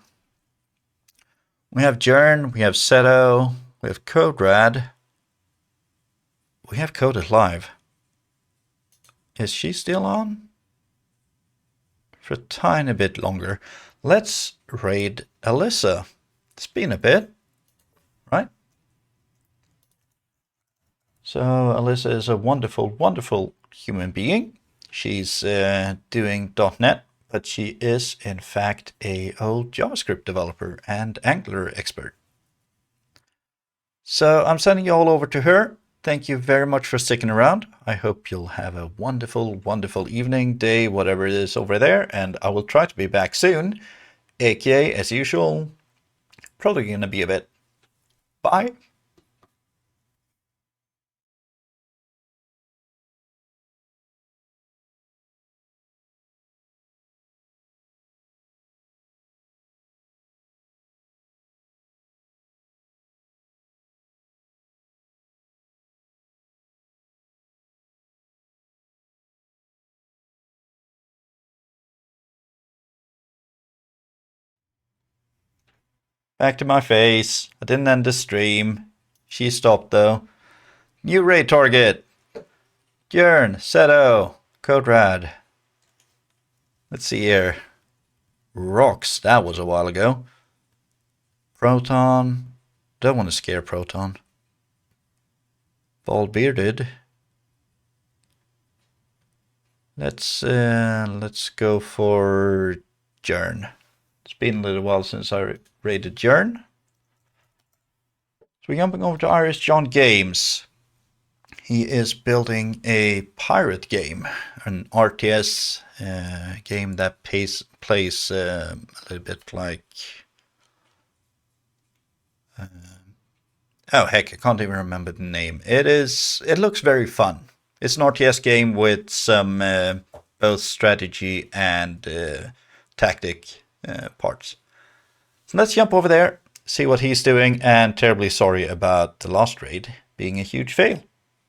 We have Jern, we have Seto, we have CodeRad. We have Coded Live. Is she still on? For a tiny bit longer. Let's raid Alyssa. It's been a bit, right? So Alyssa is a wonderful, wonderful human being. She's doing .NET, but she is in fact a old JavaScript developer and Angular expert. So I'm sending you all over to her. Thank you very much for sticking around. I hope you'll have a wonderful, wonderful evening, day, whatever it is over there, and I will try to be back soon. AKA, as usual, probably going to be a bit. Bye. Back to my face. I didn't end the stream. She stopped though. New raid target. Jern, Seto, CodeRad. Let's see here. Rocks, that was a while ago. Proton. Don't want to scare Proton. Bald bearded. Let's go for Jern. It's been a little while since I raided Jern. So we're jumping over to Irish John Games. He is building a pirate game, an RTS game that plays a little bit like... oh heck, I can't even remember the name. It looks very fun. It's an RTS game with some both strategy and tactic parts. So let's jump over there, see what he's doing, and terribly sorry about the last raid being a huge fail.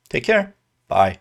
Take care. Bye.